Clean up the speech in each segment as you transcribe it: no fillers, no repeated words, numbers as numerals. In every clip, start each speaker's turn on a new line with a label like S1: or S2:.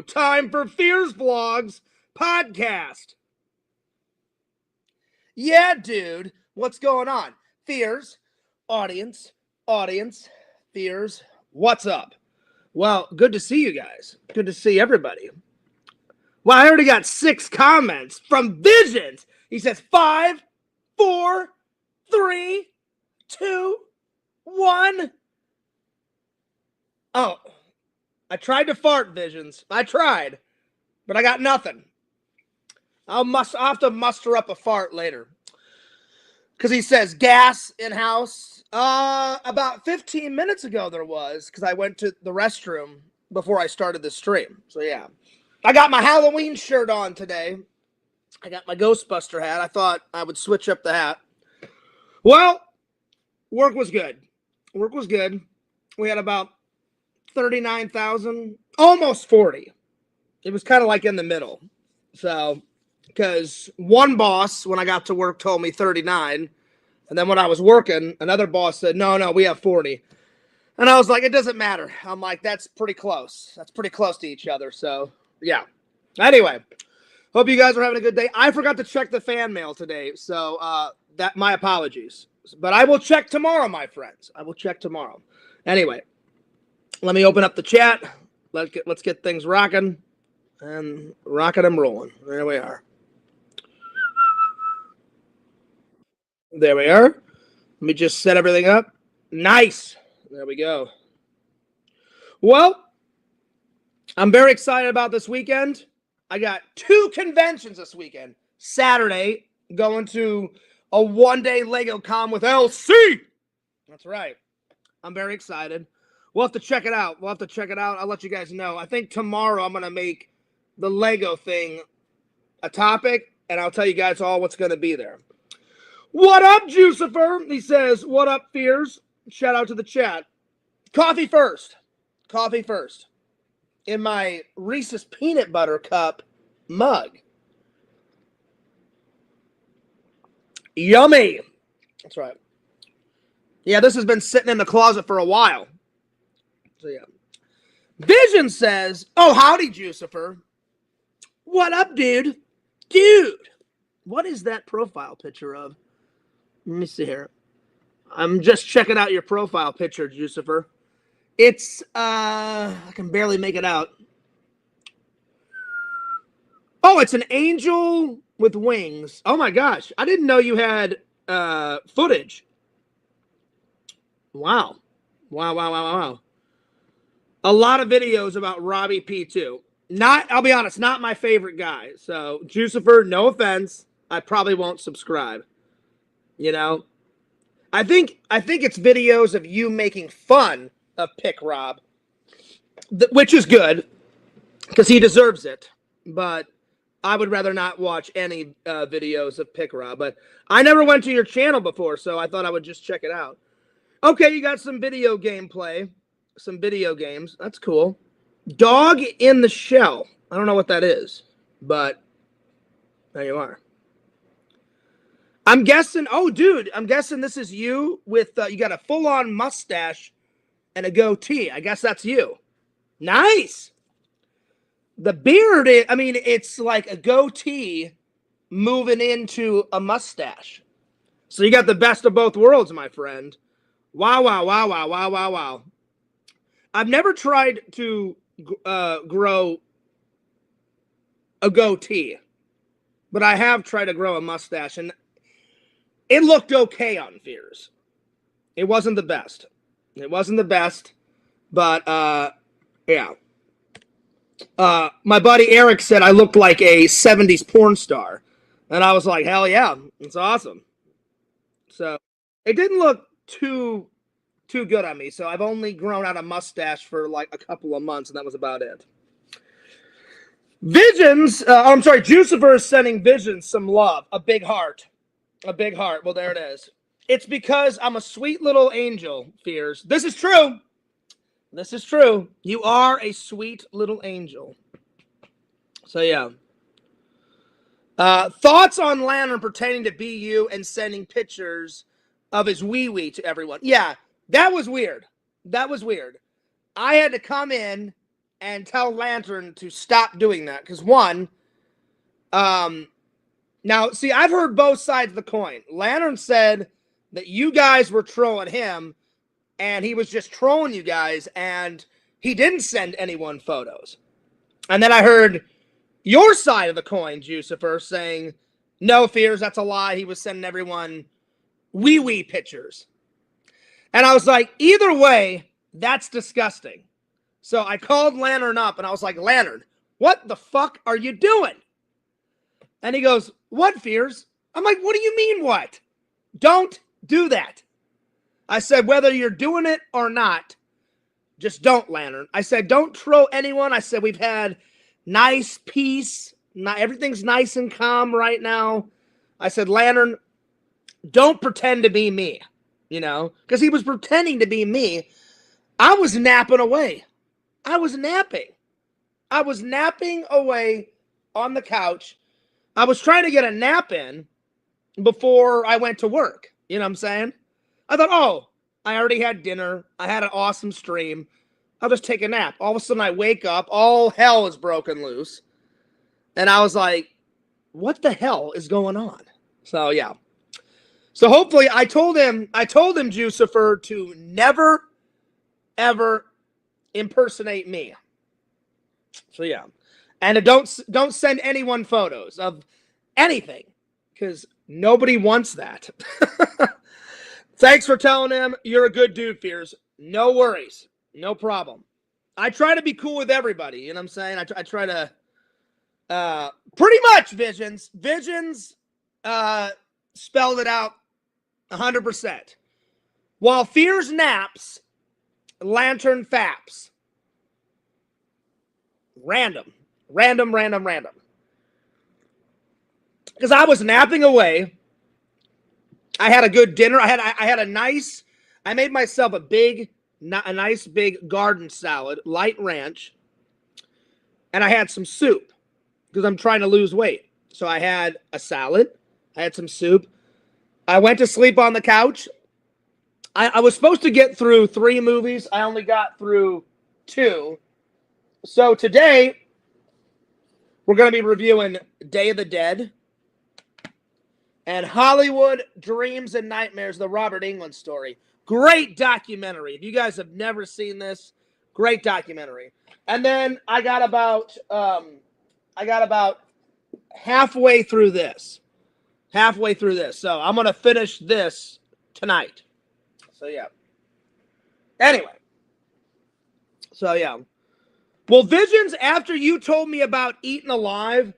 S1: time for Fears Vlogs podcast. Yeah, dude, what's going on? Fears, audience, Fears, what's up? Well, good to see you guys. Good to see everybody. Well, I already got 6 comments from Visions. He says 5, 4, 3, 2, 1. Oh, I tried to fart, Visions. I tried, but I got nothing. I'll have to muster up a fart later. Because he says gas in-house. About 15 minutes ago there was, because I went to the restroom before I started the stream. So yeah. I got my Halloween shirt on today. I got my Ghostbuster hat. I thought I would switch up the hat. Well, work was good. Work was good. We had about 39,000, almost 40. It was kind of like in the middle. So, because one boss, when I got to work, told me 39. And then when I was working, another boss said, no, we have 40. And I was like, it doesn't matter. I'm like, that's pretty close. That's pretty close to each other. So, yeah. Anyway, hope you guys are having a good day. I forgot to check the fan mail today. So, my apologies. But I will check tomorrow, my friends. I will check tomorrow. Anyway, let me open up the chat. Let's get things rocking. And rocking and rolling. There we are. There we are. Let me just set everything up. Nice. There we go. Well, I'm very excited about this weekend. I got 2 conventions this weekend. Saturday, going to a one-day Lego Con with LC. That's right. I'm very excited. We'll have to check it out. I'll let you guys know. I think tomorrow I'm going to make the Lego thing a topic, and I'll tell you guys all what's going to be there. What up, Jucifer? He says, what up, Fears? Shout out to the chat. Coffee first. Coffee first. In my Reese's Peanut Butter Cup mug. Yummy. That's right. Yeah, this has been sitting in the closet for a while. So, yeah. Vision says, oh, howdy, Jucifer. What up, dude? Dude, what is that profile picture of? Let me see here. I'm just checking out your profile picture, Jucifer. It's, I can barely make it out. Oh, it's an angel with wings. Oh, my gosh. I didn't know you had footage. Wow. Wow. A lot of videos about Robbie P2. I'll be honest, not my favorite guy. So, Jucifer, no offense. I probably won't subscribe. You know? I think it's videos of you making fun of Pick Rob. Which is good. Because he deserves it. But I would rather not watch any videos of Pick Rob. But I never went to your channel before, so I thought I would just check it out. Okay, you got some video gameplay. Some video games. That's cool. Dog in the Shell. I don't know what that is, but there you are. I'm guessing, oh, dude, I'm guessing this is you with, you got a full-on mustache and a goatee. I guess that's you. Nice. The beard, it's like a goatee moving into a mustache. So you got the best of both worlds, my friend. Wow. I've never tried to grow a goatee, but I have tried to grow a mustache, and it looked okay on Fears. It wasn't the best. But yeah. My buddy Eric said I looked like a 70s porn star, and I was like, hell yeah, it's awesome. So it didn't look too good on me, so I've only grown out a mustache for like a couple of months, and that was about it. Visions, I'm sorry, Jucifer is sending Visions some love. A big heart. Well, there it is. It's because I'm a sweet little angel, Fears. This is true. You are a sweet little angel. So, yeah. Thoughts on Lantern pretending to be you and sending pictures of his wee-wee to everyone. Yeah, that was weird. I had to come in and tell Lantern to stop doing that. Because one, now, see, I've heard both sides of the coin. Lantern said that you guys were trolling him, and he was just trolling you guys, and he didn't send anyone photos. And then I heard your side of the coin, Jucifer, saying, no, Fears, that's a lie. He was sending everyone wee-wee pictures. And I was like, either way, that's disgusting. So I called Lantern up, and I was like, Lantern, what the fuck are you doing? And he goes, what, Fears? I'm like, what do you mean, what? Don't do that. I said, whether you're doing it or not, just don't, Lantern. I said, don't troll anyone. I said, we've had nice peace. Everything's nice and calm right now. I said, Lantern, don't pretend to be me, you know, because he was pretending to be me. I was napping away. I was napping away on the couch. I was trying to get a nap in before I went to work. You know what I'm saying? I thought, oh, I already had dinner. I had an awesome stream. I'll just take a nap. All of a sudden I wake up. All hell is broken loose. And I was like, what the hell is going on? So, yeah. So hopefully I told him, Jucifer, to never, ever impersonate me. So, yeah. And don't send anyone photos of anything, because nobody wants that. Thanks for telling him. You're a good dude, Fears. No worries. No problem. I try to be cool with everybody. You know what I'm saying? I try to, pretty much, Visions. Visions spelled it out 100%. While Fears naps, Lantern faps. Random. Because I was napping away. I had a good dinner. I made myself a nice big garden salad, light ranch. And I had some soup because I'm trying to lose weight. So I had a salad. I had some soup. I went to sleep on the couch. I was supposed to get through 3 movies. I only got through 2. So today, we're going to be reviewing Day of the Dead and Hollywood Dreams and Nightmares, the Robert Englund story. Great documentary. If you guys have never seen this, great documentary. And then I got about halfway through this. So I'm going to finish this tonight. So, yeah. Anyway. So, yeah. Well, Visions, after you told me about Eaten Alive,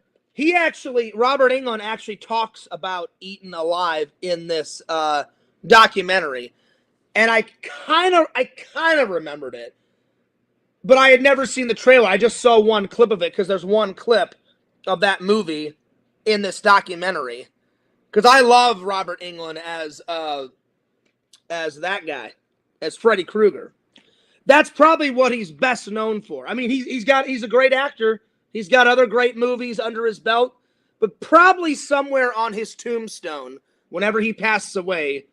S1: Robert Englund actually talks about Eaten Alive in this documentary. And I kind of remembered it. But I had never seen the trailer. I just saw one clip of it because there's one clip of that movie in this documentary. Because I love Robert Englund as that guy, as Freddy Krueger. That's probably what he's best known for. I mean, he's a great actor. He's got other great movies under his belt. But probably somewhere on his tombstone, whenever he passes away,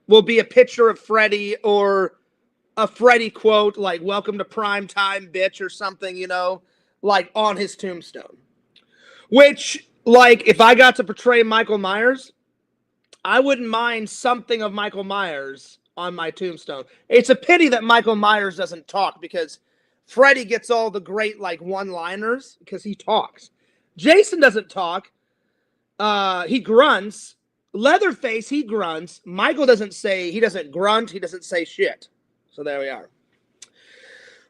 S1: will be a picture of Freddy or a Freddy quote like, welcome to prime time, bitch, or something, you know, like on his tombstone. Which, like, if I got to portray Michael Myers, I wouldn't mind something of Michael Myers on my tombstone. It's a pity that Michael Myers doesn't talk, because Freddy gets all the great, like, one-liners because he talks. Jason doesn't talk. He grunts. Leatherface, he grunts. Michael doesn't grunt. He doesn't say shit. So there we are.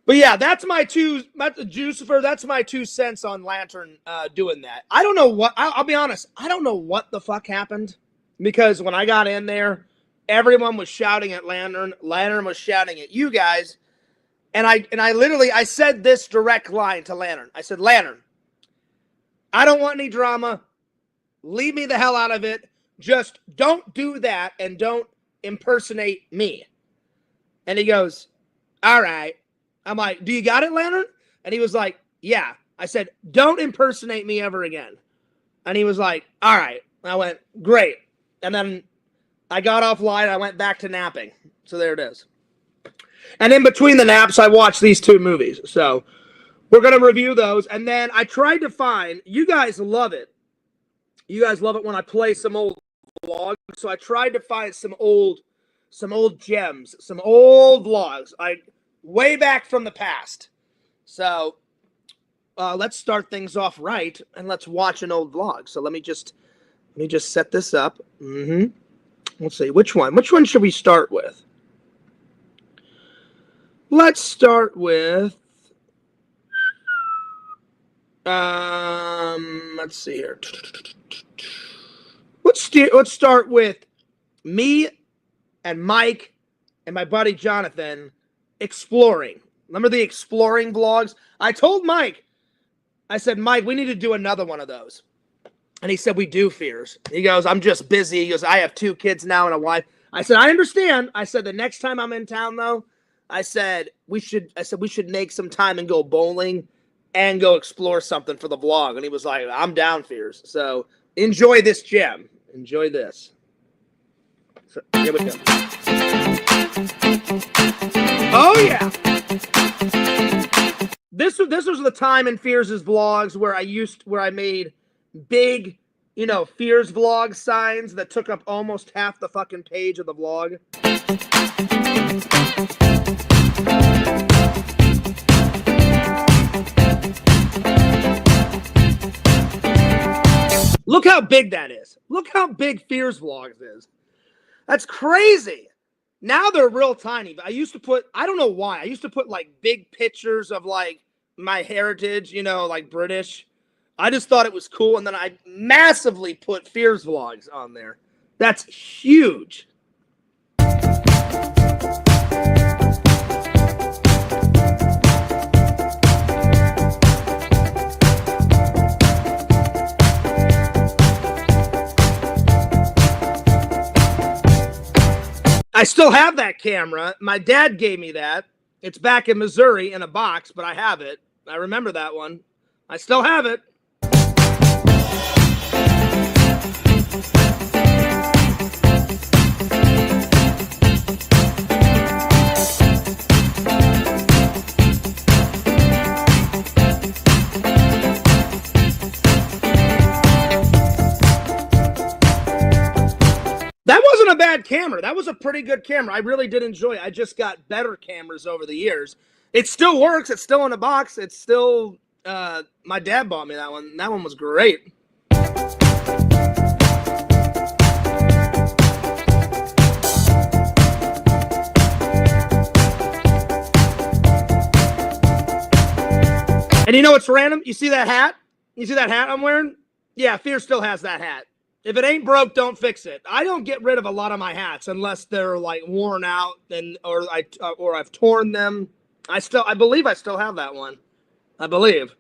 S1: But yeah, that's my Jucifer, that's my 2 cents on Lantern doing that. I don't know what, I'll be honest, I don't know what the fuck happened. Because when I got in there, everyone was shouting at Lantern. Lantern was shouting at you guys. And I said this direct line to Lantern. I said, Lantern, I don't want any drama. Leave me the hell out of it. Just don't do that and don't impersonate me. And he goes, all right. I'm like, do you got it, Lantern? And he was like, yeah. I said, don't impersonate me ever again. And he was like, all right. I went, great. And then I got offline. I went back to napping. So there it is. And in between the naps, I watched these 2 movies. So we're going to review those. And then I tried to find, you guys love it. You guys love it when I play some old vlogs. So I tried to find some old gems, some old vlogs, way back from the past. So let's start things off right, and let's watch an old vlog. So let me just set this up. Let's see, which one should we start with? Let's start with let's see here. Let's start with me and Mike and my buddy Jonathan exploring. Remember the exploring vlogs? I told Mike, I said, Mike, we need to do another one of those. And he said, we do, Fears. He goes, I'm just busy. He goes, I have 2 kids now and a wife. I said, I understand. I said, the next time I'm in town, though, I said we should make some time and go bowling and go explore something for the vlog. And he was like, I'm down, Fears. So enjoy this gem. Enjoy this. So, here we go. Oh, yeah. This was the time in Fears' vlogs where I made big, Fears vlog signs that took up almost half the fucking page of the vlog. Look how big that is. Look how big Fears vlogs is. That's crazy. Now they're real tiny. But I used to put, I don't know why, I used to put like big pictures of like my heritage, like British. I just thought it was cool, and then I massively put Fears vlogs on there. That's huge. I still have that camera. My dad gave me that. It's back in Missouri in a box, but I have it. I remember that one. I still have it. That wasn't a bad camera. That was a pretty good camera. I really did enjoy it. I just got better cameras over the years. It still works. It's still in a box. It's still, my dad bought me that one. That one was great. And you know what's random? You see that hat? You see that hat I'm wearing? Yeah, Fear still has that hat. If it ain't broke, don't fix it. I don't get rid of a lot of my hats unless they're like worn out or I've torn them. I believe I still have that one. I believe.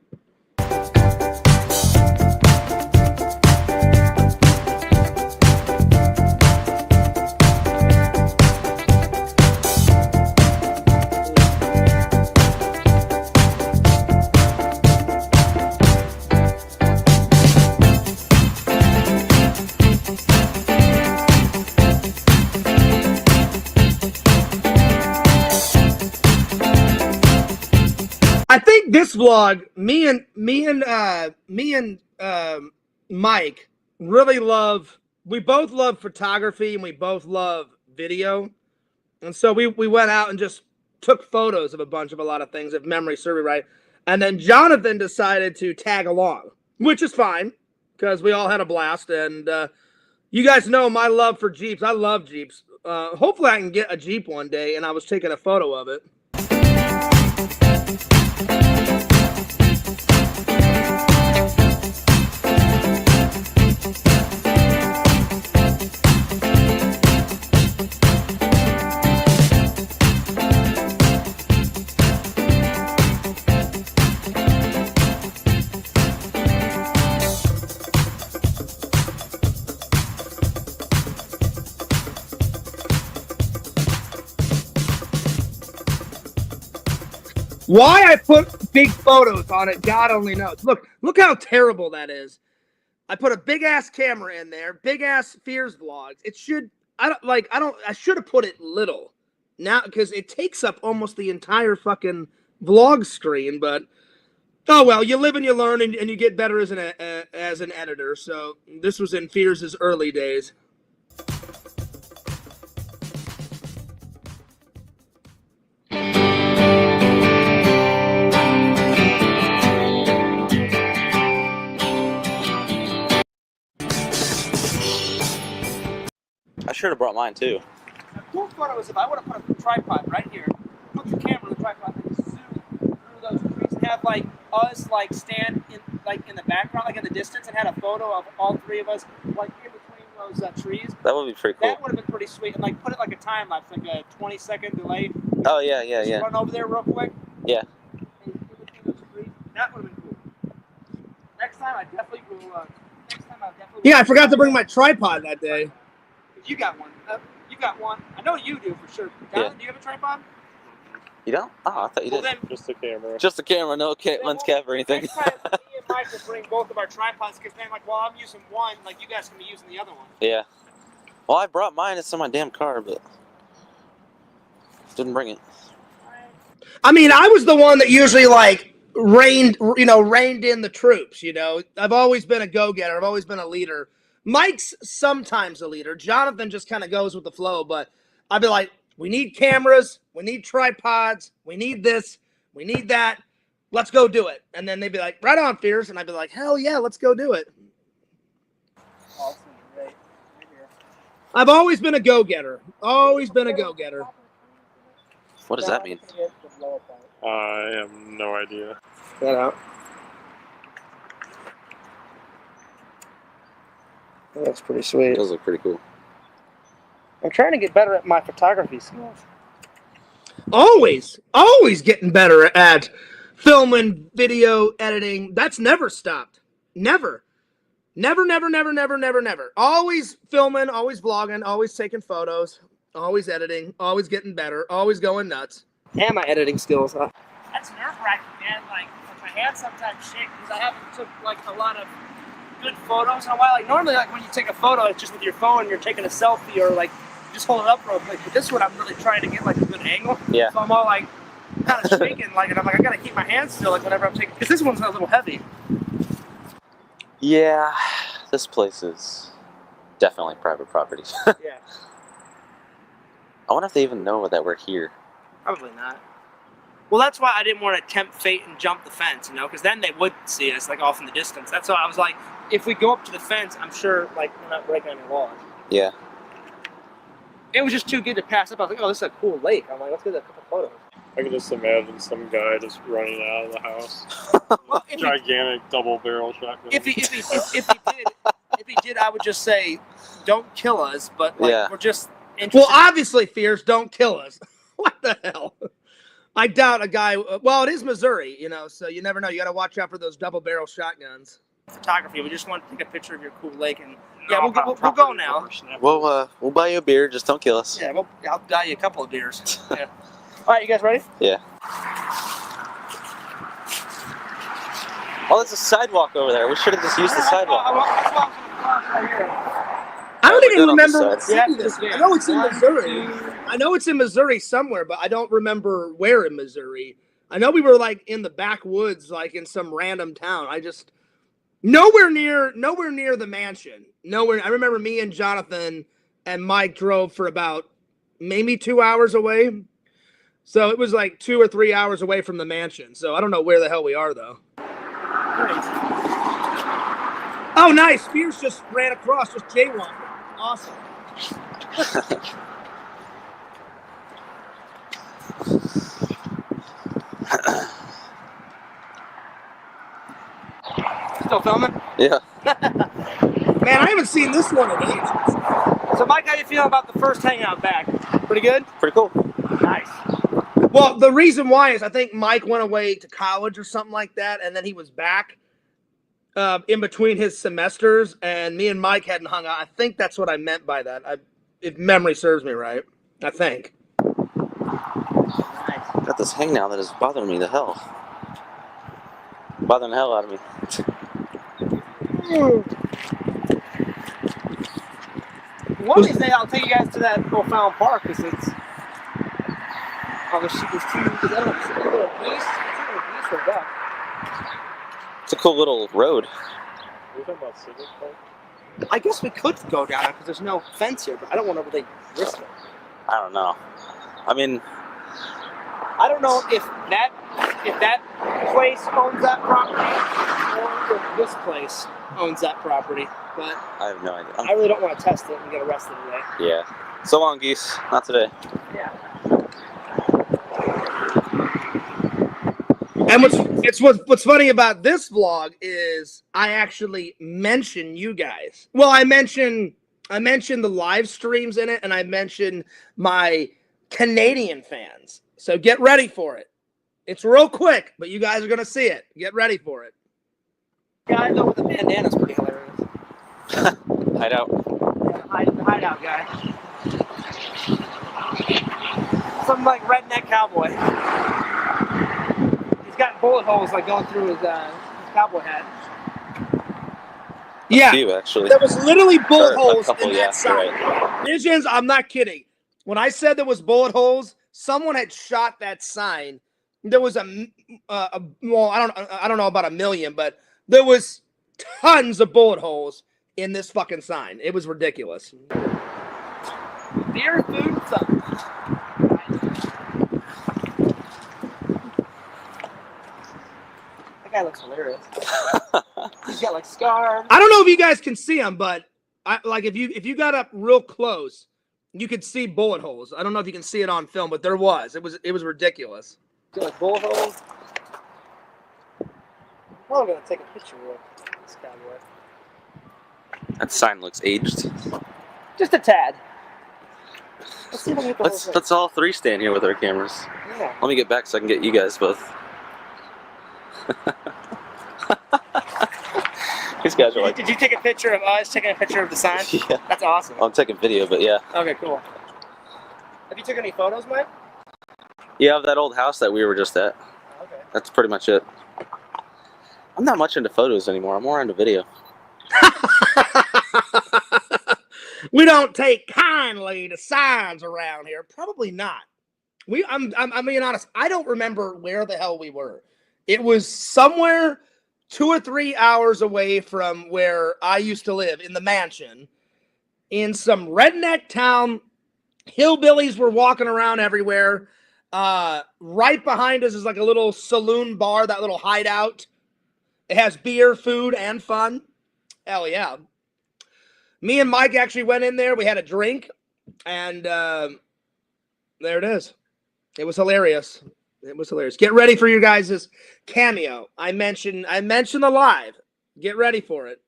S1: I think this vlog, me and Mike really love. We both love photography and we both love video, and so we went out and just took photos of a lot of things, if memory serves me right. And then Jonathan decided to tag along, which is fine because we all had a blast. And you guys know my love for Jeeps. I love Jeeps. Hopefully, I can get a Jeep one day. And I was taking a photo of it. Why I put big photos on it, God only knows. Look how terrible that is. I put a big ass camera in there, big ass Fears vlogs. It should, I should have put it little now because it takes up almost the entire fucking vlog screen. But Oh well, you live and you learn, and you get better as an editor. So this was in Fears' early days.
S2: I should have brought mine too.
S1: The cool photo is if I would have put a tripod right here, put the camera on the tripod, and zoom through those trees, and have like us like stand in the background, like in the distance, and had a photo of all three of us like in between those trees.
S2: That would be pretty cool.
S1: That would have been pretty sweet, and like put it like a time lapse, like a 20-second delay.
S2: Oh yeah.
S1: Just run over there real quick.
S2: Yeah.
S1: And in between those trees. That would have been cool. Next time I definitely will. Yeah, I forgot to bring my tripod that day. You got one. You got one. I know you do for sure. Don, do you have a tripod?
S2: You don't? Oh, I thought you did.
S3: Then, just the camera.
S2: Just the camera, no lens cap or anything.
S1: Next time, me and Mike will bring both of our tripods because then, like, while I'm using one, like, you guys can be using the other one.
S2: Yeah. Well, I brought mine. It's in my damn car, but didn't bring it.
S1: I mean, I was the one that usually, like, reined in the troops, you know. I've always been a go-getter. I've always been a leader. Mike's sometimes a leader. Jonathan just kind of goes with the flow, but I'd be like, we need cameras, we need tripods, we need this, we need that. Let's go do it. And then they'd be like, right on, Fears. And I'd be like, hell yeah, let's go do it. Awesome. Right here. I've always been a go-getter. Always been a go-getter.
S2: What does that mean?
S3: I have no idea.
S1: That out. That's pretty sweet.
S2: Those look pretty cool.
S1: I'm trying to get better at my photography skills. Always getting better at filming, video editing. That's never stopped. Never. Never. Always filming, always vlogging, always taking photos, always editing, always getting better, always going nuts. And my editing skills, huh? That's nerve-wracking, man. Like, my hands sometimes shake because I haven't took, like, a lot of good photos in a while. Like, normally, like, when you take a photo, it's just with your phone, you're taking a selfie or, like, just hold it up real quick. But this one, I'm really trying to get, like, a good angle.
S2: Yeah.
S1: So I'm all, like, kind of shaking, like, and I'm like, I gotta keep my hands still, like, whenever I'm taking, because this one's a little heavy.
S2: Yeah, this place is definitely private property.
S1: Yeah.
S2: I wonder if they even know that we're here.
S1: Probably not. Well, that's why I didn't want to tempt fate and jump the fence, you know, because then they would see us, like, off in the distance. That's why I was like, if we go up to the fence, I'm sure, like, we're not breaking any laws.
S2: Yeah.
S1: It was just too good to pass up. I was like, oh, this is a cool lake. I'm like, let's get a couple photos.
S3: I can just imagine some guy just running out of the house.
S1: Well,
S3: Gigantic double-barrel shotgun.
S1: If he did, I would just say, don't kill us, but, like, we're just interested. Well, obviously, Fears, don't kill us. What the hell? I doubt a guy. Well, it is Missouri, you know, so you never know. You got to watch out for those double-barrel shotguns. Photography. We just want to take a picture of your cool lake, and yeah, we'll go now.
S2: We'll buy you a beer. Just don't kill us.
S1: Yeah, I'll buy you a couple of beers. Yeah. All right, you guys ready?
S2: Yeah. Oh, there's a sidewalk over there. We should have just used the sidewalk.
S1: I don't even remember what city
S3: this
S1: is. I know it's in Missouri. I know it's in Missouri somewhere, but I don't remember where in Missouri. I know we were like in the backwoods, like in some random town. I just nowhere near the mansion. Nowhere. I remember me and Jonathan and Mike drove for about maybe 2 hours away. So it was like 2 or 3 hours away from the mansion. So I don't know where the hell we are though. Great. Oh, nice. Spears just ran across, just jaywalking. Awesome. Still filming?
S2: Yeah.
S1: Man, I haven't seen this one in ages. So, Mike, how you feeling about the first hangout back? Pretty good?
S2: Pretty cool.
S1: Nice. Well, the reason why is I think Mike went away to college or something like that, and then he was back in between his semesters, and me and Mike hadn't hung out. I think that's what I meant by that, if memory serves me right. I think.
S2: Nice. Got this hang now that is bothering me the hell. Bothering the hell out of me.
S1: One of these days I'll take you guys to that profound park because it's. Oh, there's two. Is that a geese? It's either a geese or a duck.
S2: It's a cool little road.
S3: Are you talking about Civic Park?
S1: I guess we could go down it because there's no fence here, but I don't want to really risk it.
S2: I don't know. I mean,
S1: I don't know if that place owns that property or if this place owns that property, but
S2: I have no idea.
S1: I really don't want to test it and get arrested today.
S2: Yeah. So long, geese. Not today.
S1: Yeah. And what's funny about this vlog is I actually mention you guys. Well, I mention the live streams in it, and I mention my Canadian fans. So get ready for it. It's real quick, but you guys are gonna see it. Get ready for it. Guy though with the bandana's pretty hilarious.
S2: Hideout.
S1: Yeah, the hideout guy. Some like redneck cowboy. He's got bullet holes like going through his cowboy hat.
S2: A
S1: Yeah,
S2: few, actually.
S1: there was literally bullet holes
S2: couple,
S1: in
S2: yeah,
S1: that sign.
S2: right.
S1: Visions, I'm not kidding. When I said there was bullet holes, someone had shot that sign. There was well, I don't know about a million, but there was tons of bullet holes in this fucking sign. It was ridiculous. Beer, food, something. That guy looks hilarious. He's got like scars. I don't know if you guys can see him, but like if you got up real close, you could see bullet holes. I don't know if you can see it on film, but there was. It was ridiculous. Like bullet holes. Well, I'm gonna take a picture of this cowboy.
S2: That sign looks aged.
S1: Just a tad. Let's see if I can get the whole thing.
S2: Let's all three stand here with our cameras.
S1: Yeah.
S2: Let me get back so I can get you guys both. These guys are like...
S1: Did you take a picture of us taking a picture of the sign?
S2: Yeah.
S1: That's awesome.
S2: I'm taking video, but yeah.
S1: Okay, cool. Have you taken any photos, Mike?
S2: Yeah, of that old house that we were just at.
S1: Okay.
S2: That's pretty much it. I'm not much into photos anymore. I'm more into video.
S1: We don't take kindly to signs around here. Probably not. I'm being honest. I don't remember where the hell we were. It was somewhere 2 or 3 hours away from where I used to live in the mansion. In some redneck town, hillbillies were walking around everywhere. Right behind us is like a little saloon bar, that little hideout. It has beer, food, and fun. Hell yeah. Me and Mike actually went in there. We had a drink, and there it is. It was hilarious. It was hilarious. Get ready for your guys' cameo. I mentioned the live. Get ready for it.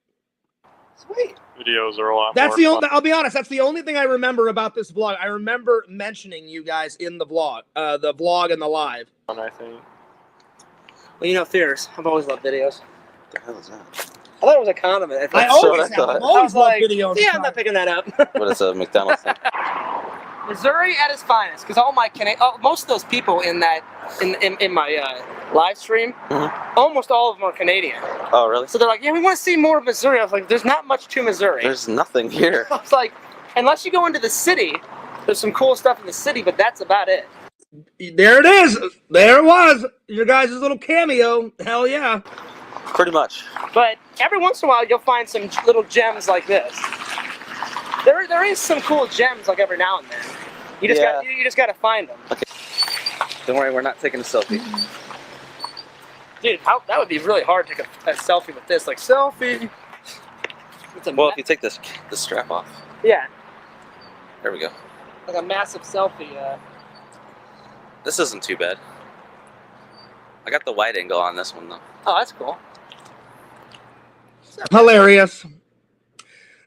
S1: Sweet.
S3: Videos are a lot
S1: That's
S3: more
S1: the
S3: fun.
S1: only. I'll be honest. That's the only thing I remember about this vlog. I remember mentioning you guys in the vlog and the live.
S3: I think.
S1: Well, you know, Fierce. I've always loved videos.
S2: What the hell is that?
S1: I thought it was a condiment.
S2: I
S1: always
S2: what I
S1: have.
S2: thought.
S1: I've always loved
S2: like,
S1: videos. Yeah, I'm not picking that up.
S2: What is a McDonald's thing?
S1: Missouri at its finest, because all my most of those people in that in my live stream, almost all of them are Canadian.
S2: Oh, really?
S1: So they're like, yeah, we want to see more of Missouri. I was like, there's not much to Missouri.
S2: There's nothing here.
S1: I was like, unless you go into the city, there's some cool stuff in the city, but that's about it. There it is. There it was. Your guys' little cameo. Hell yeah.
S2: Pretty much.
S1: But every once in a while, you'll find some little gems like this. There is some cool gems like every now and then. You just got to find them.
S2: Okay. Don't worry, we're not taking a selfie.
S1: Dude, that would be really hard to take a selfie with this. Like, selfie.
S2: Well, if you take this strap off.
S1: Yeah.
S2: There we go.
S1: Like a massive selfie.
S2: This isn't too bad. I got the wide angle on this one, though.
S1: Oh, that's cool. Hilarious.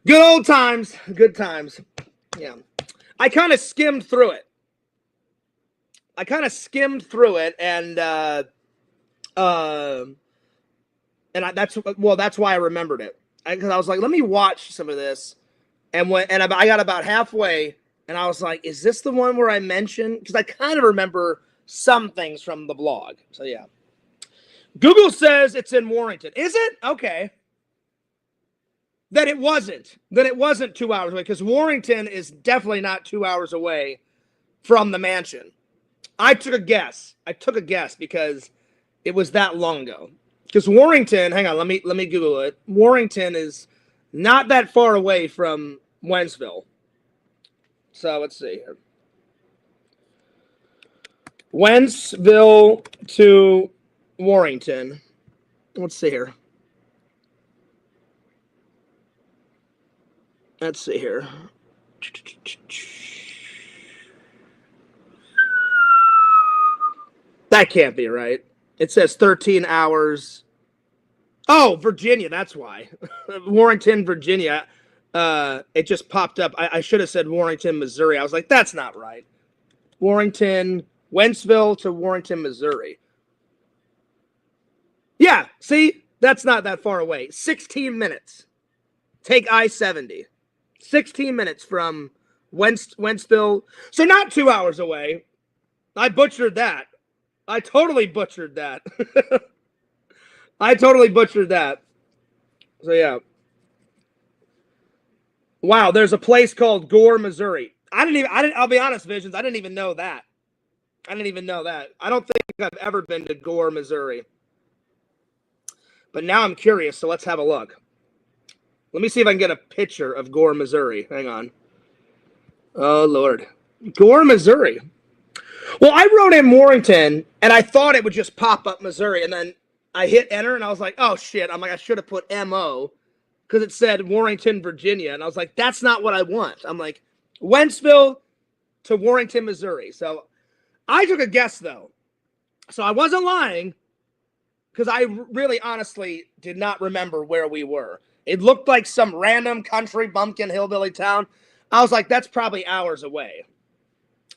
S1: Good old times. Good times. Yeah. I kind of skimmed through it. And that's why I remembered it. Because I was like, let me watch some of this. And I got about halfway, and I was like, is this the one where I mentioned? Because I kind of remember some things from the vlog. So yeah. Google says it's in Warrington. Is it? Okay. Then it wasn't. 2 hours away, because Warrington is definitely not 2 hours away from the mansion. I took a guess because it was that long ago. Because Warrington, hang on, let me Google it. Warrington is not that far away from Wentzville. So let's see here. Wentzville to Warrington. Let's see here. Let's see here. That can't be right. It says 13 hours. Oh, Virginia, that's why. Warrington, Virginia. It just popped up. I should have said Warrington, Missouri. I was like, that's not right. Warrington, Wentzville to Warrington, Missouri. Yeah, see? That's not that far away. 16 minutes. Take I-70. 16 minutes from Wentzville. So not 2 hours away. I butchered that. I totally butchered that. I totally butchered that. So, yeah. Wow, there's a place called Gore, Missouri. I'll be honest, Visions, I didn't even know that. I didn't even know that. I don't think I've ever been to Gore, Missouri. But now I'm curious, so let's have a look. Let me see if I can get a picture of Gore, Missouri. Hang on. Oh, Lord. Gore, Missouri. Well, I wrote in Warrington, and I thought it would just pop up Missouri, and then I hit enter, and I was like, oh, shit. I'm like, I should have put M-O, because it said Warrington, Virginia, and I was like, that's not what I want. I'm like, Wentzville to Warrington, Missouri. So I took a guess, though. So I wasn't lying, because I really honestly did not remember where we were. It looked like some random country bumpkin hillbilly town. I was like, that's probably hours away.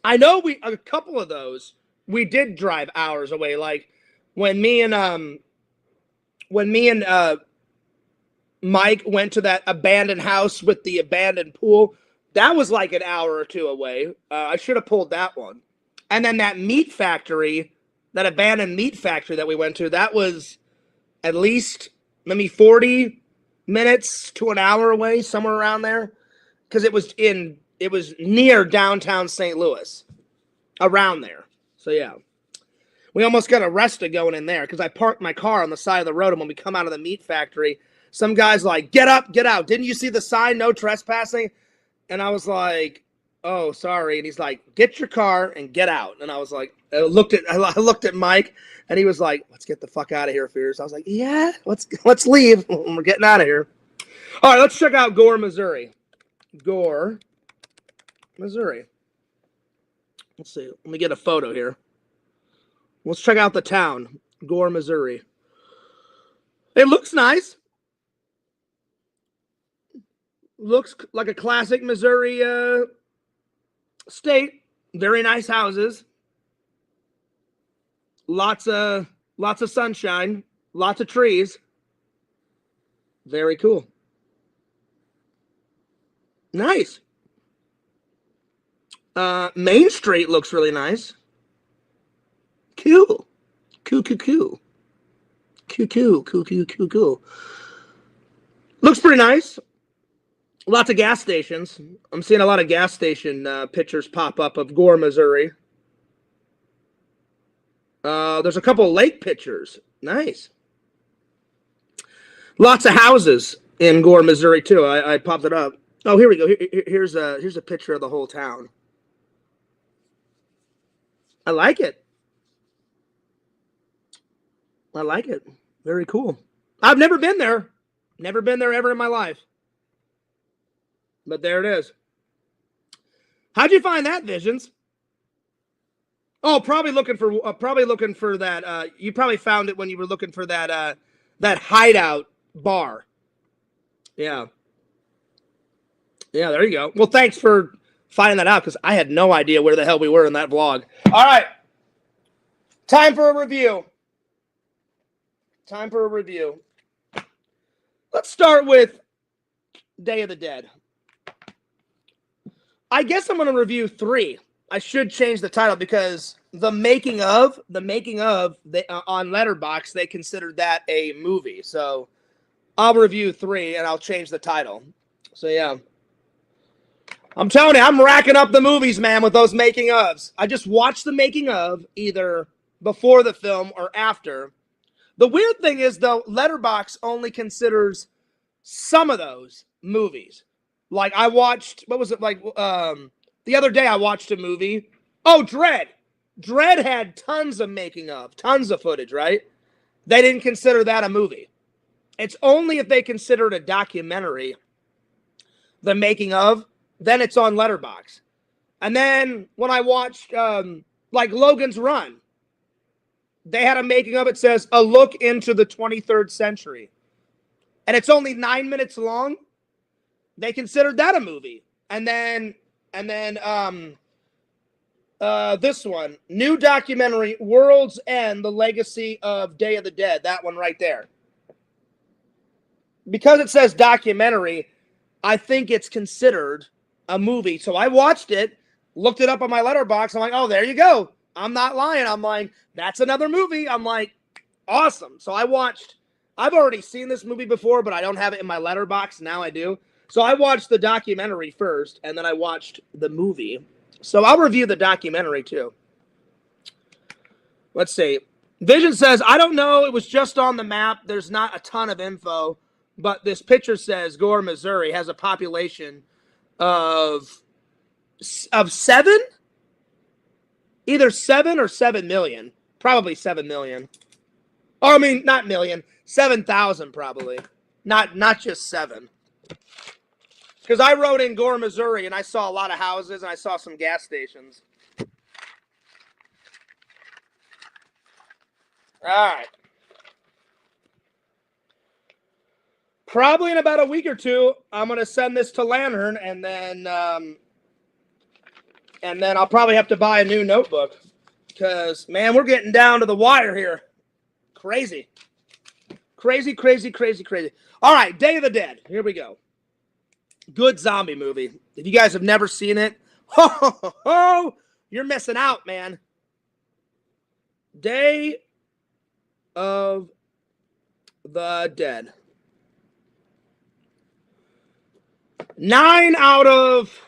S1: I know a couple of those, we did drive hours away. Like when me and Mike went to that abandoned house with the abandoned pool, that was like an hour or two away. I should have pulled that one. And then that meat factory, that abandoned meat factory that we went to, that was at least maybe 40 minutes to an hour away, somewhere around there. Because it was near downtown St. Louis, around there. So, yeah. We almost got arrested going in there because I parked my car on the side of the road, and when we come out of the meat factory, some guy's like, get up, get out. Didn't you see the sign, no trespassing? And I was like, oh, sorry. And he's like, get your car and get out. And I was like, I looked at Mike, and he was like, let's get the fuck out of here, Fears. I was like, yeah, let's leave. We're getting out of here. All right, let's check out Gore, Missouri. Gore, Missouri. Let's see. Let me get a photo here. Let's check out the town. Gore, Missouri. It looks nice. Looks like a classic Missouri state. Very nice houses. Lots of sunshine. Lots of trees. Very cool. Nice. Main Street looks really nice. Cool. Cool. Looks pretty nice. Lots of gas stations. I'm seeing a lot of gas station pictures pop up of Gore, Missouri. There's a couple of lake pictures. Nice. Lots of houses in Gore, Missouri, too. I popped it up. Oh, here we go. Here's a picture of the whole town. I like it. I like it. Very cool. I've never been there. Never been there ever in my life. But there it is. How'd you find that, Visions? Oh, probably looking for that. You probably found it when you were looking for that hideout bar. Yeah. Yeah, there you go. Well, thanks for finding that out because I had no idea where the hell we were in that vlog. All right. Time for a review. Let's start with Day of the Dead. I guess I'm going to review 3. I should change the title because the making of on Letterboxd, they considered that a movie. So I'll review 3 and I'll change the title. So yeah. I'm telling you, I'm racking up the movies, man, with those making ofs. I just watched the making of either before the film or after. The weird thing is, though, Letterboxd only considers some of those movies. Like, I watched, what was it, like, the other day I watched a movie. Oh, Dread. Dread had tons of making of, tons of footage, right? They didn't consider that a movie. It's only if they consider it a documentary, the making of, then it's on Letterboxd. And then when I watched, like, Logan's Run, they had a making of, it says, a look into the 23rd century. And it's only 9 minutes long. They considered that a movie. And then this one, new documentary, World's End, The Legacy of Day of the Dead. That one right there. Because it says documentary, I think it's considered a movie. So I watched it, looked it up on my Letterboxd. I'm like, oh, there you go. I'm not lying. I'm like, that's another movie. I'm like, awesome. So I've already seen this movie before, but I don't have it in my Letterboxd. Now I do. So I watched the documentary first, and then I watched the movie. So I'll review the documentary too. Let's see. Vision says, I don't know. It was just on the map. There's not a ton of info, but this picture says Gore, Missouri has a population of 7? Either 7 or 7 million. Probably 7 million. Oh, I mean, not million. 7,000 probably. Not just 7. Because I rode in Gore, Missouri, and I saw a lot of houses, and I saw some gas stations. All right. Probably in about a week or two, I'm going to send this to Lantern, and then I'll probably have to buy a new notebook. Because, man, we're getting down to the wire here. Crazy. Crazy, crazy, crazy, crazy. All right, Day of the Dead. Here we go. Good zombie movie. If you guys have never seen it, you're missing out, man. Day of the Dead. 9 out of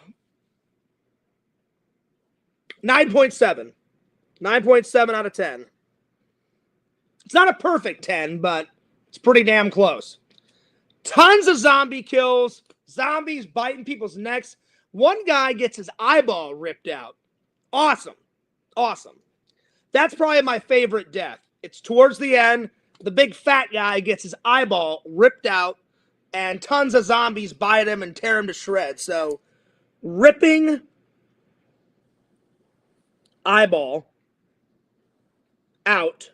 S1: 9.7. 9.7 out of 10. It's not a perfect 10, but it's pretty damn close. Tons of zombie kills. Zombies biting people's necks. One guy gets his eyeball ripped out. Awesome. Awesome. That's probably my favorite death. It's towards the end. The big fat guy gets his eyeball ripped out, and tons of zombies bite him and tear him to shreds. So, ripping eyeball out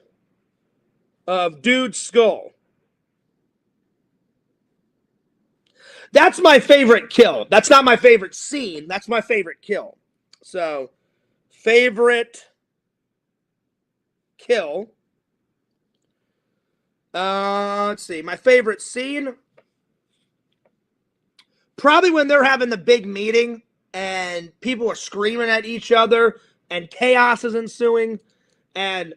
S1: of dude's skull. That's my favorite kill. That's not my favorite scene. That's my favorite kill. So, favorite kill. Let's see. My favorite scene. Probably when they're having the big meeting and people are screaming at each other and chaos is ensuing, and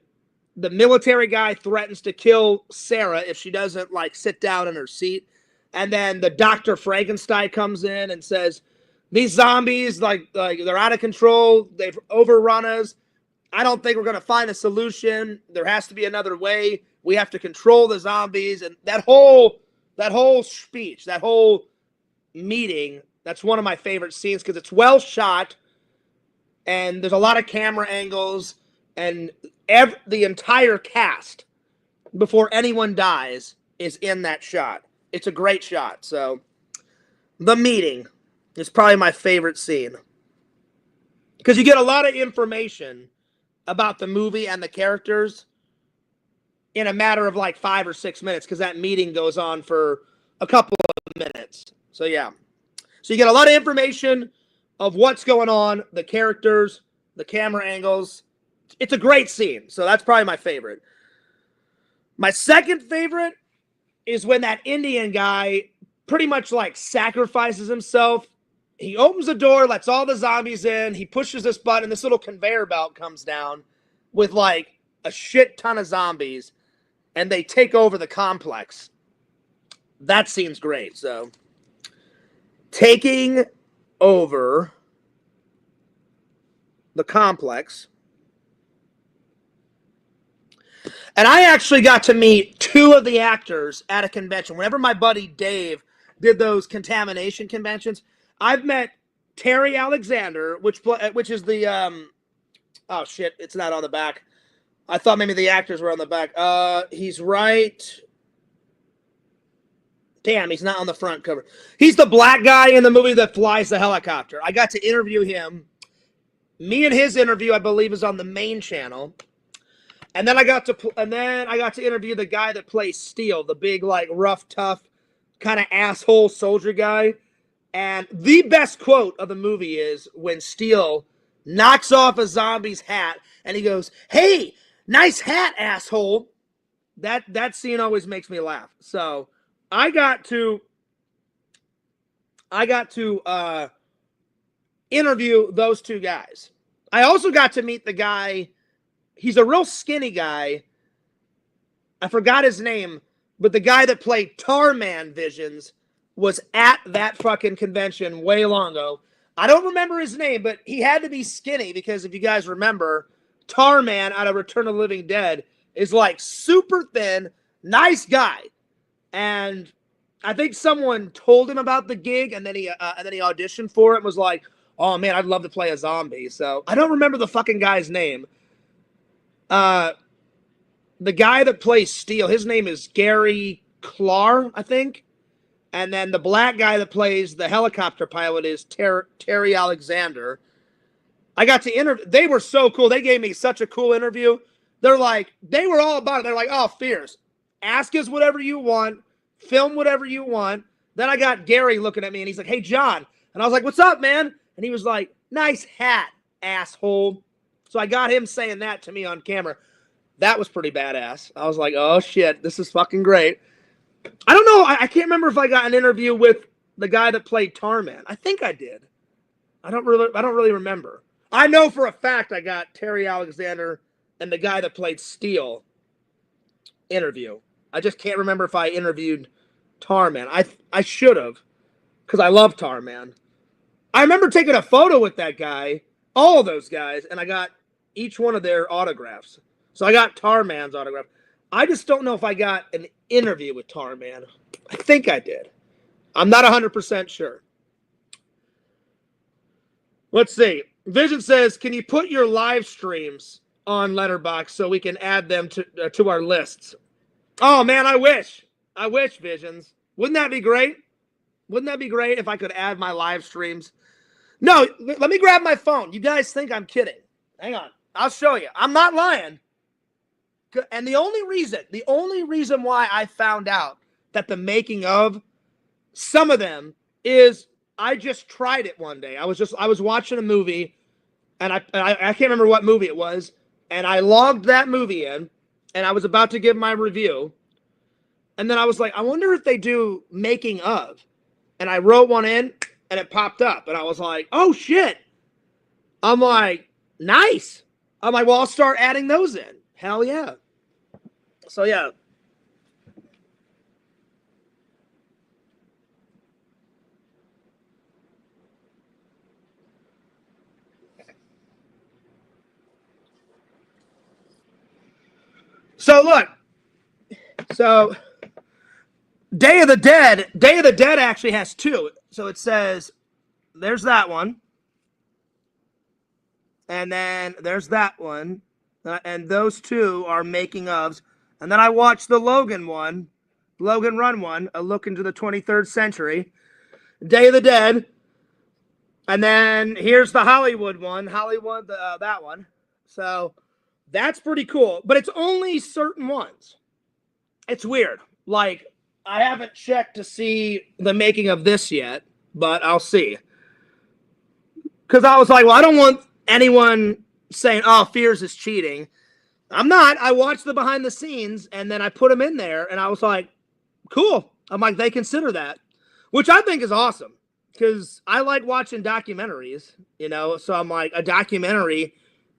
S1: the military guy threatens to kill Sarah if she doesn't, like, sit down in her seat. And then the Dr. Frankenstein comes in and says, these zombies, like they're out of control. They've overrun us. I don't think we're going to find a solution. There has to be another way. We have to control the zombies. And that whole speech, that whole meeting, that's one of my favorite scenes because it's well shot. And there's a lot of camera angles. And the entire cast, before anyone dies, is in that shot. It's a great shot. So, the meeting is probably my favorite scene. Because you get a lot of information about the movie and the characters in a matter of like 5 or 6 minutes. Because that meeting goes on for a couple of minutes. So, yeah. So, you get a lot of information of what's going on, the characters, the camera angles. It's a great scene. So, that's probably my favorite. My second favorite is when that Indian guy pretty much like sacrifices himself. He opens the door, lets all the zombies in. He pushes this button. This little conveyor belt comes down with like a shit ton of zombies, and they take over the complex. That scene's great. So, taking over the complex. And I actually got to meet 2 of the actors at a convention. Whenever my buddy Dave did those contamination conventions, I've met Terry Alexander, which is the oh shit, it's not on the back. I thought maybe the actors were on the back. He's right. Damn, he's not on the front cover. He's the black guy in the movie that flies the helicopter. I got to interview him. Me and his interview, I believe, is on the main channel. And then I got to interview the guy that plays Steel, the big, like, rough, tough, kind of asshole soldier guy. And the best quote of the movie is when Steel knocks off a zombie's hat and he goes, "Hey, nice hat, asshole." That scene always makes me laugh. So I got to interview those 2 guys. I also got to meet the guy. He's a real skinny guy. I forgot his name, but the guy that played Tarman Visions was at that fucking convention way long ago. I don't remember his name, but he had to be skinny because if you guys remember, Tarman out of Return of the Living Dead is like super thin, nice guy. And I think someone told him about the gig, and then he auditioned for it and was like, "Oh man, I'd love to play a zombie." So I don't remember the fucking guy's name. The guy that plays Steel, his name is Gary Clark, I think. And then the black guy that plays the helicopter pilot is Terry Alexander. I got to interview. They were so cool. They gave me such a cool interview. They were all about it. They're like, "Oh, Fierce, ask us whatever you want. Film whatever you want." Then I got Gary looking at me and he's like, "Hey, John." And I was like, "What's up, man?" And he was like, "Nice hat, asshole." So I got him saying that to me on camera. That was pretty badass. I was like, "Oh shit, this is fucking great." I don't know. I can't remember if I got an interview with the guy that played Tarman. I think I did. I don't really remember. I know for a fact I got Terry Alexander and the guy that played Steel interview. I just can't remember if I interviewed Tarman. I should have, because I love Tarman. I remember taking a photo with that guy, all of those guys, and I got each one of their autographs. So I got Tarman's autograph. I just don't know if I got an interview with Tarman. I think I did. I'm not 100% sure. Let's see. Vision says, "Can you put your live streams on Letterboxd so we can add them to our lists?" Oh, man, I wish. I wish, Visions. Wouldn't that be great? Wouldn't that be great if I could add my live streams? No, let me grab my phone. You guys think I'm kidding. Hang on. I'll show you. I'm not lying. And the only reason why I found out that the making of some of them is I just tried it one day. I was watching a movie, and I can't remember what movie it was, and I logged that movie in, and I was about to give my review, and then I was like, I wonder if they do making of, and I wrote one in, and it popped up, and I was like, oh shit. I'm like, nice. I'm like, well, I'll start adding those in. Hell yeah. So yeah. So look. So Day of the Dead actually has 2. So it says, there's that one. And then there's that one. And those 2 are making ofs. And then I watched the Logan one, Logan Run one, A Look into the 23rd Century, Day of the Dead. And then here's the Hollywood one, that one. So that's pretty cool. But it's only certain ones. It's weird. Like, I haven't checked to see the making of this yet, but I'll see. Because I was like, well, I don't want anyone saying, oh, Fears is cheating. I'm not. I watched the behind the scenes, and then I put them in there, and I was like, cool. I'm like, they consider that, which I think is awesome, because I like watching documentaries, you know, so I'm like, a documentary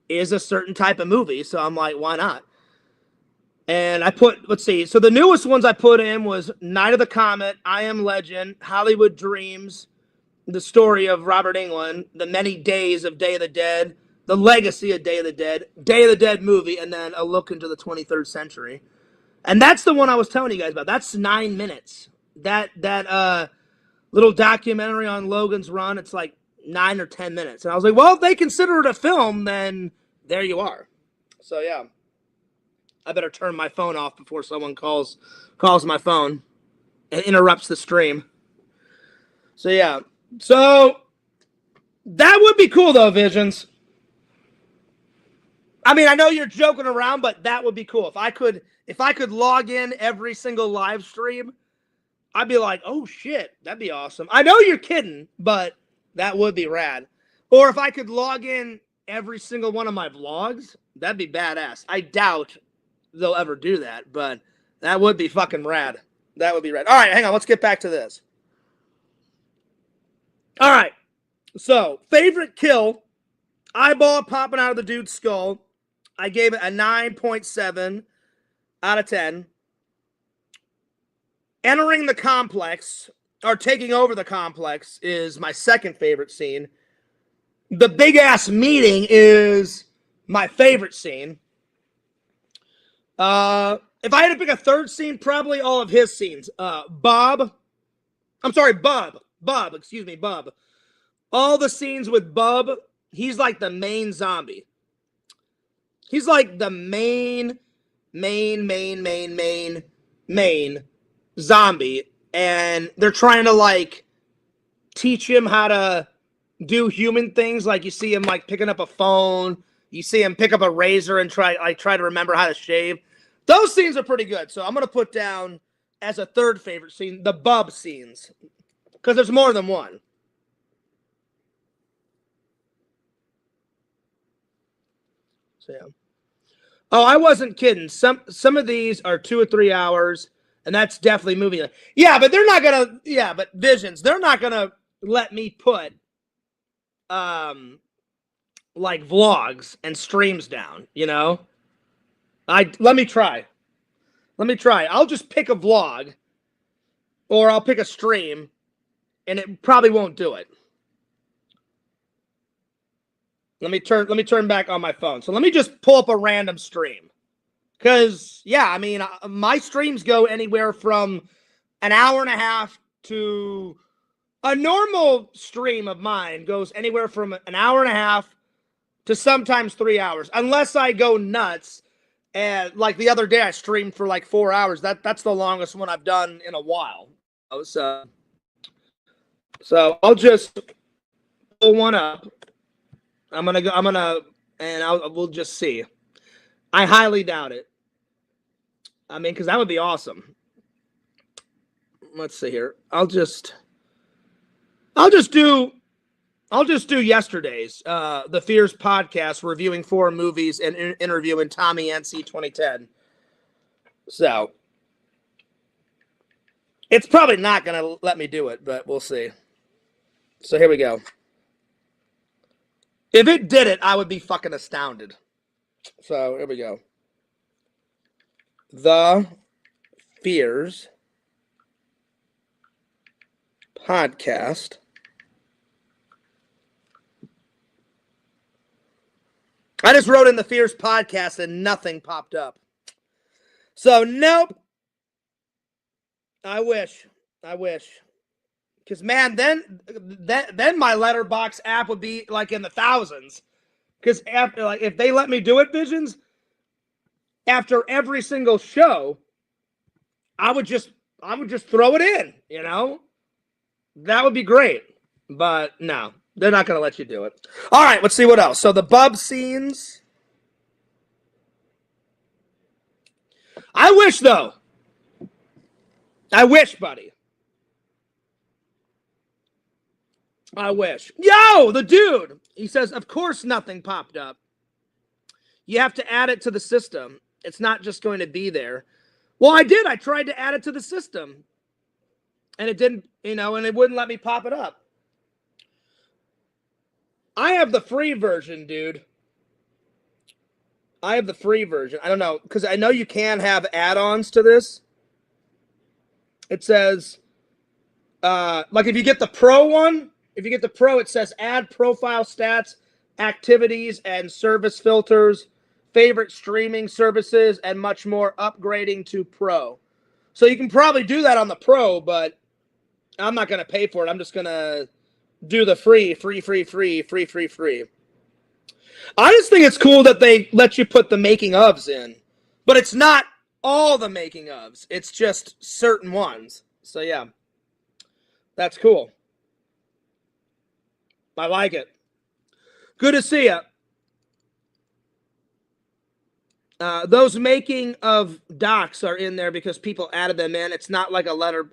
S1: is a certain type of movie, so I'm like, why not? And I put, let's see, so the newest ones I put in was Night of the Comet, I Am Legend, Hollywood Dreams, the story of Robert Englund, The Many Days of Day of the Dead, The legacy of Day of the Dead movie, and then a look into the 23rd century. And that's the one I was telling you guys about. That's 9 minutes. That little documentary on Logan's Run, it's like 9 or 10 minutes. And I was like, well, if they consider it a film, then there you are. So yeah, I better turn my phone off before someone calls my phone and interrupts the stream. So yeah, so that would be cool though, Visions. I mean, I know you're joking around, but that would be cool. If I could log in every single live stream, I'd be like, oh shit, that'd be awesome. I know you're kidding, but that would be rad. Or if I could log in every single one of my vlogs, that'd be badass. I doubt they'll ever do that, but that would be fucking rad. That would be rad. All right, hang on. Let's get back to this. All right. So, favorite kill, eyeball popping out of the dude's skull. I gave it a 9.7 out of 10. Entering the complex, or taking over the complex, is my second favorite scene. The big-ass meeting is my favorite scene. If I had to pick a third scene, probably all of his scenes. Bub. All the scenes with Bub, he's like the main zombie. He's like the main zombie. And they're trying to, like, teach him how to do human things. Like, you see him, like, picking up a phone. You see him pick up a razor and try to remember how to shave. Those scenes are pretty good. So I'm going to put down as a third favorite scene, the Bub scenes. Because there's more than one. So, yeah. Oh, I wasn't kidding. Some of these are 2 or 3 hours, and that's definitely movie. Yeah, but they're not gonna. Yeah, but Visions, they're not gonna let me put, like vlogs and streams down. You know, let me try. I'll just pick a vlog, or I'll pick a stream, and it probably won't do it. Let me turn back on my phone. So let me just pull up a random stream. Because, yeah, I mean, my streams go anywhere from an hour and a half to a normal stream of mine goes anywhere from an hour and a half to sometimes 3 hours. Unless I go nuts. And like the other day I streamed for like 4 hours. That's the longest one I've done in a while. So I'll just pull one up. We'll just see. I highly doubt it. I mean, because that would be awesome. Let's see here. I'll just do yesterday's the Fears podcast reviewing 4 movies and interviewing Tommy NC 2010. So it's probably not gonna let me do it, but we'll see. So here we go. If it did it, I would be fucking astounded. So, here we go. The Fears podcast. I just wrote in the Fears podcast and nothing popped up. So, nope. I wish. Because, man, then my Letterbox app would be like in the thousands. Because after, like, if they let me do it, Visions, after every single show, I would just throw it in, you know? That would be great. But no, they're not going to let you do it. All right, let's see what else. So the Bub scenes. I wish, though. I wish, buddy. I wish. Yo, the dude. He says, of course nothing popped up. You have to add it to the system. It's not just going to be there. Well, I did. I tried to add it to the system. And it didn't, you know, and it wouldn't let me pop it up. I have the free version, dude. I have the free version. I don't know, because I know you can have add-ons to this. It says, like if you get the pro one, it says add profile stats, activities and service filters, favorite streaming services, and much more, upgrading to Pro. So you can probably do that on the Pro, but I'm not going to pay for it. I'm just going to do the free. I just think it's cool that they let you put the making ofs in, but it's not all the making ofs. It's just certain ones. So yeah, that's cool. I like it. Good to see you. Those making of docs are in there because people added them in. It's not like a letter.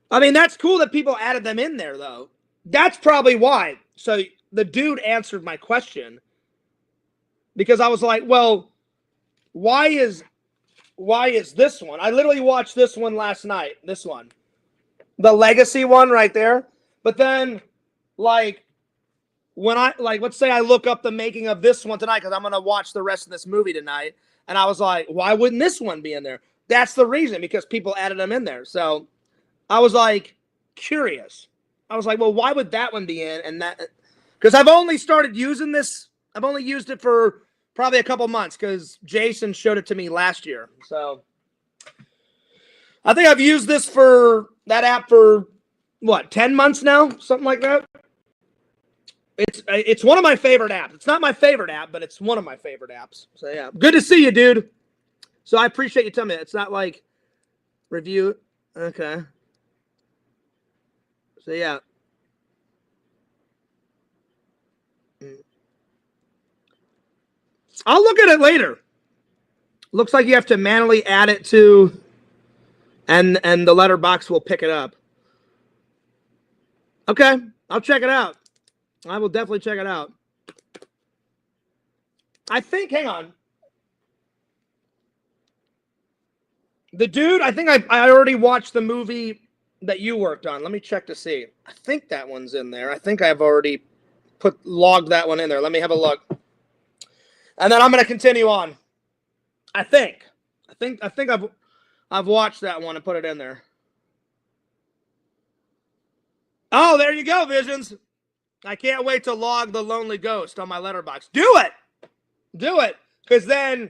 S1: I mean, that's cool that people added them in there, though. That's probably why. So the dude answered my question because I was like, well, why is this one? I literally watched this one last night. This one. The legacy one right there. But then, like, when let's say I look up the making of this one tonight because I'm going to watch the rest of this movie tonight. And I was like, why wouldn't this one be in there? That's the reason, because people added them in there. So I was like, curious. I was like, well, why would that one be in? And that, because I've only started using this. I've only used it for probably a couple months because Jason showed it to me last year. So I think I've used this for that app for what, 10 months now? Something like that. It's one of my favorite apps. It's not my favorite app, but it's one of my favorite apps. So yeah, good to see you, dude. So I appreciate you telling me. It's not like review. Okay. So yeah. I'll look at it later. Looks like you have to manually add it to, and the letterbox will pick it up. Okay, I'll check it out. I will definitely check it out. I think, hang on. The dude, I think I already watched the movie that you worked on. Let me check to see. I think that one's in there. I think I've already logged that one in there. Let me have a look. And then I'm going to continue on. I think I've watched that one and put it in there. Oh, there you go, Visions. I can't wait to log the Lonely Ghost on my letterbox. Do it. Do it. Because then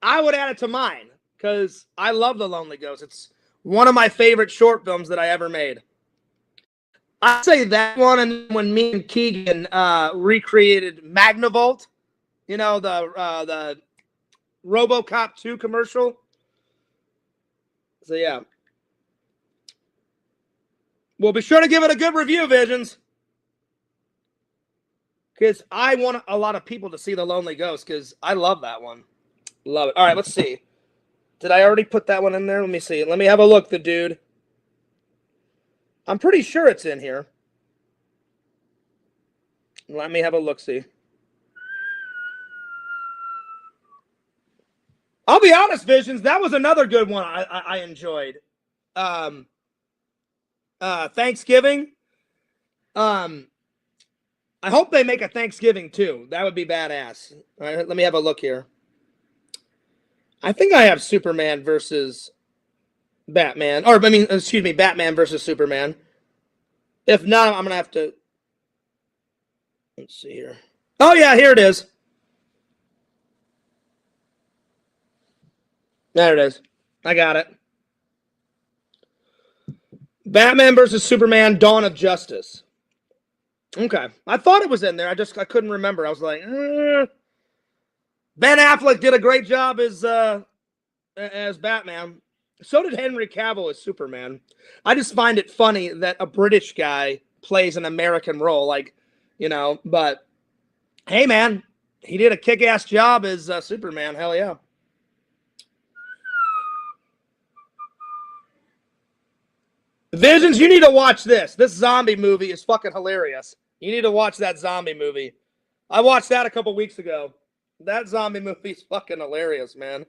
S1: I would add it to mine. Because I love the Lonely Ghost. It's one of my favorite short films that I ever made. I'd say that one, and when me and Keegan recreated Magnavolt, you know, the RoboCop 2 commercial. So yeah. We'll be sure to give it a good review, Visions. Because I want a lot of people to see The Lonely Ghost, because I love that one. Love it. All right, let's see. Did I already put that one in there? Let me see. Let me have a look, the dude. I'm pretty sure it's in here. Let me have a look-see. I'll be honest, Visions, that was another good one I enjoyed. Thanksgiving. I hope they make a Thanksgiving too. That would be badass. All right, let me have a look here. I think I have Superman versus Batman. Or, I mean, excuse me, Batman versus Superman. If not, I'm going to have to... Let's see here. Oh, yeah, here it is. There it is. I got it. Batman versus Superman, Dawn of Justice. Okay. I thought it was in there. I couldn't remember. I was like, Ben Affleck did a great job as Batman. So did Henry Cavill as Superman. I just find it funny that a British guy plays an American role, like, you know, but hey, man, he did a kick-ass job as Superman. Hell yeah. Visions, you need to watch this. This zombie movie is fucking hilarious. You need to watch that zombie movie. I watched that a couple weeks ago. That zombie movie is fucking hilarious, man.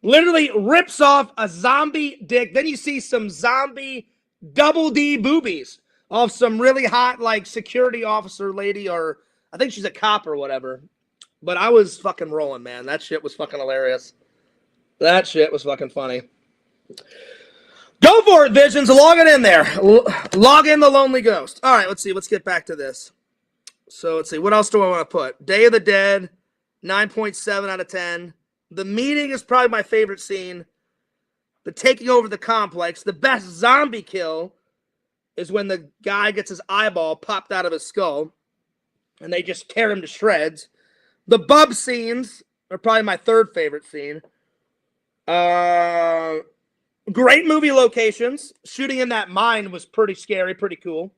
S1: Literally rips off a zombie dick. Then you see some zombie double D boobies of some really hot, like, security officer lady, or I think she's a cop or whatever. But I was fucking rolling, man. That shit was fucking hilarious. That shit was fucking funny. Go for it, Visions. Log it in there. Log in the Lonely Ghost. All right, let's see. Let's get back to this. So let's see. What else do I want to put? Day of the Dead, 9.7 out of 10. The Meeting is probably my favorite scene. The taking over the complex. The best zombie kill is when the guy gets his eyeball popped out of his skull and they just tear him to shreds. The bub scenes are probably my third favorite scene. Great movie locations. Shooting in that mine was pretty scary, pretty cool.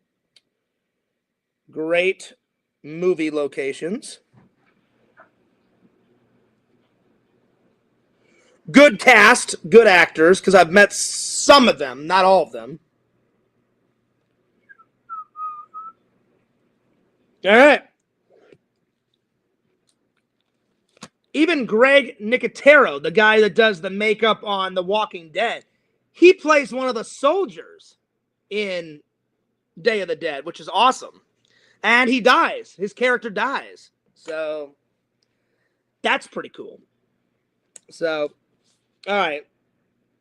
S1: Great movie locations. Good cast, good actors, because I've met some of them, not all of them. All right. Even Greg Nicotero, the guy that does the makeup on The Walking Dead, he plays one of the soldiers in Day of the Dead, which is awesome. And he dies. His character dies. So that's pretty cool. So, all right.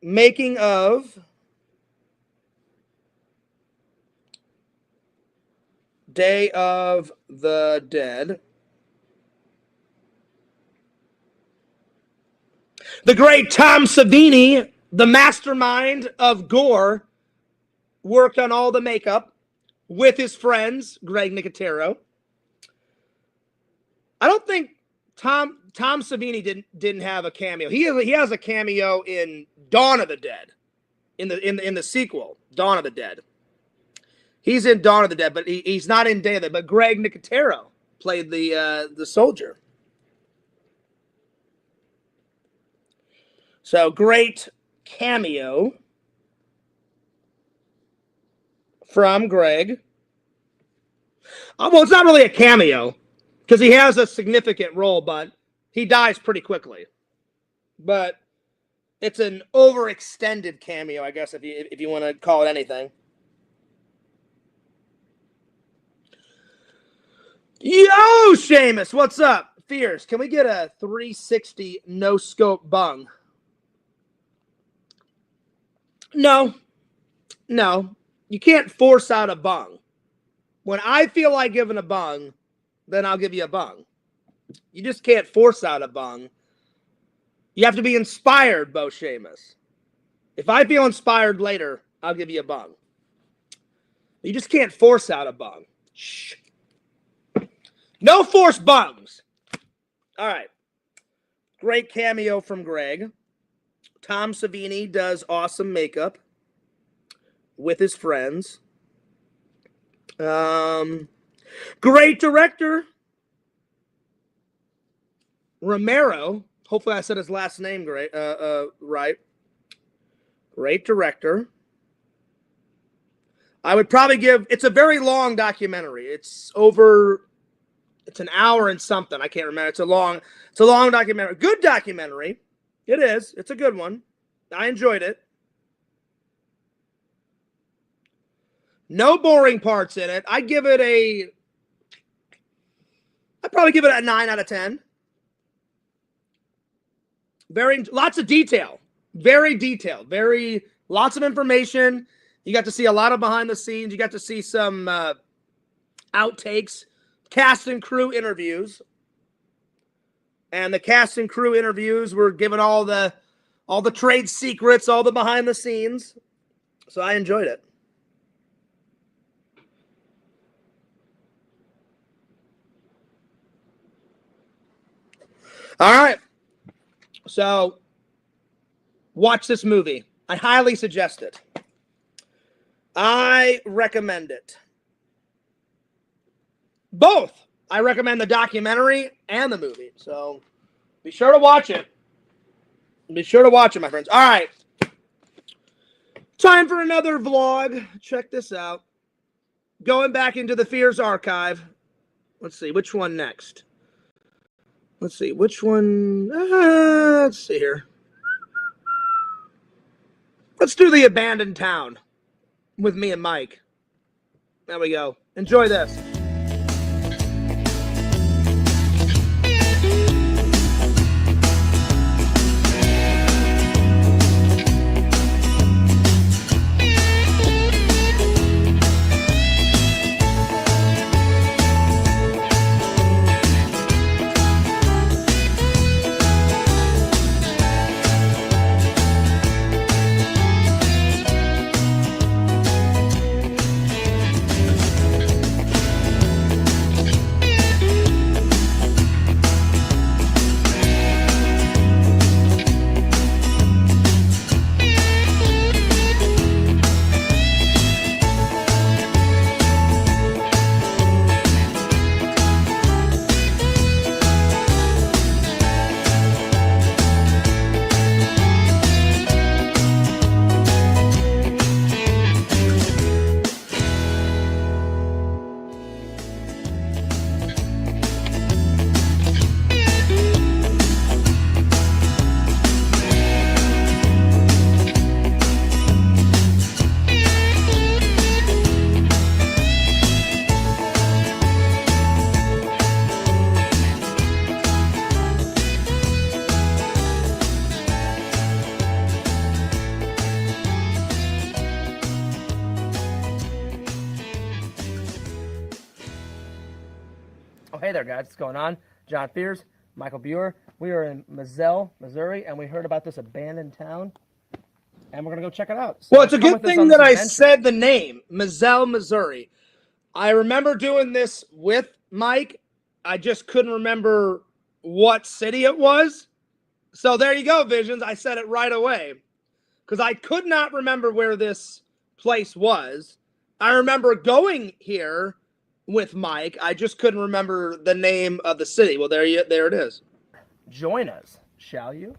S1: Making of Day of the Dead. The great Tom Savini, the mastermind of gore, worked on all the makeup with his friends, Greg Nicotero. I don't think Tom Savini didn't have a cameo. He has a cameo in Dawn of the Dead, in the sequel, Dawn of the Dead. He's in Dawn of the Dead, but he's not in Day of the Dead. But Greg Nicotero played the soldier. So great cameo from Greg. Well, it's not really a cameo because he has a significant role, but he dies pretty quickly. But it's an overextended cameo, I guess, if you want to call it anything. Yo, Seamus, what's up? Fierce, can we get a 360 no-scope bung? No. You can't force out a bung. When I feel like giving a bung, then I'll give you a bung. You just can't force out a bung. You have to be inspired, Bo Seamus. If I feel inspired later, I'll give you a bung. You just can't force out a bung. Shh. No forced bungs. All right. Great cameo from Greg. Tom Savini does awesome makeup with his friends. Great director. Romero. Hopefully I said his last name right. Great director. I would probably give, it's a very long documentary. It's an hour and something. I can't remember. It's a long documentary. Good documentary. It is. It's a good one. I enjoyed it. No boring parts in it. I'd probably give it a 9 out of 10. Lots of detail. Very detailed. Lots of information. You got to see a lot of behind the scenes. You got to see some outtakes, cast and crew interviews. And the cast and crew interviews were given all the trade secrets, all the behind the scenes. So I enjoyed it. All right. So watch this movie. I highly suggest it. I recommend it. Both. I recommend the documentary and the movie. So be sure to watch it. Be sure to watch it, my friends. All right. Time for another vlog. Check this out. Going back into the Fears archive. Let's see. Which one next? Let's see. Which one? Let's see here. Let's do the abandoned town with me and Mike. There we go. Enjoy this. Oh, hey there, guys. What's going on? John Fears, Michael Buer. We are in Mazzell, Missouri, and we heard about this abandoned town, and we're going to go check it out. So
S4: well, it's a
S1: come
S4: good
S1: with us
S4: thing
S1: on
S4: that
S1: this
S4: I
S1: adventure.
S4: said the name, Mazzell, Missouri. I remember doing this with Mike. I just couldn't remember what city it was. So there you go, Visions. I said it right away because I could not remember where this place was. I remember going here with Mike. I just couldn't remember the name of the city. Well, there it is.
S1: Join us, shall you?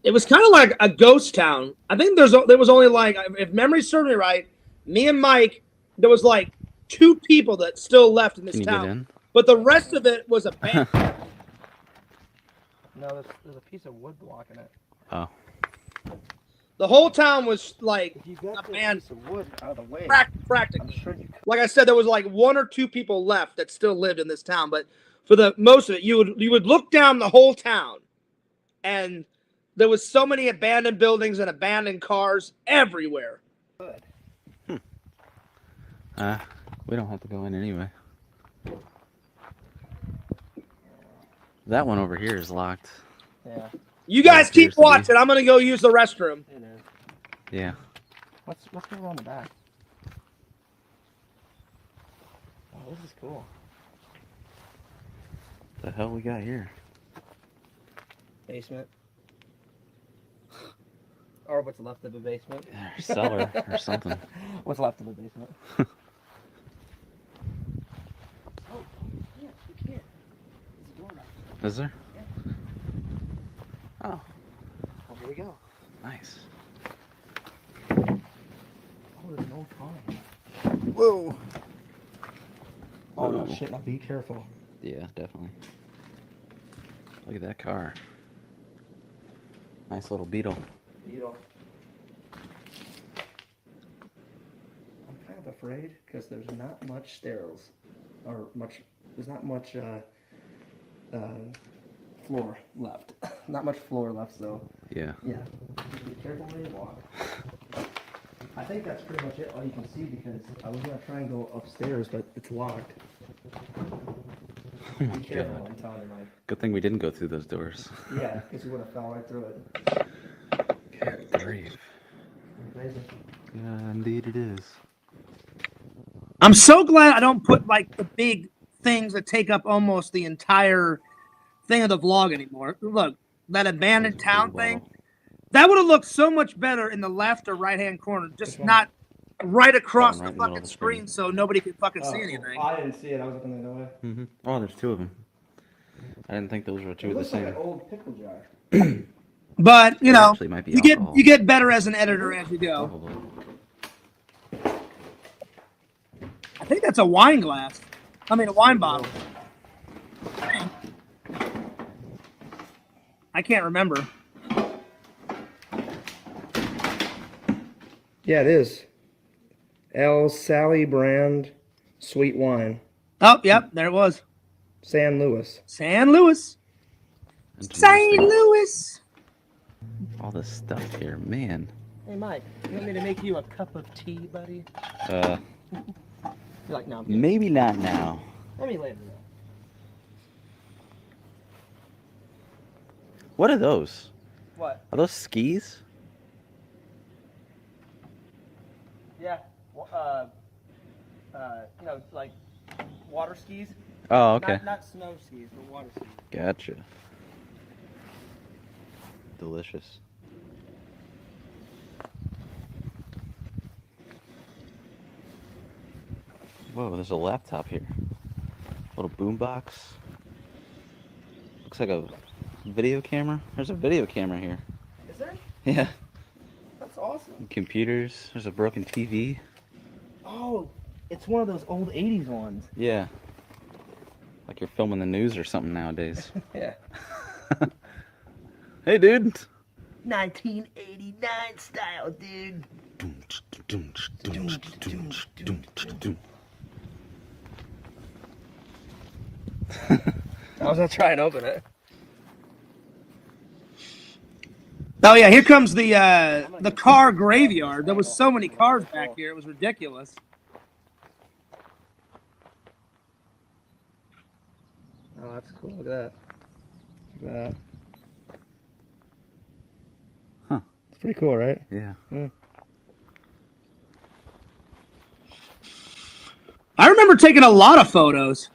S4: It was kind of like a ghost town. I think there was only like, if memory serves me right, me and Mike, there was like 2 people that still left in this
S2: Can you
S4: town.
S2: get in?
S4: But the rest of it was abandoned.
S1: No, there's a piece of wood blocking it.
S2: Oh.
S4: The whole town was like
S1: If you got
S4: abandoned.
S1: piece of wood out of the way,
S4: Practically.
S1: I'm sure you could.
S4: Like I said, there was like 1 or 2 people left that still lived in this town. But for the most of it, you would look down the whole town, and there was so many abandoned buildings and abandoned cars everywhere.
S1: Good.
S2: We don't have to go in anyway. That one over here is locked.
S1: Yeah,
S4: You guys keep
S2: appears to be.
S4: watching. I'm gonna go use the restroom.
S1: it is.
S2: Yeah.
S1: Let's go around the back. Oh, this is cool.
S2: The hell we got here?
S1: Basement. Or what's left of the basement.
S2: Or cellar or something.
S1: What's left of the basement. Oh, yeah, you can't. There's a door right there.
S2: Is there?
S1: Yeah.
S2: Oh,
S1: Oh, here we go.
S2: nice.
S1: Oh, there's an old car.
S2: Whoa.
S1: Oh, no,
S2: Whoa.
S1: shit, now be careful.
S2: Yeah, definitely. Look at that car. Nice little Beetle.
S1: Beetle. I'm kind of afraid because there's not much stairs. There's not much floor left. Not much floor left, so
S2: Yeah.
S1: yeah. Be careful where you walk. I think that's pretty much it, all you can see, because I was gonna try and go upstairs, but it's locked.
S2: Oh my
S1: Be careful,
S2: God.
S1: I'm telling you, Mike.
S2: Good thing we didn't go through those doors.
S1: Yeah, because you would have fell right through it.
S2: Good grief.
S1: Crazy.
S2: Yeah, indeed it is.
S4: I'm so glad I don't put like the big things that take up almost the entire thing of the vlog anymore. Look, that abandoned town thing, that would have looked so much better in the left or right hand corner, just not right across
S2: Right
S4: the
S2: in the middle
S4: fucking
S2: of the screen.
S4: screen so nobody could fucking see
S1: Oh,
S4: anything.
S1: I didn't see it, I was looking the other way.
S2: Mm-hmm. Oh, there's 2 of them. I didn't think those were 2
S1: It
S2: of the
S1: looks like
S2: same.
S1: an old pickle jar.
S4: But you
S2: There
S4: know,
S2: actually might be
S4: you
S2: alcohol.
S4: get better as an editor as you go.
S2: Probably.
S4: I think that's a wine glass. I mean, a wine bottle. I can't remember.
S1: Yeah, it is. El Sally brand sweet wine.
S4: Oh, yep, there it was.
S1: San Luis.
S4: San Luis. St.
S2: Interesting.
S4: Louis.
S2: All this stuff here, man.
S1: Hey, Mike, you want me to make you a cup of tea, buddy?
S2: Uh,
S1: You're like, no, I'm good.
S2: maybe not now.
S1: Let me later.
S2: What are those?
S1: What?
S2: Are those skis?
S1: Yeah. You know, like water skis.
S2: Oh, okay.
S1: Not snow skis, but water skis.
S2: Gotcha. Delicious. Whoa, there's a laptop here. Little boombox. Looks like a video camera. There's a video camera here.
S1: Is there?
S2: Yeah.
S1: That's awesome.
S2: Computers. There's a broken TV.
S1: Oh, it's one of those old 80s ones.
S2: Yeah. Like you're filming the news or something nowadays.
S1: Yeah.
S2: Hey, dude.
S1: 1989 style, dude. I was gonna try and open it.
S4: Oh yeah, here comes the car graveyard. There was so many cars back here, it was ridiculous. Oh, that's cool. Look at that. Look at that.
S5: Huh.
S4: It's pretty cool, right?
S5: Yeah.
S1: I remember taking a lot of photos.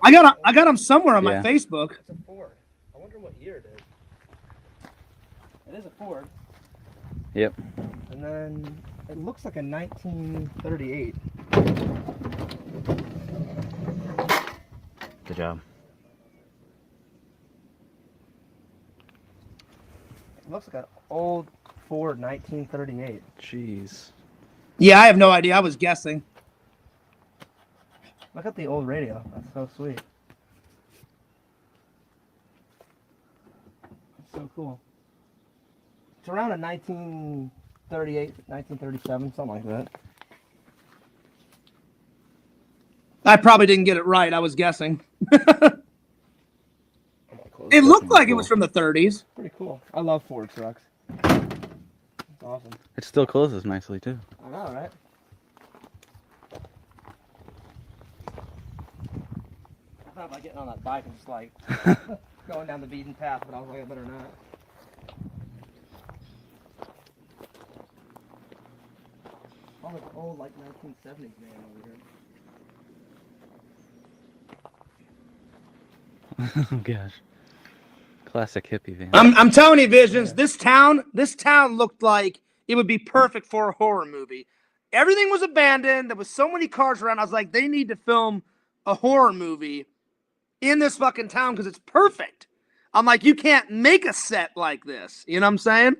S1: I got them somewhere on my
S5: Yeah.
S1: Facebook.
S4: It's a Ford. I wonder what year it is. It is a Ford.
S5: Yep.
S4: And then it looks like a 1938.
S5: Good job.
S4: It looks like an old Ford 1938.
S5: Jeez.
S1: Yeah, I have no idea. I was guessing.
S4: Look at the old radio. That's so sweet. That's so cool. It's around a 1938, 1937, something like that.
S1: I probably didn't get it right. I was guessing. It looked like it was from the 30s.
S4: Pretty cool. I love Ford trucks. It's awesome.
S5: It still closes nicely too.
S4: I know, right? I thought about getting on that bike and just like going down the beaten path, but I was like, I better not. All the old like 1970s man over here.
S5: Oh gosh. Classic hippie van.
S1: I'm telling you, Visions, this town looked like it would be perfect for a horror movie. Everything was abandoned. There was so many cars around. I was like, they need to film a horror movie in this fucking town because it's perfect. I'm like, you can't make a set like this. You know what I'm saying?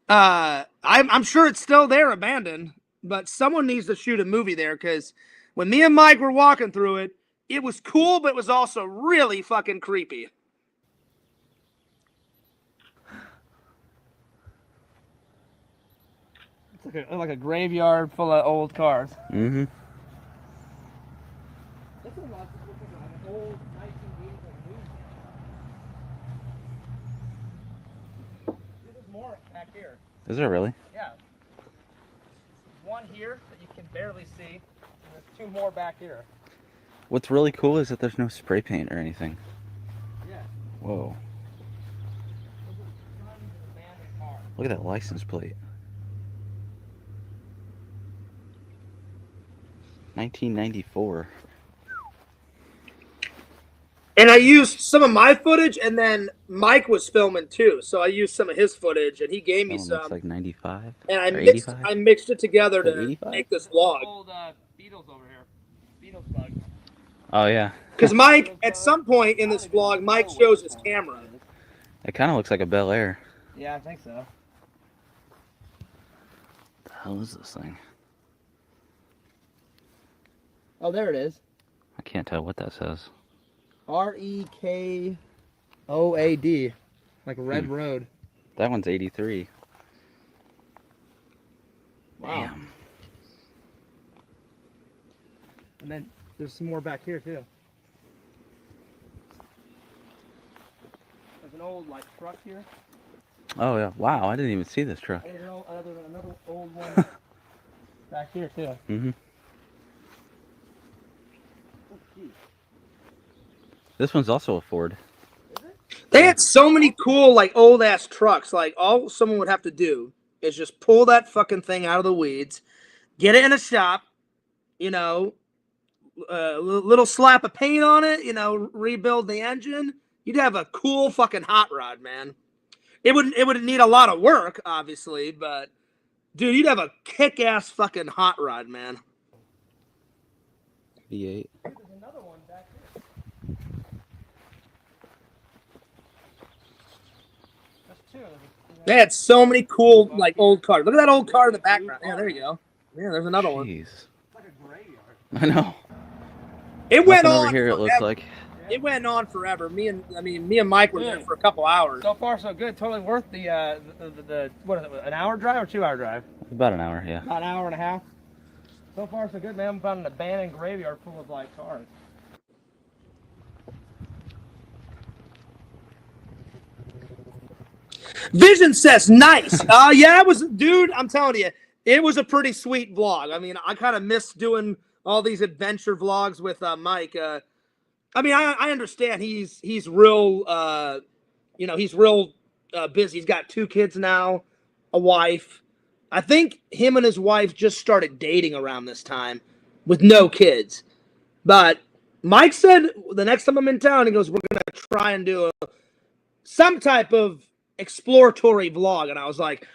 S1: I'm sure it's still there, abandoned, but someone needs to shoot a movie there because when me and Mike were walking through it, it was cool, but it was also really fucking creepy.
S4: It's like a graveyard full of old cars.
S5: Mm-hmm.
S4: This is like an old 1980s news. There's more back here.
S5: Is there really?
S4: Yeah. One here that you can barely see. And there's two more back here.
S5: What's really cool is that there's no spray paint or anything.
S4: Yeah.
S5: Whoa.
S4: Those are tons of abandoned cars.
S5: Look at that license plate. 1994.
S1: And I used some of my footage, and then Mike was filming too. So I used some of his footage, and he gave me
S5: That one
S1: some.
S5: looks like 95.
S1: And I
S5: or
S1: mixed
S5: 85?
S1: I mixed it together
S5: Like
S1: to
S5: 85?
S1: make this vlog.
S4: Old Beatles over here. Beatles bug.
S5: Oh yeah.
S1: Because Mike, at some point in this vlog, Mike shows his camera.
S5: It kind of looks like a Bel Air.
S4: Yeah, I think so.
S5: What the hell is this thing?
S4: Oh, there it is.
S5: I can't tell what that says.
S4: REKOAD. Like Red Road.
S5: That one's 83.
S4: Wow.
S5: Damn.
S4: And then there's some more back here too. There's an old like truck here.
S5: Oh yeah. Wow, I didn't even see this truck.
S4: There's another old one back here too.
S5: Mm-hmm. This one's also a Ford.
S1: They had so many cool, like, old-ass trucks. Like, all someone would have to do is just pull that fucking thing out of the weeds, get it in a shop, you know, a little slap of paint on it, you know, rebuild the engine. You'd have a cool fucking hot rod, man. It would need a lot of work, obviously, but, dude, you'd have a kick-ass fucking hot rod, man.
S5: V8.
S4: There's another one back here. There's two.
S1: They had so many cool, like, old cars. Look at that old car in the background. Yeah, there you go. Yeah, there's another one.
S5: Jeez.
S4: It's like a graveyard.
S5: I know.
S1: It went
S5: Nothing
S1: on
S5: over here. It looks
S1: forever.
S5: like.
S1: It went on forever. Me and Mike were there for a couple hours.
S4: So far, so good. Totally worth the what is it? An hour drive or 2 hour drive?
S5: About an hour, yeah.
S4: About an hour and a half. So far, so good, man. We found an abandoned graveyard full of like cars.
S1: Vision says nice. Yeah, it was, dude. I'm telling you, it was a pretty sweet vlog. I mean, I kind of miss doing all these adventure vlogs with Mike.
S4: I mean, I understand he's real, he's real busy. He's got 2 kids now, a wife. I think him and his wife just started dating around this time with no kids. But Mike said the next time I'm in town, he goes, we're going to try and do some type of exploratory vlog. And I was like,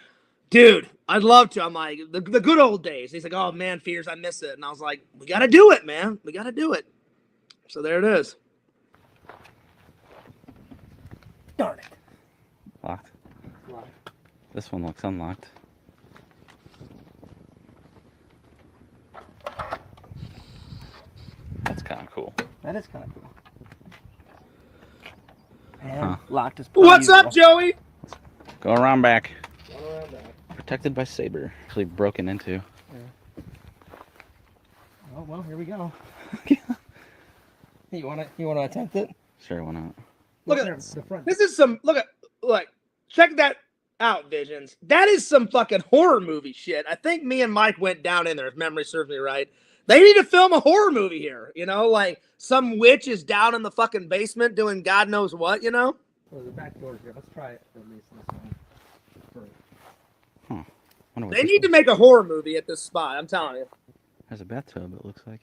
S4: dude, I'd love to. I'm like, the good old days. He's like, oh, man, Fears, I miss it. And I was like, we got to do it, man. We got to do it. So there it is. Darn it.
S5: Locked. This one looks unlocked. That's kind of cool.
S4: That is kind of cool. Man,
S5: Huh.
S4: locked is
S1: What's up, Joey?
S5: Go around back.
S4: Going around back.
S5: Protected by Saber. Actually broken into.
S4: Oh well, here we go. You wanna attempt it?
S5: Sure, why not?
S1: Look at
S4: the front.
S1: This is some look. Check that out, Visions. That is some fucking horror movie shit. I think me and Mike went down in there, if memory serves me right. They need to film a horror movie here. You know, like some witch is down in the fucking basement doing God knows what. You know.
S4: Well, the back door here. Let's try it at least this one.
S5: Huh. Wonder what
S1: They
S5: this
S1: need to
S5: one-
S1: make a horror movie at this spot. I'm telling you.
S5: There's a bathtub, it looks like.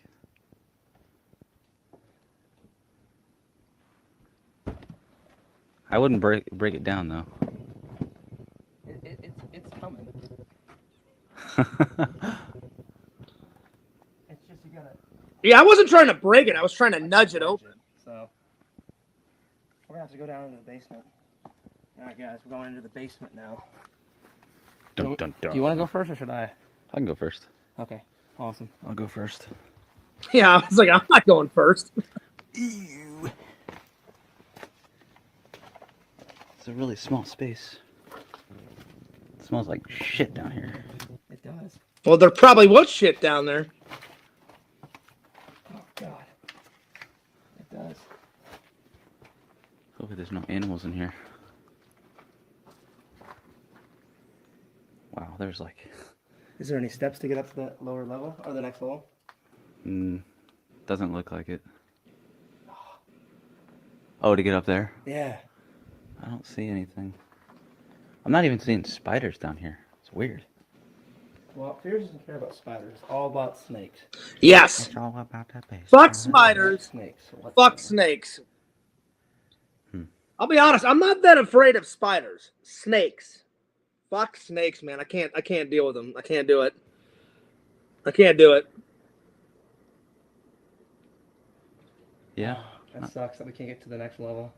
S5: I wouldn't break it down though.
S4: It's coming. It's just you gotta.
S1: Yeah, I wasn't trying to break it. I was trying to nudge it open.
S4: So we're gonna have to go down into the basement. All right, guys, we're going into the basement now.
S5: Dun, dun, dun.
S4: Do you want to go first, or should I?
S5: I can go first.
S4: Okay, awesome.
S5: I'll go first.
S1: Yeah, I was like, I'm not going first.
S5: Ew. It's a really small space. It smells like shit down here.
S4: It does.
S1: Well, there probably was shit down there.
S4: Oh God, it does.
S5: Hopefully there's no animals in here. Wow, there's like...
S4: Is there any steps to get up to the lower level or the next level?
S5: Doesn't look like it. Oh, to get up there?
S4: Yeah.
S5: I don't see anything. I'm not even seeing spiders down here. It's weird.
S4: Well, Fears doesn't care about spiders. It's all about snakes.
S1: Yes.
S5: It's all about that base.
S1: Fuck spiders.
S4: Snakes. So what's
S1: Fuck
S4: that?
S1: snakes.
S5: Hmm.
S1: I'll be honest. I'm not that afraid of spiders. Snakes. Fuck snakes, man. I can't deal with them. I can't do it. I can't do it.
S5: Yeah.
S4: That sucks that we can't get to the next level.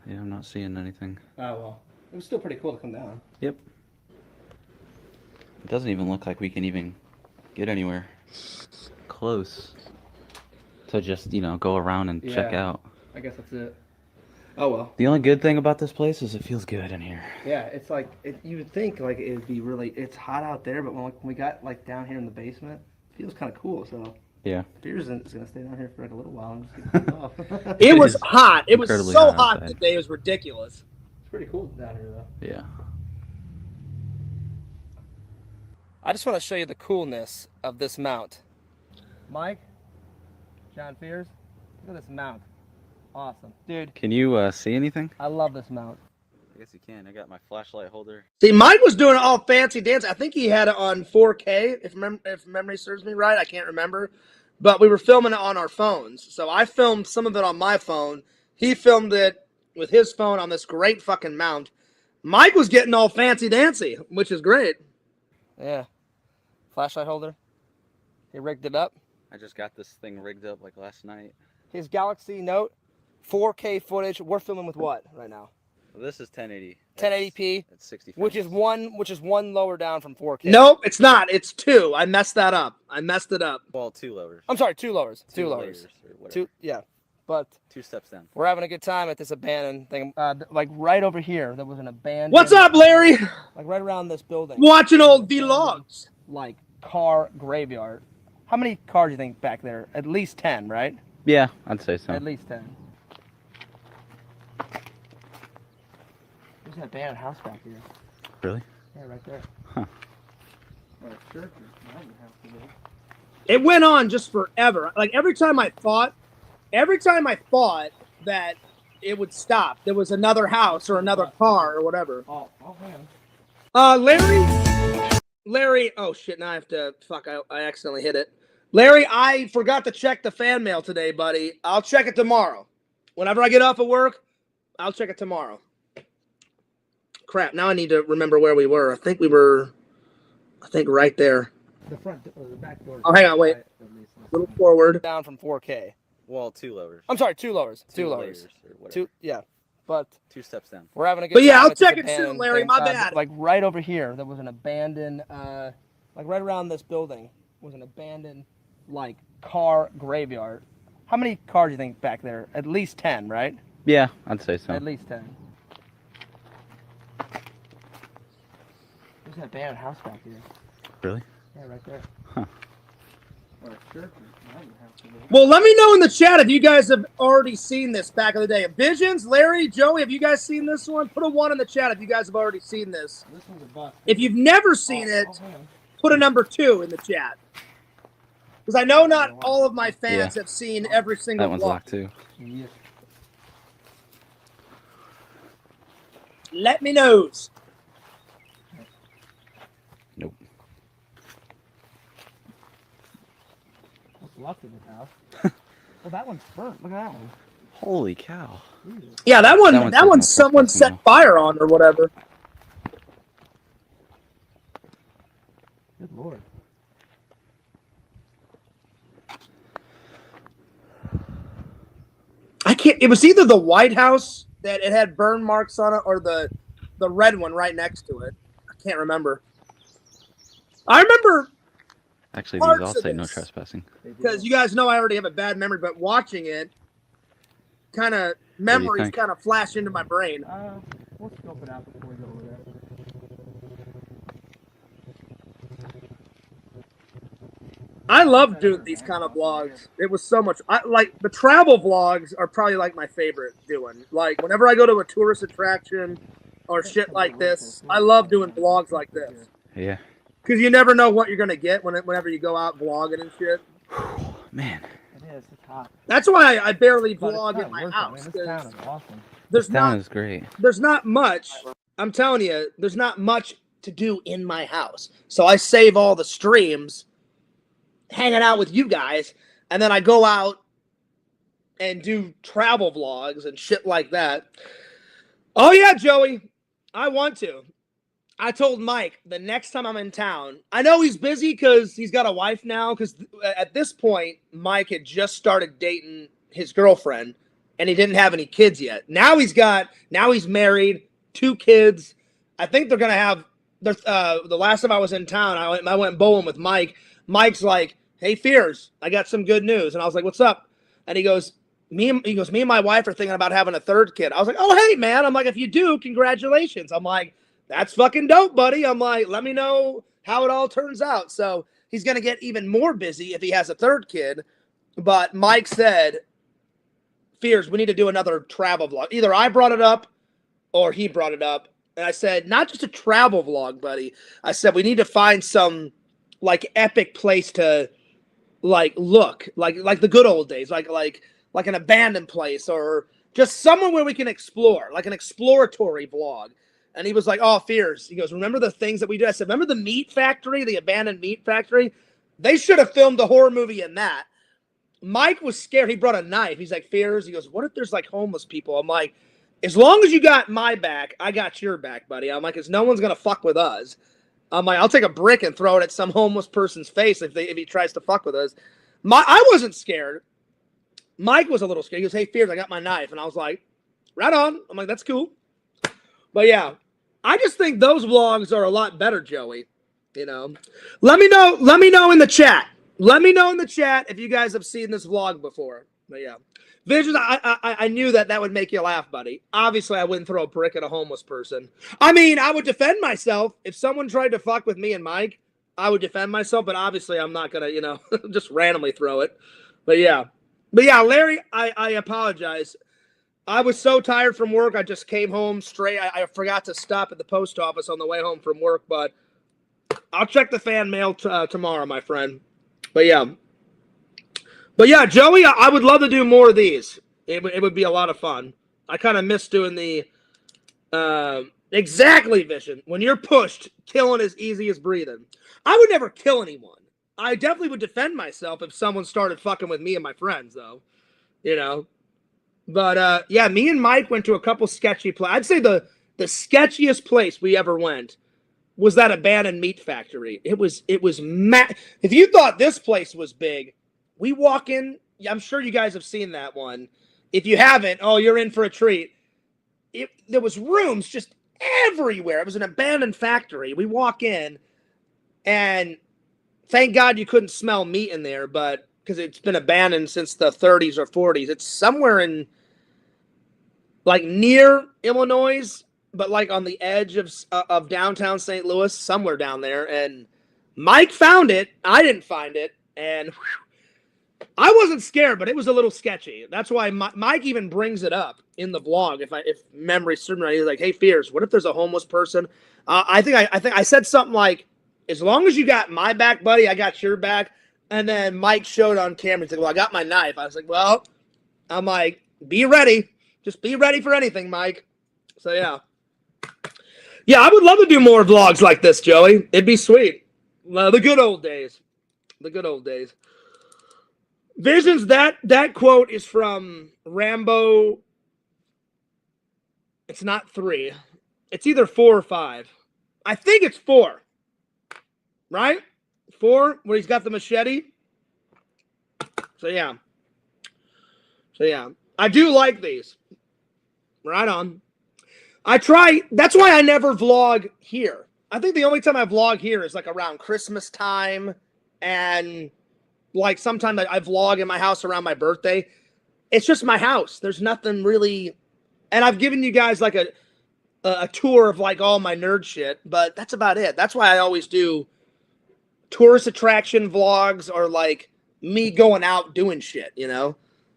S5: Yeah, I'm not seeing anything.
S4: Oh well. It was still pretty cool to come down.
S5: Yep. It doesn't even look like we can even get anywhere close to just, go around and check
S4: Yeah.
S5: out.
S4: I guess that's it. Oh well.
S5: The only good thing about this place is it feels good in here.
S4: Yeah, it's like you would think like it would be really. It's hot out there, but when we got like down here in the basement, it feels kind of cool. So
S5: Yeah.
S4: Fears is gonna stay down here for like a little while and just get cooled off.
S1: It was
S5: is
S1: hot. It was
S5: incredibly
S1: so
S5: hot
S1: hot
S5: outside.
S1: today. It was ridiculous.
S4: It's pretty cool down here though.
S5: Yeah.
S4: I just want to show you the coolness of this mount. Mike, John Fears, look at this mount. Awesome. Dude,
S5: Can you see anything?
S4: I love this mount.
S5: I guess you can. I got my flashlight holder.
S1: See, Mike was doing it all fancy dance. I think he had it on 4K, if memory serves me right. I can't remember. But we were filming it on our phones. So I filmed some of it on my phone. He filmed it with his phone on this great fucking mount. Mike was getting all fancy dancy, which is great.
S4: Yeah. Flashlight holder. He rigged it up.
S5: I just got this thing rigged up like last night.
S4: His Galaxy Note, 4K footage. We're filming with what right now?
S5: Well, this is 1080.
S4: 1080p,
S5: It's 60 frames.
S4: which is one lower down from 4K.
S1: Nope, it's not. It's 2. I messed that up. I messed it up.
S5: Well, 2 lowers.
S4: I'm sorry, 2 lowers. 2 lowers.
S5: layers or whatever.
S4: 2, yeah. But
S5: 2 steps down.
S4: we're having a good time at this abandoned thing. Like right over here, there was an abandoned.
S1: What's up, Larry?
S4: Like right around this building.
S1: Watching old vlogs.
S4: Like car graveyard. How many cars do you think back there? At least 10, right?
S5: Yeah, I'd say so.
S4: At least 10. There's an abandoned house back here.
S5: Really?
S4: Yeah, right there.
S5: Huh.
S4: Or a church or mountain house.
S1: It went on just forever. Like every time I thought
S4: every time I thought that it would stop, there was another house or another car or whatever.
S1: Oh, man.
S4: Larry, oh shit, now I have to, fuck, I accidentally hit it. Larry, I forgot to check the fan mail today, buddy. I'll check it tomorrow. Whenever I get off of work, I'll check it tomorrow. Crap, now I need to remember where we were. I think right there.
S1: The front or the back door.
S4: Oh, hang on, wait. A little forward. Down from 4K.
S2: Well, 2 lowers.
S4: I'm sorry, 2 lowers. 2 lowers.
S2: layers or whatever.
S4: 2, yeah. But
S2: 2 steps down.
S4: we're having a good
S1: But yeah,
S4: time
S1: I'll
S4: at this
S1: check it soon,
S4: abandoned
S1: Larry.
S4: thing.
S1: My bad.
S4: Like right over here, there was an abandoned, like right around this building was an abandoned, like, car graveyard. How many cars do you think back there? At least 10, right?
S5: Yeah, I'd say so.
S4: At least 10. There's an abandoned house back here.
S5: Really?
S4: Yeah, right there.
S5: Huh.
S4: Or a church.
S1: Well, let me know in the chat if you guys have already seen this back in the day. Visions, Larry, Joey, have you guys seen this one? Put a 1 in the chat if you guys have already seen this.
S4: This one's a bust.
S1: If you've never seen it, put a number 2 in the chat. Because I know not all of my fans have seen every single
S5: That one's
S1: vlog.
S5: locked too.
S4: Yeah.
S1: Let me know.
S5: Nope.
S4: What's left in this house? Well, that one's burnt. Look at that one.
S5: Holy cow.
S1: Yeah, that one
S5: That one's
S1: someone set
S5: now.
S1: fire on or whatever.
S4: Good lord.
S1: I can't. It was either the White House that it had burn marks on it, or the red one right next to it. I can't remember. I remember
S5: Actually,
S1: Parts
S5: these all
S1: of
S5: say no
S1: this.
S5: trespassing.
S1: because you guys know I already have a bad memory, but watching it, kind of memories
S5: think?
S1: kind of flash into my brain.
S4: We'll scope it out before we go over there.
S1: I love doing these kind of vlogs. It was so much. I like the travel vlogs are probably like my favorite doing. Like whenever I go to a tourist attraction or shit like this, I love doing vlogs like this.
S5: Yeah.
S1: Because you never know what you're gonna get whenever you go out vlogging and shit.
S5: Man.
S4: It is. It's hot.
S1: That's why I barely
S4: But it's
S1: vlog
S4: kinda
S1: in my
S4: worth it,
S1: house.
S4: man. This town
S1: 'Cause
S4: is awesome.
S1: there's
S5: This town
S1: not
S5: is great.
S1: there's not much. I'm telling you, there's not much to do in my house. So I save all the streams hanging out with you guys, and then I go out and do travel vlogs and shit like that. Oh yeah, Joey, I want to. I told Mike the next time I'm in town. I know he's busy because he's got a wife now. Because at this point, Mike had just started dating his girlfriend, and he didn't have any kids yet. Now he's married, 2 kids. I think they're gonna have. The last time I was in town, I went bowling with Mike. Mike's like, "Hey, Fears, I got some good news," and I was like, "What's up?" And he goes, "Me and my wife are thinking about having a 3rd kid." I was like, "Oh, hey, man!" I'm like, "If you do, congratulations." I'm like, "That's fucking dope, buddy." I'm like, "Let me know how it all turns out." So he's gonna get even more busy if he has a 3rd kid. But Mike said, "Fears, we need to do another travel vlog." Either I brought it up or he brought it up. And I said, not just a travel vlog, buddy. I said, we need to find some like epic place to like look like the good old days, like an abandoned place or just somewhere where we can explore, like an exploratory vlog. And he was like, "Oh, Fears." He goes, "Remember the things that we did?" I said, "Remember the meat factory, the abandoned meat factory? They should have filmed a horror movie in that." Mike was scared. He brought a knife. He's like, "Fears." He goes, "What if there's like homeless people?" I'm like, "As long as you got my back, I got your back, buddy." I'm like, "Cause no one's gonna fuck with us." I'm like, "I'll take a brick and throw it at some homeless person's face if he tries to fuck with us." I wasn't scared. Mike was a little scared. He goes, "Hey, Fears, I got my knife," and I was like, "Right on." I'm like, "That's cool." But yeah, I just think those vlogs are a lot better, Joey. You know, let me know in the chat. Let me know in the chat if you guys have seen this vlog before. But yeah. Visions, I knew that would make you laugh, buddy. Obviously, I wouldn't throw a brick at a homeless person. I mean, I would defend myself. If someone tried to fuck with me and Mike, I would defend myself. But obviously, I'm not going to, just randomly throw it. But yeah, Larry, I apologize. I was so tired from work. I just came home straight. I forgot to stop at the post office on the way home from work. But I'll check the fan mail tomorrow, my friend. But yeah.
S4: But yeah, Joey, I would love to do more of these. It would be a lot of fun. I kind of miss doing the exactly Vision. When you're pushed, killing is easy as breathing. I would never kill anyone. I definitely would defend myself if someone started fucking with me and my friends, though. You know. But yeah, me and Mike went to a couple sketchy places. I'd say the sketchiest place we ever went was that abandoned meat factory. It was if you thought this place was big, we walk in, I'm sure you guys have seen that one. If you haven't, oh, you're in for a treat. There was rooms just everywhere. It was an abandoned factory. We walk in, and thank God you couldn't smell meat in there, but because it's been abandoned since the 30s or 40s. It's somewhere in, like, near Illinois, but like on the edge of downtown St. Louis, somewhere down there. And Mike found it. I didn't find it. And whew, I wasn't scared, but it was a little sketchy. That's why Mike even brings it up in the vlog. If memory serves me right, he's like, "Hey, Fears, what if there's a homeless person?" I think I said something like, "As long as you got my back, buddy, I got your back." And then Mike showed on camera. He's like, "Well, I got my knife." I was like, "Well," I'm like, "Be ready. Just be ready for anything, Mike." So yeah. Yeah, I would love to do more vlogs like this, Joey. It'd be sweet. The good old days. The good old days. Visions, that quote is from Rambo. It's not 3. It's either 4 or 5. I think it's 4. Right? 4, where he's got the machete. So yeah. I do like these. Right on. That's why I never vlog here. I think the only time I vlog here is like around Christmas time, and like sometimes I vlog in my house around my birthday. It's just my house. There's nothing really, and I've given you guys like a tour of like all my nerd shit, but that's about it. That's why I always do tourist attraction vlogs, or like me going out doing shit, you know?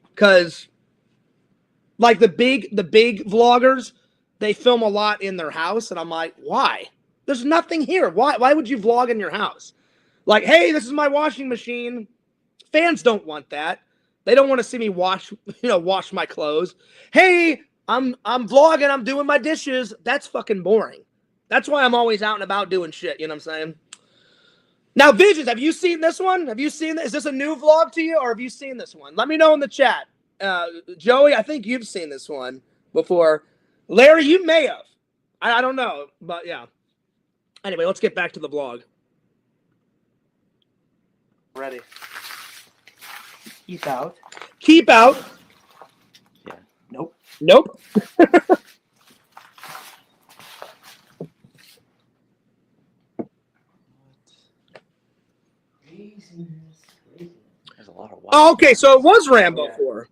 S4: Because like the big vloggers, they film a lot in their house, and I'm like, why? There's nothing here. Why would you vlog in your house? Like, hey, this is my washing machine. Fans don't want that. They don't want to see me wash my clothes. Hey, I'm vlogging, I'm doing my dishes. That's fucking boring. That's why I'm always out and about doing shit, you know what I'm saying? Now, Visions, have you seen this one? Have you seen this? Is this a new vlog to you, or have you seen this one? Let me know in the chat. Joey, I think you've seen this one before. Larry, you may have. I don't know, but yeah. Anyway, let's get back to the vlog.
S1: Ready. Keep out.
S4: Keep out.
S5: Yeah.
S1: Nope.
S4: Nope.
S5: There's a lot of
S4: Oh, okay, so it was Rambo 4.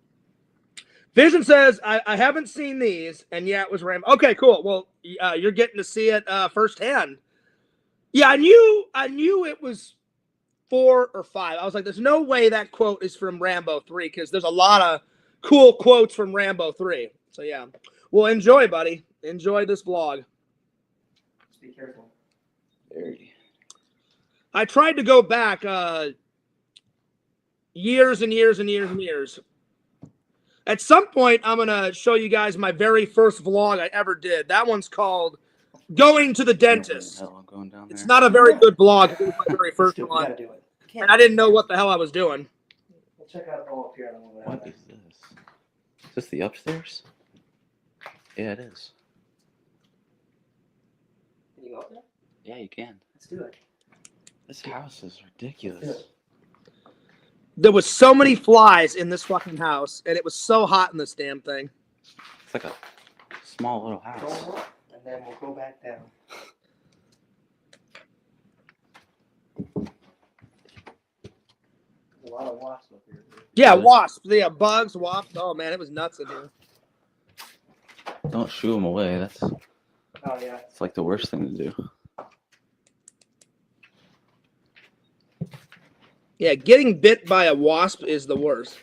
S4: Vision says, I haven't seen these, and yeah, it was Rambo. Okay, cool. Well, you're getting to see it firsthand. Yeah, I knew it was 4 or 5. I was like, there's no way that quote is from Rambo 3, because there's a lot of cool quotes from Rambo 3. So yeah. Well, enjoy, buddy. Enjoy this vlog.
S1: Just be careful.
S5: Very.
S4: I tried to go back years and years and years and years. At some point, I'm going to show you guys my very first vlog I ever did. That one's called Going to the Dentist.
S5: Going down there.
S4: It's not a very good vlog. It was my very first one.
S1: You gotta do it.
S4: And I didn't know what the hell I was doing.
S1: We'll check out all up here.
S5: What is this? Is this the upstairs? Yeah, it is.
S1: Can you go up there?
S5: Yeah, you can.
S1: Let's do it.
S5: This house is ridiculous.
S4: There was so many flies in this fucking house, and it was so hot in this damn thing.
S5: It's like a small little house.
S1: Go up, and then we'll go back down. There's a lot of wasps up here.
S4: Yeah, wasps. Yeah, bugs, wasps. Oh, man, it was nuts in here.
S5: Don't shoo them away. That's
S1: Oh, yeah.
S5: it's like the worst thing to do.
S4: Yeah, getting bit by a wasp is the worst.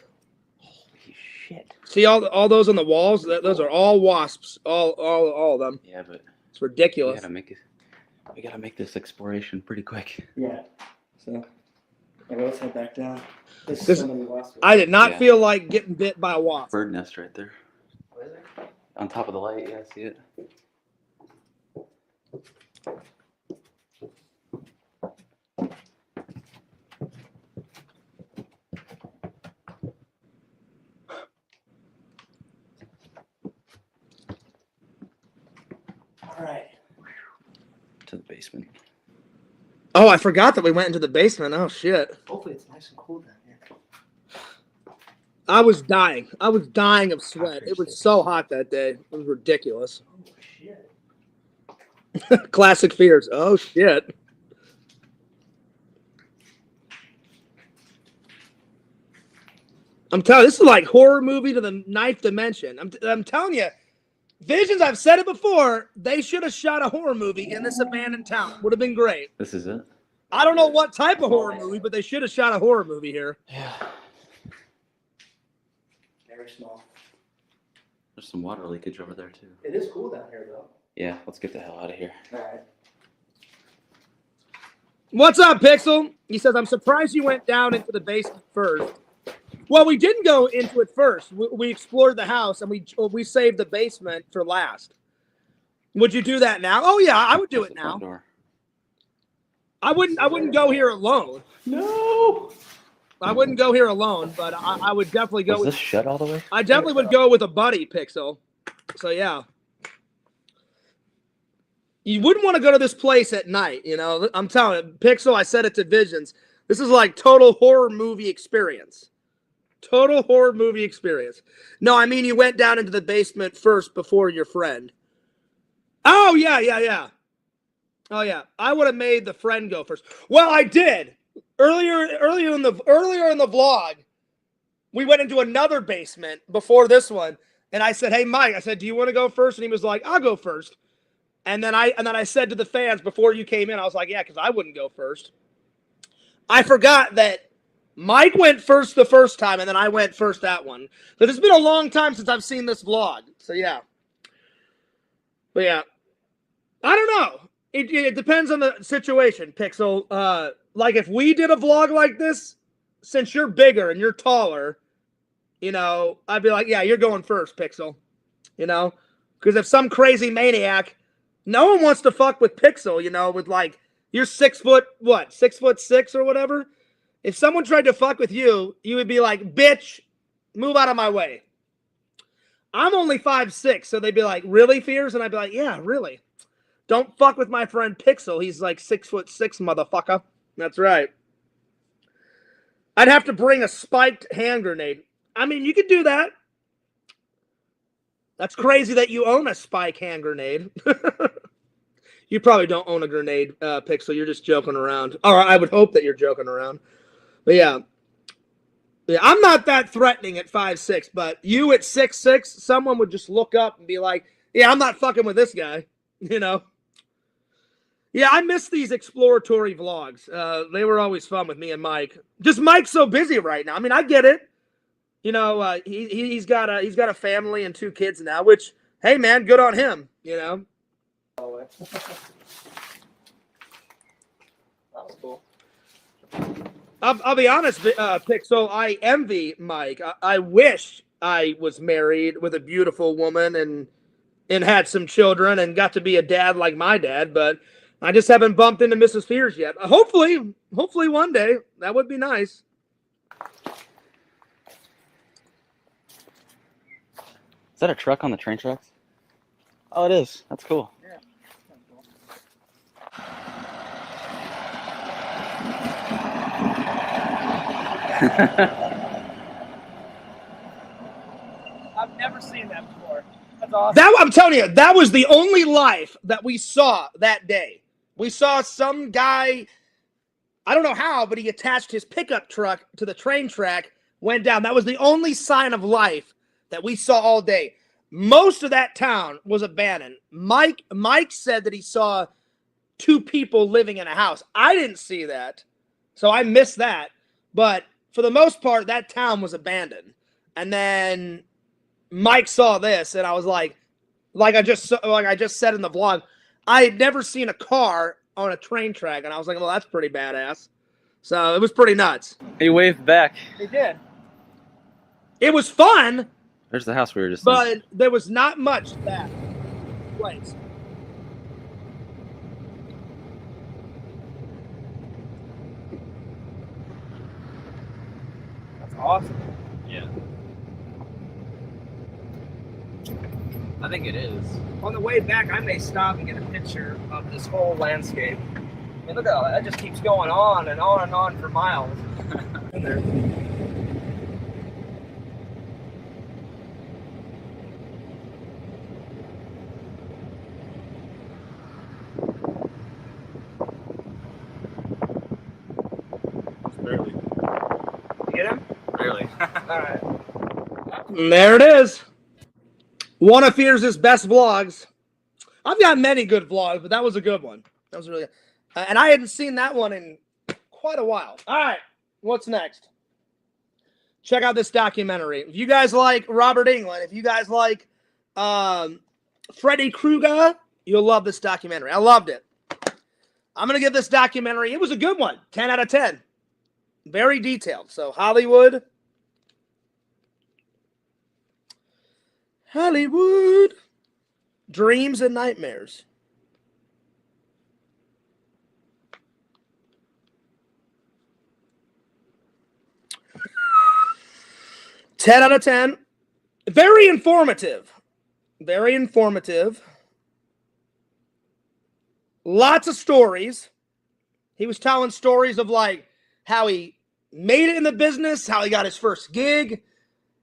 S5: Holy shit.
S4: See all those on the walls? Those are all wasps. All of them.
S5: Yeah, but
S4: It's ridiculous.
S5: we gotta make this exploration pretty quick.
S1: Yeah. So, let's head back down. I did not
S5: Yeah.
S1: feel like getting bit by a wasp.
S5: Bird nest right there. On top of the light, yeah, I see it.
S1: All right.
S5: To the basement.
S1: Oh, I forgot that we went into the basement. Oh, shit.
S4: Hopefully it's nice and cool down here.
S1: I was dying. I was dying of sweat. It was so hot that day. It was ridiculous.
S4: Oh, shit.
S1: Classic fears. Oh, shit. I'm telling you, this is like horror movie to the ninth dimension. I'm telling you, Visions, I've said it before, they should have shot a horror movie in this abandoned town. Would have been great.
S5: This is it?
S1: I don't know what type of horror movie, but they should have shot a horror movie here.
S5: Yeah.
S4: Very small.
S5: There's some water leakage over there, too.
S4: It is cool down here, though.
S5: Yeah, let's get the hell out of here.
S4: All right.
S1: What's up, Pixel? He says, I'm surprised you went down into the basement first. Well, we didn't go into it first. We explored the house, and we saved the basement for last. Would you do that now? Oh, yeah, I would do it now.
S5: Door.
S1: I wouldn't go here alone.
S5: No!
S1: I wouldn't go here alone, but I would definitely go
S5: Was
S1: with...
S5: this shut all the way?
S1: I definitely would go with a buddy, Pixel. So, yeah. You wouldn't want to go to this place at night, you know? I'm telling you, Pixel, I said it to Visions. This is like total horror movie experience. Total horror movie experience. No, I mean you went down into the basement first before your friend. Oh, yeah. Oh, yeah. I would have made the friend go first. Well, I did. Earlier in the vlog, we went into another basement before this one, and I said, "Hey, Mike," I said, "Do you want to go first?" And he was like, "I'll go first." And then I said to the fans before you came in, I was like, "Yeah, because I wouldn't go first." I forgot that Mike went first the first time, and then I went first that one. But it's been a long time since I've seen this vlog, so yeah. But yeah, I don't know. It depends on the situation, Pixel. Like if we did a vlog like this, since you're bigger and you're taller, you know, I'd be like, yeah, you're going first, Pixel. You know, because if some crazy maniac, no one wants to fuck with Pixel, you know, with like, you're 6 foot, what, 6'6" or whatever. If someone tried to fuck with you, you would be like, bitch, move out of my way. I'm only 5'6", so they'd be like, really, Fears? And I'd be like, yeah, really. Don't fuck with my friend Pixel. He's like 6'6", motherfucker. That's right. I'd have to bring a spiked hand grenade. I mean, you could do that. That's crazy that you own a spike hand grenade. You probably don't own a grenade, Pixel. You're just joking around. Or I would hope that you're joking around. But yeah. Yeah, I'm not that threatening at 5'6", but you at 6'6", someone would just look up and be like, yeah, I'm not fucking with this guy. You know? Yeah, I miss these exploratory vlogs. They were always fun with me and Mike. Just Mike's so busy right now. I mean, I get it. You know, he's got a family and 2 kids now, which, hey man, good on him, you know.
S4: That was cool.
S1: I'll be honest, Pixel, I envy Mike. I wish I was married with a beautiful woman and had some children and got to be a dad like my dad, but I just haven't bumped into Mrs. Fears yet. Hopefully one day. That would be nice.
S5: Is that a truck on the train tracks? Oh, it is. That's cool.
S4: Yeah. I've never seen that before. That's awesome.
S1: I'm telling you, that was the only life that we saw that day. We saw some guy, I don't know how, but he attached his pickup truck to the train track, went down. That was the only sign of life that we saw all day. Most of that town was abandoned. Mike said that he saw 2 people living in a house. I didn't see that, so I missed that. But for the most part, that town was abandoned. And then Mike saw this, and I was like I just said in the vlog, I had never seen a car on a train track, and I was like, well, that's pretty badass.
S4: So it was pretty nuts.
S5: He waved back.
S4: He did. It was fun,
S5: There's the house we were just in.
S4: but there was not much to that place. That's awesome.
S5: Yeah. I think it is.
S4: On the way back, I may stop and get a picture of this whole landscape. I mean, look at all that. That just keeps going on and on and on for miles. In there.
S3: Barely.
S4: You get him?
S5: Barely.
S4: All right. And there it is. One of Fierce's best vlogs. I've got many good vlogs, but that was a good one. That was really good. And I hadn't seen that one in quite a while. All right. What's next? Check out this documentary. If you guys like Robert Englund, if you guys like Freddy Krueger, you'll love this documentary. I loved it. I'm going to give this documentary, it was a good one. 10 out of 10. Very detailed. So Hollywood. Dreams and Nightmares. Ten out of 10. Very informative. Very informative. Lots of stories. He was telling stories of like how he made it in the business, how he got his first gig.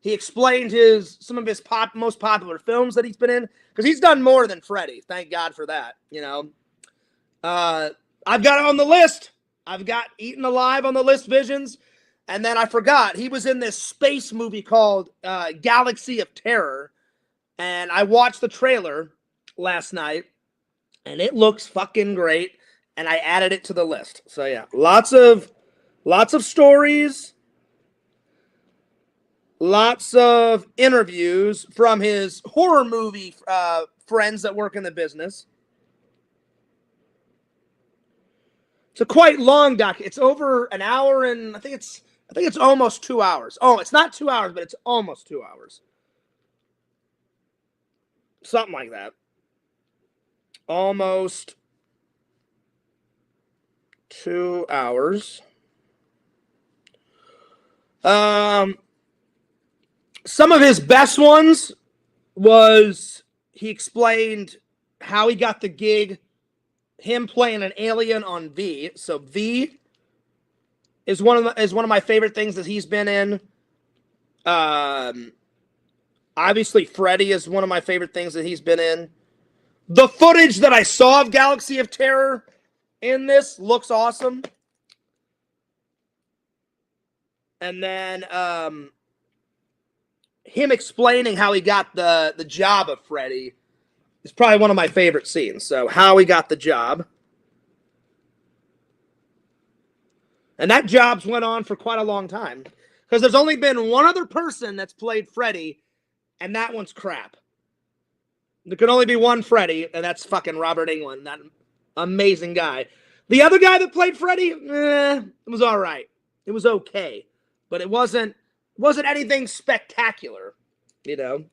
S4: He explained some of his most popular films that he's been in, because he's done more than Freddy. Thank God for that. You know, I've got it on the list. I've got Eaten Alive on the list, Visions, and then I forgot he was in this space movie called Galaxy of Terror, and I watched the trailer last night, and it looks fucking great, and I added it to the list. So yeah, lots of stories. Lots of interviews from his horror movie friends that work in the business. It's a quite long doc. It's over an hour and I think it's almost 2 hours. Oh, it's not 2 hours, but it's almost 2 hours. Something like that. Almost 2 hours. Some of his best ones was he explained how he got the gig, him playing an alien on V. So V is one of my favorite things that he's been in. Obviously Freddy is one of my favorite things that he's been in. The footage that I saw of Galaxy of Terror in this looks awesome. And then him explaining how he got the job of Freddy is probably one of my favorite scenes. So how he got the job. And that job's went on for quite a long time. Because there's only been one other person that's played Freddy, and that one's crap. There can only be one Freddy, and that's fucking Robert Englund, that amazing guy. The other guy that played Freddy, it was all right. It was okay. But it wasn't anything spectacular, you know.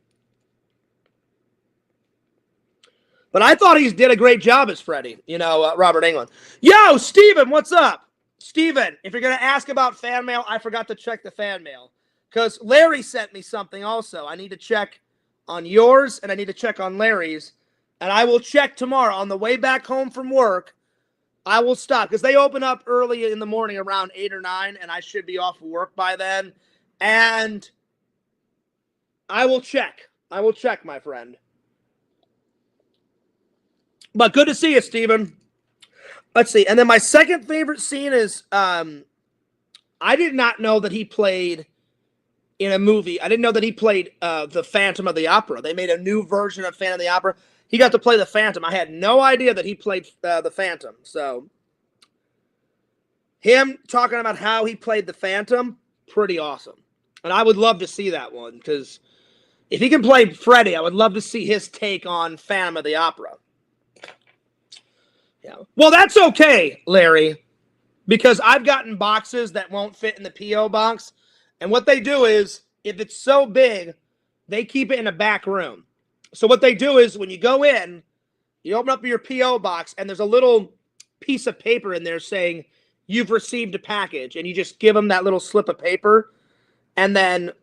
S4: But I thought he did a great job as Freddy, you know, Robert Englund. Yo, Steven, what's up? Steven, if you're going to ask about fan mail, I forgot to check the fan mail. Because Larry sent me something also. I need to check on yours, and I need to check on Larry's. And I will check tomorrow. On the way back home from work, I will stop. Because they open up early in the morning around 8 or 9, and I should be off work by then. And I will check. I will check, my friend. But good to see you, Steven. Let's see. And then my second favorite scene is I did not know that he played in a movie. I didn't know that he played the Phantom of the Opera. They made a new version of Phantom of the Opera. He got to play the Phantom. I had no idea that he played the Phantom. So him talking about how he played the Phantom, pretty awesome. And I would love to see that one, because if he can play Freddy, I would love to see his take on Phantom of the Opera. Yeah. Well, that's okay, Larry. because I've gotten boxes that won't fit in the P.O. box. And what they do is, if it's so big, they keep it in a back room. So what they do is when you go in, you open up your P.O. box, and there's a little piece of paper in there saying you've received a package, and you just give them that little slip of paper, and then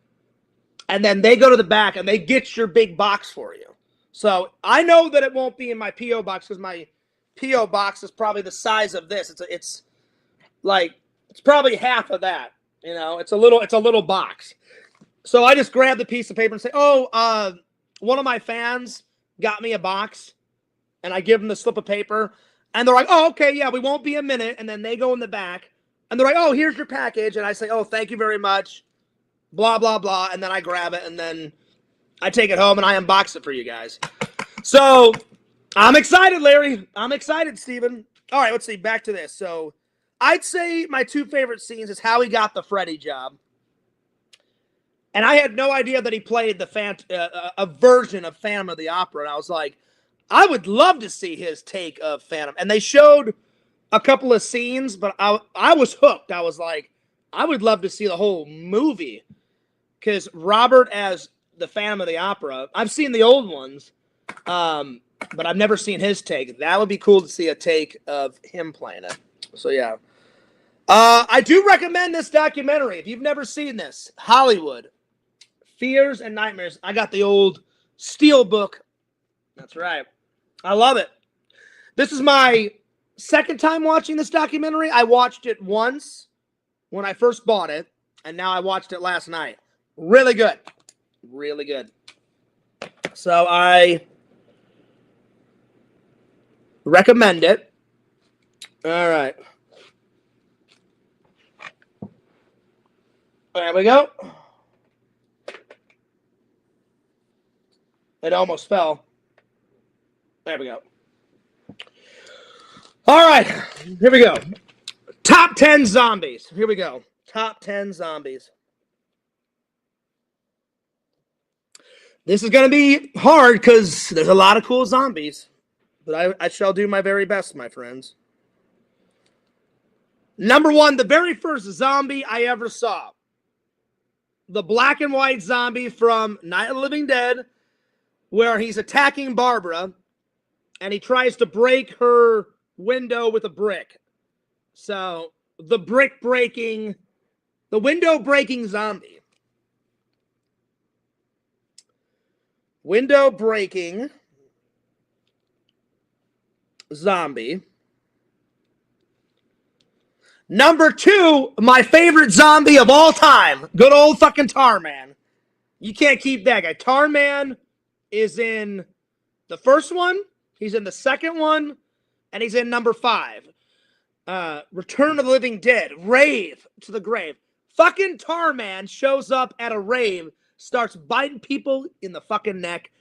S4: they go to the back and they get your big box for you. So I know that it won't be in my P.O. box because my P.O. box is probably the size of this. It's probably half of that. You know, it's a little box. So I just grab the piece of paper and say, "Oh, one of my fans got me a box," and I give them the slip of paper, and they're like, "Oh, okay, yeah, we won't be a minute." And then they go in the back, and they're like, "Oh, here's your package," and I say, "Oh, thank you very much," blah blah blah, and then I grab it, and then I take it home and I unbox it for you guys. So I'm excited, Larry. I'm excited, Steven. All right, let's see. Back to this. So I'd say my two favorite scenes is how he got the Freddy job. And I had no idea that he played the a version of Phantom of the Opera. And I was like, I would love to see his take of Phantom. And they showed a couple of scenes, but I was hooked. I was like, I would love to see the whole movie. Because Robert as the Phantom of the Opera, I've seen the old ones, but I've never seen his take. That would be cool to see a take of him playing it. So, yeah. I do recommend this documentary. If you've never seen this, Hollywood, Fears and Nightmares. I got the old steel book. That's right. I love it. This is my second time watching this documentary. I watched it once when I first bought it, and now I watched it last night. Really good. Really good. So I recommend it. All right. There we go. It almost fell. There we go. All right. Here we go. Top 10 zombies. Here we go. Top 10 zombies. This is going to be hard because there's a lot of cool zombies. But I shall do my very best, my friends. Number one, the very first zombie I ever saw. The black and white zombie from Night of the Living Dead, where he's attacking Barbara, and he tries to break her window with a brick. So, the window breaking zombie. Window breaking zombie. Number two, my favorite zombie of all time. Good old fucking Tarman. You can't keep that guy. Tarman is in the first one, he's in the second one, and he's in number 5. Return of the Living Dead, rave to the grave. Fucking Tarman shows up at a rave, starts biting people in the fucking neck,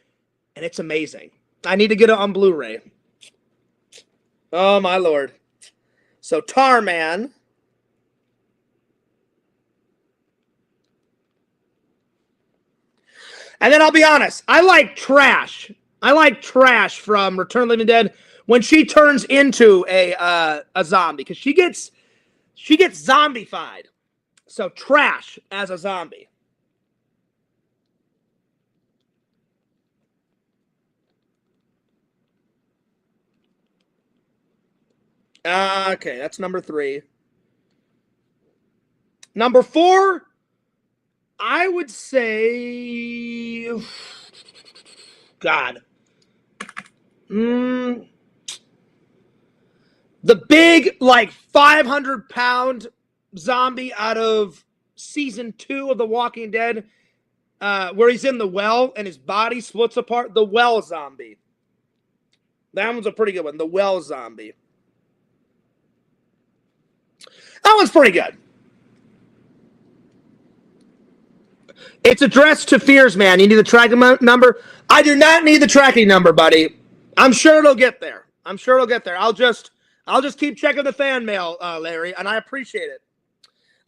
S4: and it's amazing. I need to get it on Blu-ray. Oh, my Lord. So, Tarman. And then I'll be honest, I like Trash. I like Trash from Return of the Living Dead when she turns into a zombie, because she gets zombified. So Trash as a zombie. Okay, that's number 3. Number 4, I would say, God. The big, like, 500-pound zombie out of season 2 of The Walking Dead, where he's in the well and his body splits apart. The well zombie. That one's a pretty good one. The well zombie. That one's pretty good. It's addressed to Fears, man. You need the tracking number? I do not need the tracking number, buddy. I'm sure it'll get there. I'm sure it'll get there. I'll just keep checking the fan mail, Larry, and I appreciate it.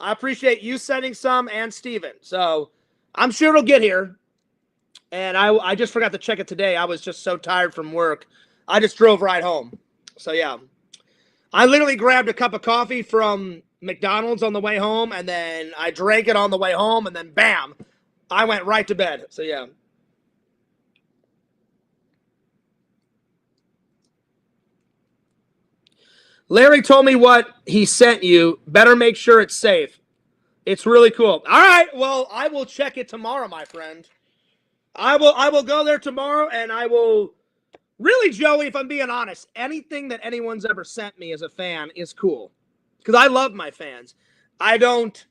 S4: I appreciate you sending some and Steven. So I'm sure it'll get here. And I just forgot to check it today. I was just so tired from work. I just drove right home. So, yeah. I literally grabbed a cup of coffee from McDonald's on the way home, and then I drank it on the way home, and then bam, I went right to bed. So yeah. Larry told me what he sent you. Better make sure it's safe. It's really cool. All right, well, I will check it tomorrow, my friend. I will go there tomorrow, and I will really, Joey, if I'm being honest, anything that anyone's ever sent me as a fan is cool. Because I love my fans. I don't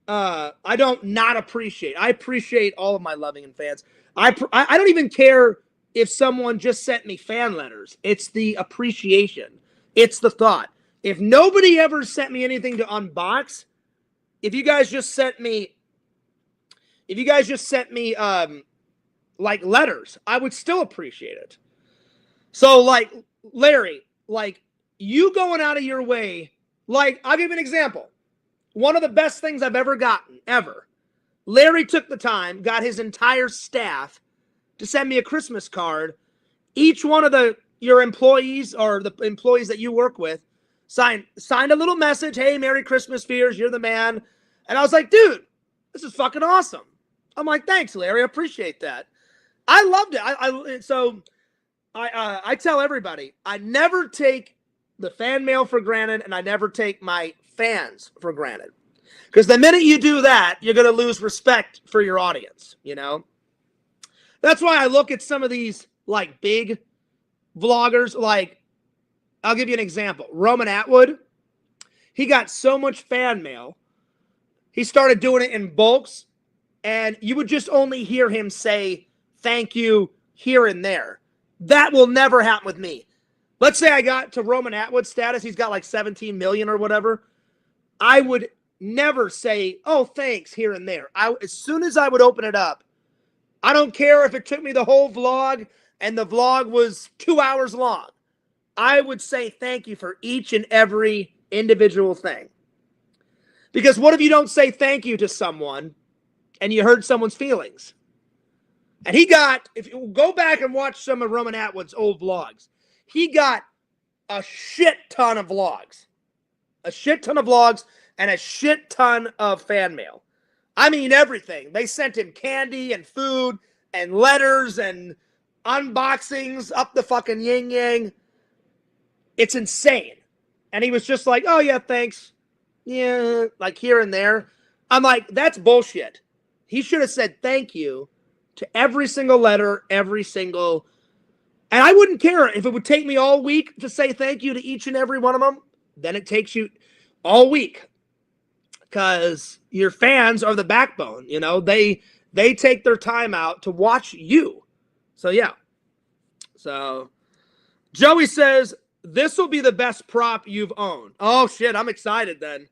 S4: not appreciate. I appreciate all of my loving and fans. I don't even care if someone just sent me fan letters. It's the appreciation. It's the thought. If nobody ever sent me anything to unbox, if you guys just sent me like letters, I would still appreciate it. So like Larry, like you going out of your way, like I'll give you an example. One of the best things I've ever gotten, ever. Larry took the time, got his entire staff to send me a Christmas card. Each one of your employees or the employees that you work with signed a little message. Hey, Merry Christmas, Fears. You're the man. And I was like, dude, this is fucking awesome. I'm like, thanks, Larry. I appreciate that. I loved it. I tell everybody, I never take the fan mail for granted, and I never take my fans for granted. Because the minute you do that, you're going to lose respect for your audience, you know? That's why I look at some of these, like, big vloggers. Like, I'll give you an example. Roman Atwood, he got so much fan mail. He started doing it in bulks, and you would just only hear him say thank you here and there. That will never happen with me. Let's say I got to Roman Atwood status. He's got like 17 million or whatever. I would never say, oh, thanks here and there. As soon as I would open it up, I don't care if it took me the whole vlog and the vlog was 2 hours long. I would say thank you for each and every individual thing. Because what if you don't say thank you to someone and you hurt someone's feelings? And he got, if you go back and watch some of Roman Atwood's old vlogs, he got a shit ton of vlogs. A shit ton of vlogs and a shit ton of fan mail. I mean everything. They sent him candy and food and letters and unboxings up the fucking yin-yang. It's insane. And he was just like, oh yeah, thanks. Yeah, like here and there. I'm like, that's bullshit. He should have said thank you to every single letter, every single... And I wouldn't care if it would take me all week to say thank you to each and every one of them. Then it takes you all week. Because your fans are the backbone. You know, they take their time out to watch you. So, yeah. So, Joey says, this will be the best prop you've owned. Oh, shit. I'm excited then.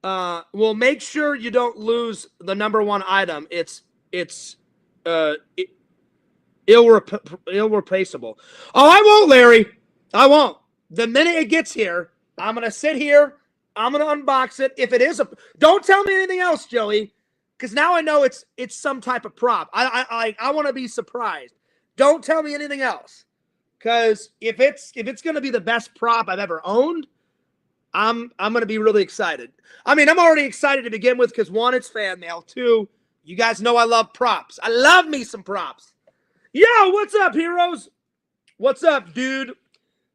S4: Well, make sure you don't lose the #1 item. It's irreplaceable. Oh, I won't, Larry. I won't. The minute it gets here, I'm going to sit here. I'm going to unbox it. If it is don't tell me anything else, Joey, because now I know it's some type of prop. I want to be surprised. Don't tell me anything else, because if it's going to be the best prop I've ever owned, I'm going to be really excited. I mean, I'm already excited to begin with because 1, it's fan mail. 2, you guys know I love props. I love me some props. Yo, what's up, heroes? What's up, dude?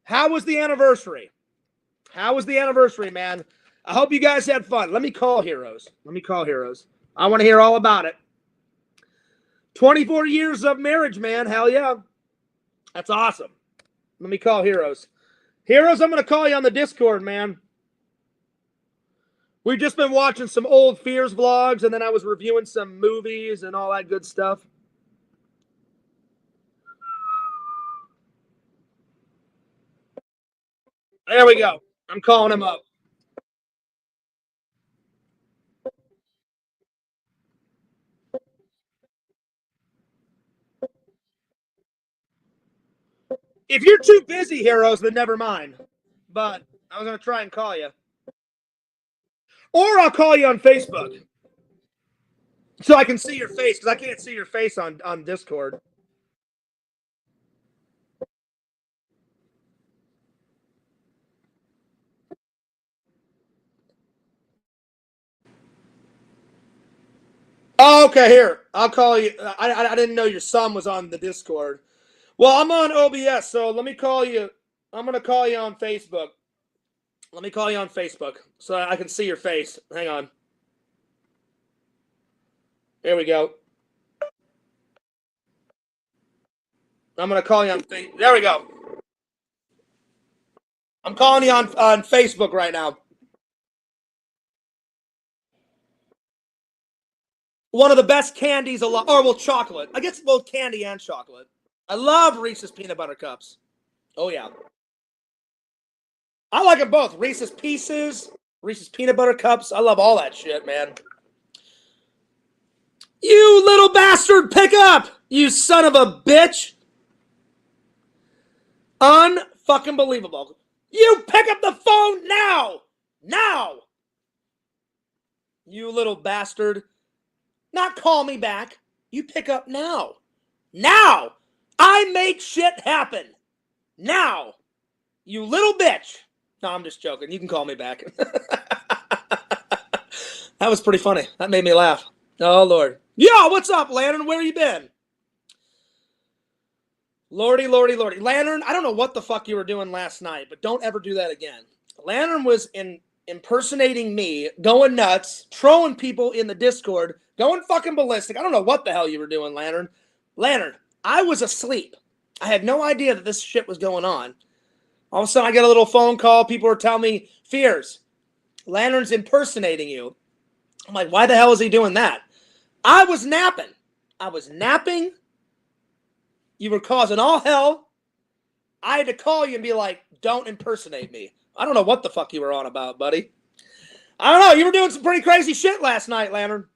S4: How was the anniversary? How was the anniversary, man? I hope you guys had fun. Let me call heroes. I want to hear all about it. 24 years of marriage, man. Hell yeah. That's awesome. Let me call heroes. Heroes, I'm going to call you on the Discord, man. We've just been watching some old Fears vlogs, and then I was reviewing some movies and all that good stuff. There we go. I'm calling him up. If you're too busy, heroes, then never mind. But I was going to try and call you. Or I'll call you on Facebook. So I can see your face, because I can't see your face on Discord. Okay, here. I'll call you. I didn't know your son was on the Discord. Well, I'm on OBS, so let me call you. I'm going to call you on Facebook. Let me call you on Facebook so I can see your face. Hang on. Here we go. I'm going to call you on Facebook. There we go. I'm calling you on Facebook right now. One of the best candies alive. Or, well, chocolate. I guess both candy and chocolate. I love Reese's Peanut Butter Cups. Oh, yeah. I like them both. Reese's Pieces, Reese's Peanut Butter Cups. I love all that shit, man. You little bastard, pick up! You son of a bitch! Unfucking believable. You pick up the phone now! Now! You little bastard. Not call me back. You pick up now. Now! I make shit happen. Now! You little bitch. No, I'm just joking. You can call me back. That was pretty funny. That made me laugh. Oh, Lord. Yo, what's up, Lantern? Where you been? Lordy, lordy, lordy. Lantern, I don't know what the fuck you were doing last night, but don't ever do that again. Lantern was impersonating me, going nuts, trolling people in the Discord, going fucking ballistic. I don't know what the hell you were doing, Lantern. Lantern, I was asleep. I had no idea that this shit was going on. All of a sudden, I get a little phone call. People are telling me, Fears, Lantern's impersonating you. I'm like, why the hell is he doing that? I was napping. You were causing all hell. I had to call you and be like, don't impersonate me. I don't know what the fuck you were on about, buddy. I don't know. You were doing some pretty crazy shit last night, Lantern.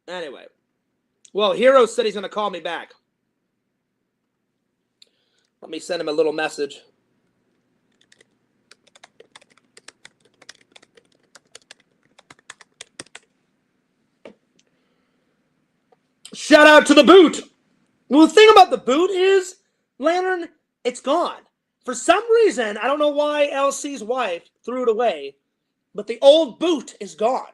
S4: Anyway. Well, Hero said he's going to call me back. Let me send him a little message. Shout out to the boot. Well, the thing about the boot is, Lantern, it's gone. For some reason, I don't know why LC's wife threw it away, but the old boot is gone.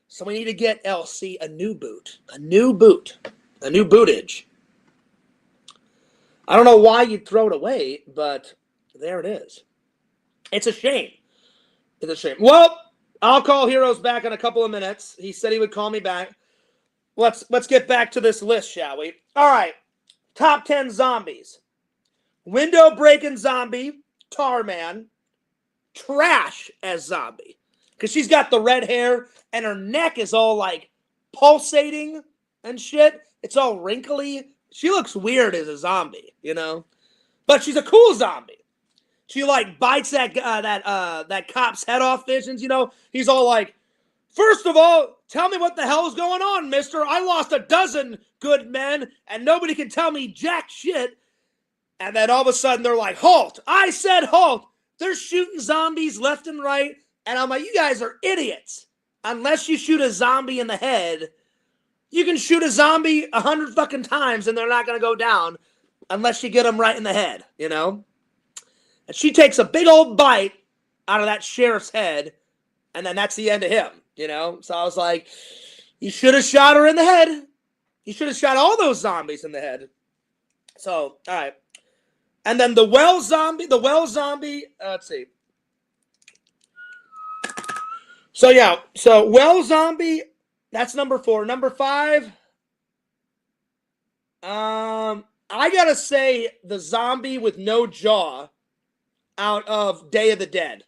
S4: So we need to get LC a new boot. A new bootage. I don't know why you'd throw it away, but there it is. It's a shame. It's a shame. Well, I'll call Heroes back in a couple of minutes. He said he would call me back. Let's get back to this list, shall we? All right. Top 10 zombies. Window breaking zombie, Tarman. Trash as zombie. Because she's got the red hair and her neck is all like pulsating and shit. It's all wrinkly. She looks weird as a zombie, you know? But she's a cool zombie. She like bites that cop's head off, Visions, you know? He's all like, first of all, tell me what the hell is going on, mister. I lost 12 good men, and nobody can tell me jack shit. And then all of a sudden, they're like, halt. I said halt. They're shooting zombies left and right. And I'm like, you guys are idiots. Unless you shoot a zombie in the head, you can shoot a zombie 100 fucking times, and they're not going to go down unless you get them right in the head, you know? And she takes a big old bite out of that sheriff's head, and then that's the end of him. You know, so I was like, you should have shot her in the head. You should have shot all those zombies in the head. So, all right. And then the well zombie, let's see. So, yeah, so well zombie, that's number 4. Number 5, I gotta say the zombie with no jaw out of Day of the Dead.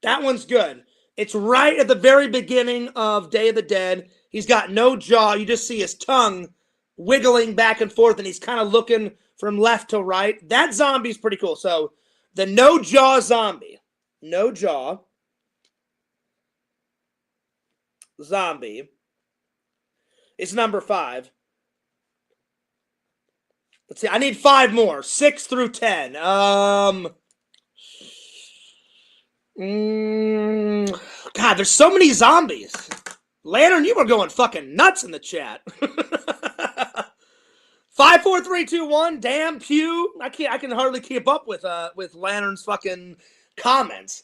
S4: That one's good. It's right at the very beginning of Day of the Dead. He's got no jaw. You just see his tongue wiggling back and forth, and he's kind of looking from left to right. That zombie's pretty cool. So the no jaw zombie. No jaw zombie is number 5. Let's see. I need 5 more. 6 through 10. God, there's so many zombies. Lantern, you were going fucking nuts in the chat. 5, 4, 3, 2, 1. Damn Pew. I can hardly keep up with Lantern's fucking comments.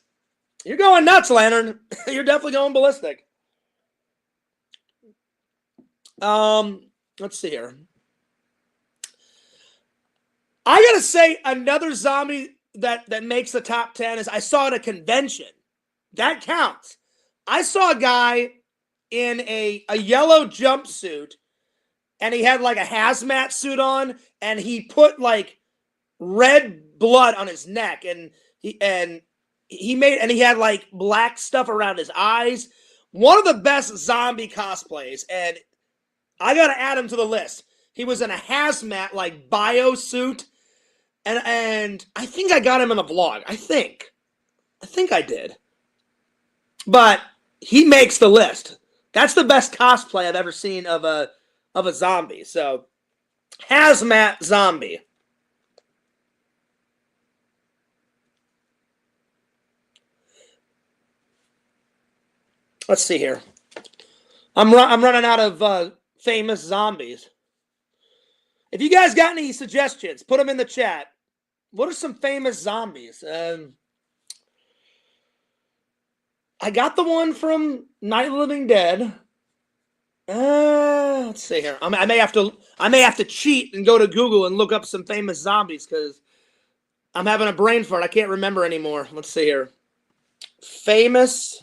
S4: You're going nuts, Lantern. You're definitely going ballistic. Let's see here. I gotta say, another zombie that makes the top 10 is I saw at a convention. That counts. I saw a guy in a yellow jumpsuit, and he had like a hazmat suit on, and he put like red blood on his neck, and he had like black stuff around his eyes. One of the best zombie cosplays, and I gotta add him to the list. He was in a hazmat like bio suit, and I think I got him in a vlog. I think I did, but he makes the list. That's the best cosplay I've ever seen of a zombie. So, hazmat zombie. Let's see here. I'm running out of famous zombies. If you guys got any suggestions, put them in the chat. What are some famous zombies? I got the one from Night of the Living Dead. Let's see here. I may have to cheat and go to Google and look up some famous zombies because I'm having a brain fart. I can't remember anymore. Let's see here. Famous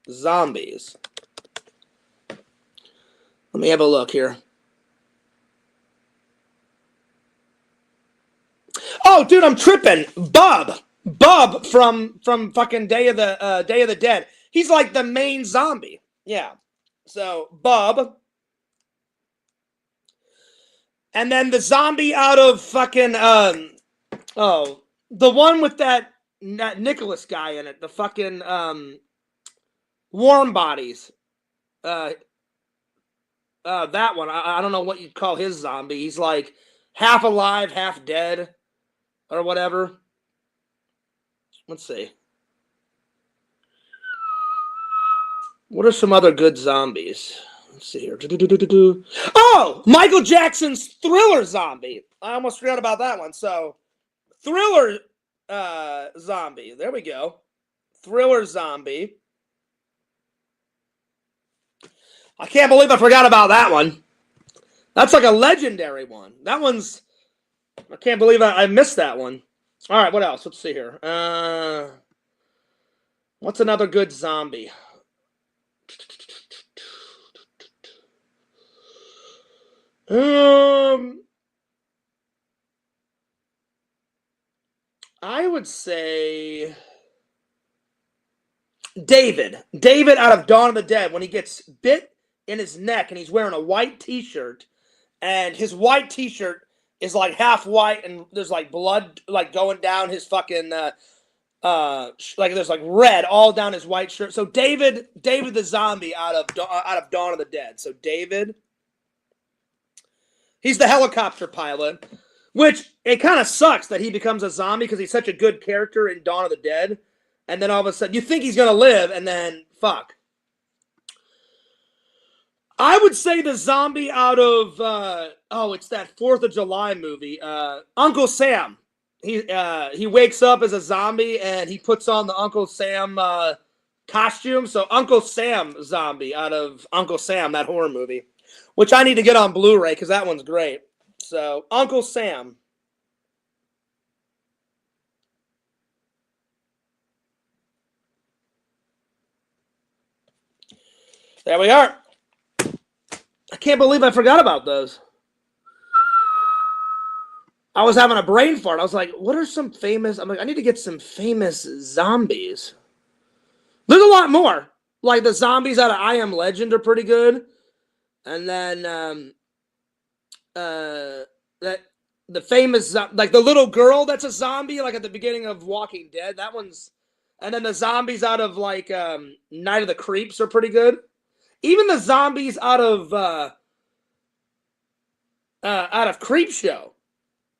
S4: zombies. Let me have a look here. Oh, dude, I'm tripping. Bub from fucking Day of the Dead. He's like the main zombie. Yeah. So Bub. And then the zombie out of fucking the one with that Nicholas guy in it. The fucking Warm Bodies. That one. I don't know what you'd call his zombie. He's like half alive, half dead, or whatever. Let's see. What are some other good zombies? Let's see here. Oh, Michael Jackson's Thriller zombie. I almost forgot about that one. So, Thriller zombie. There we go. Thriller zombie. I can't believe I forgot about that one. That's like a legendary one. That one's... I can't believe I missed that one. All right, what else? Let's see here. What's another good zombie? I would say David. David out of Dawn of the Dead, when he gets bit in his neck and he's wearing a white t-shirt, and his white t-shirt is like half white and there's like blood like going down his fucking like there's like red all down his white shirt. So David the zombie out of Dawn of the Dead. So David, he's the helicopter pilot, which it kind of sucks that he becomes a zombie because he's such a good character in Dawn of the Dead, and then all of a sudden you think he's gonna live, and then fuck. I would say the zombie out of it's that 4th of July movie, Uncle Sam. He wakes up as a zombie and he puts on the Uncle Sam costume. So Uncle Sam zombie out of Uncle Sam, that horror movie, which I need to get on Blu-ray because that one's great. So Uncle Sam. There we are. I can't believe I forgot about those. I was having a brain fart. I was like, what are some famous... I'm like, I need to get some famous zombies. There's a lot more. Like the zombies out of I Am Legend are pretty good. And then that the famous... like the little girl that's a zombie, like at the beginning of Walking Dead. That one's... And then the zombies out of like Night of the Creeps are pretty good. Even the zombies out of Creepshow.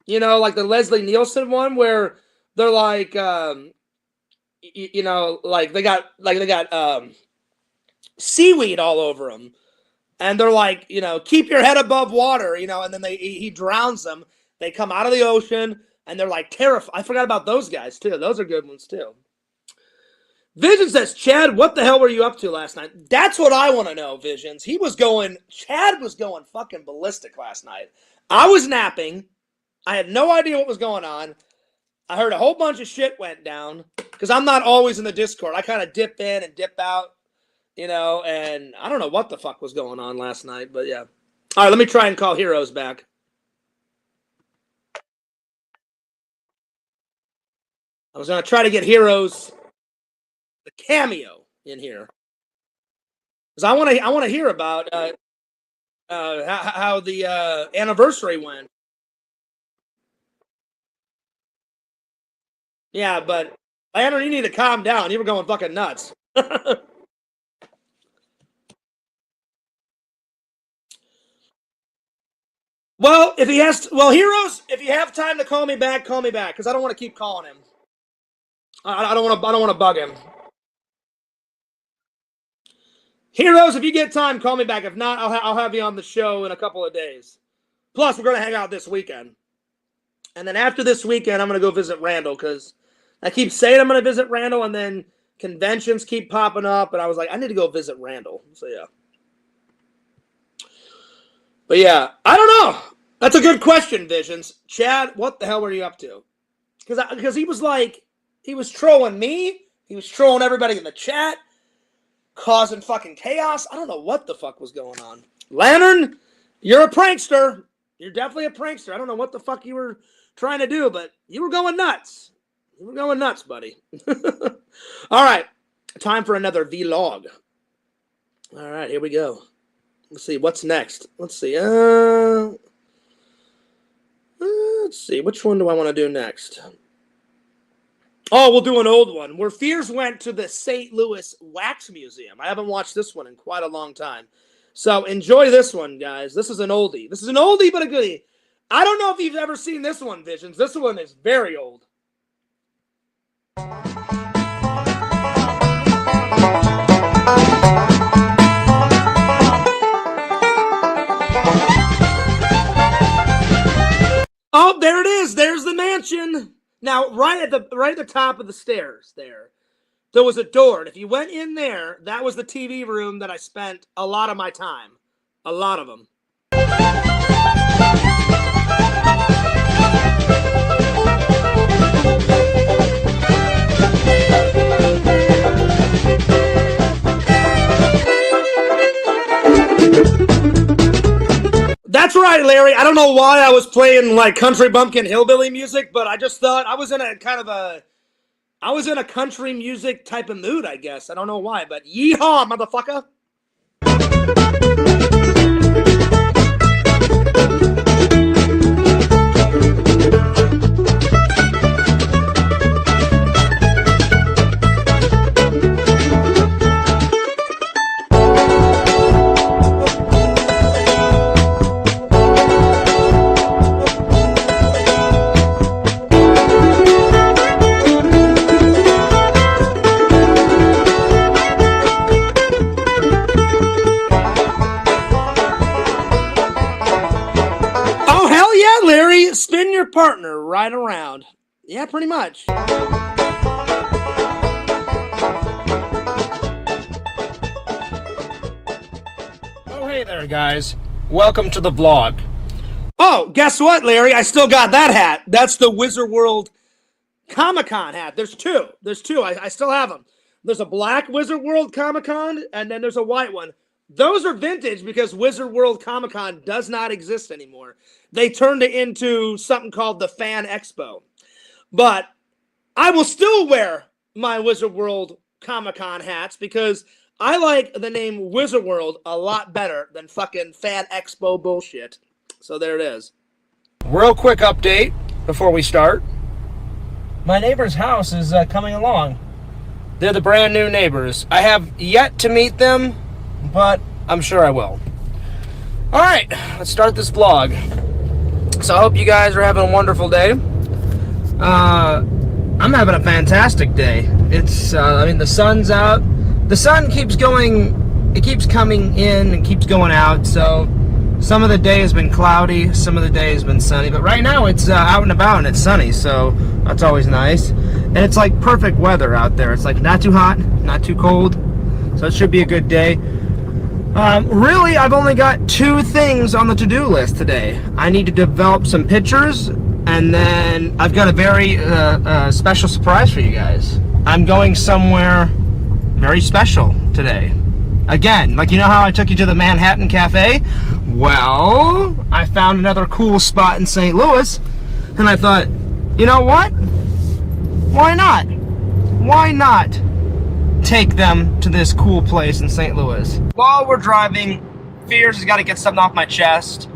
S4: You know, like the Leslie Nielsen one where they're like, you know, like they got seaweed all over them. And they're like, you know, keep your head above water, you know, and then he drowns them. They come out of the ocean and they're like terrified. I forgot about those guys too. Those are good ones too. Vision says, Chad, what the hell were you up to last night? That's what I want to know, Visions. Chad was going fucking ballistic last night. I was napping. I had no idea what was going on. I heard a whole bunch of shit went down because I'm not always in the Discord. I kind of dip in and dip out, you know, and I don't know what the fuck was going on last night, but yeah. All right, let me try and call Heroes back. I was going to try to get Heroes, the cameo, in here. Because I want to hear about how the anniversary went. Yeah, but Lantern, you need to calm down. You were going fucking nuts. Well, Heroes, if you have time to call me back, because I don't want to keep calling him. I don't want to bug him. Heroes, if you get time, call me back. If not, I'll have you on the show in a couple of days. Plus, we're going to hang out this weekend. And then after this weekend, I'm going to go visit Randall, because I keep saying I'm going to visit Randall, and then conventions keep popping up, and I was like, I need to go visit Randall. So, yeah. But, yeah, I don't know. That's a good question, Visions. Chad, what the hell were you up to? Because he was like, he was trolling me. He was trolling everybody in the chat, causing fucking chaos. I don't know what the fuck was going on. Lantern, you're a prankster. You're definitely a prankster. I don't know what the fuck you were trying to do, but you were going nuts. You were going nuts, buddy. All right. Time for another vlog. All right, here we go. Let's see. What's next? Let's see. Let's see. Which one do I want to do next? Oh, we'll do an old one. Where Fears went to the St. Louis Wax Museum. I haven't watched this one in quite a long time. So enjoy this one, guys. This is an oldie. This is an oldie, but a goodie. I don't know if you've ever seen this one, Visions. This one is very old. Oh, there it is. There's the mansion. Now, right at the top of the stairs there was a door. And if you went in there, that was the TV room that I spent a lot of my time. A lot of them. That's right, Larry. I don't know why I was playing like country bumpkin hillbilly music, but I just thought I was in a country music type of mood, I guess. I don't know why, but yeehaw, motherfucker. Spin your partner right around. Yeah, pretty much. Oh, hey there, guys. Welcome to the vlog. Oh, guess what, Larry? I still got that hat. That's the Wizard World Comic-Con hat. There's two. I still have them. There's a black Wizard World Comic-Con, and then there's a white one. Those are vintage because Wizard World Comic-Con does not exist anymore. They turned it into something called the Fan Expo. But I will still wear my Wizard World Comic-Con hats because I like the name Wizard World a lot better than fucking Fan Expo bullshit. So there it is. Real quick update before we start. My neighbor's house is coming along. They're the brand new neighbors. I have yet to meet them, but I'm sure I will. All right, let's start this vlog. So I hope you guys are having a wonderful day. I'm having a fantastic day. It's, I mean, the sun's out. The sun keeps going, it keeps coming in and keeps going out. So some of the day has been cloudy, some of the day has been sunny. But right now it's out and about and it's sunny, so that's always nice. And it's like perfect weather out there. It's like not too hot, not too cold. So it should be a good day. Really, I've only got 2 things on the to-do list today. I need to develop some pictures, and then I've got a very special surprise for you guys. I'm going somewhere very special today. Again, like, you know how I took you to the Manhattan Cafe? Well, I found another cool spot in St. Louis, and I thought, you know what? Why not? Why not take them to this cool place in St. Louis? While we're driving, Fears has got to get something off my chest.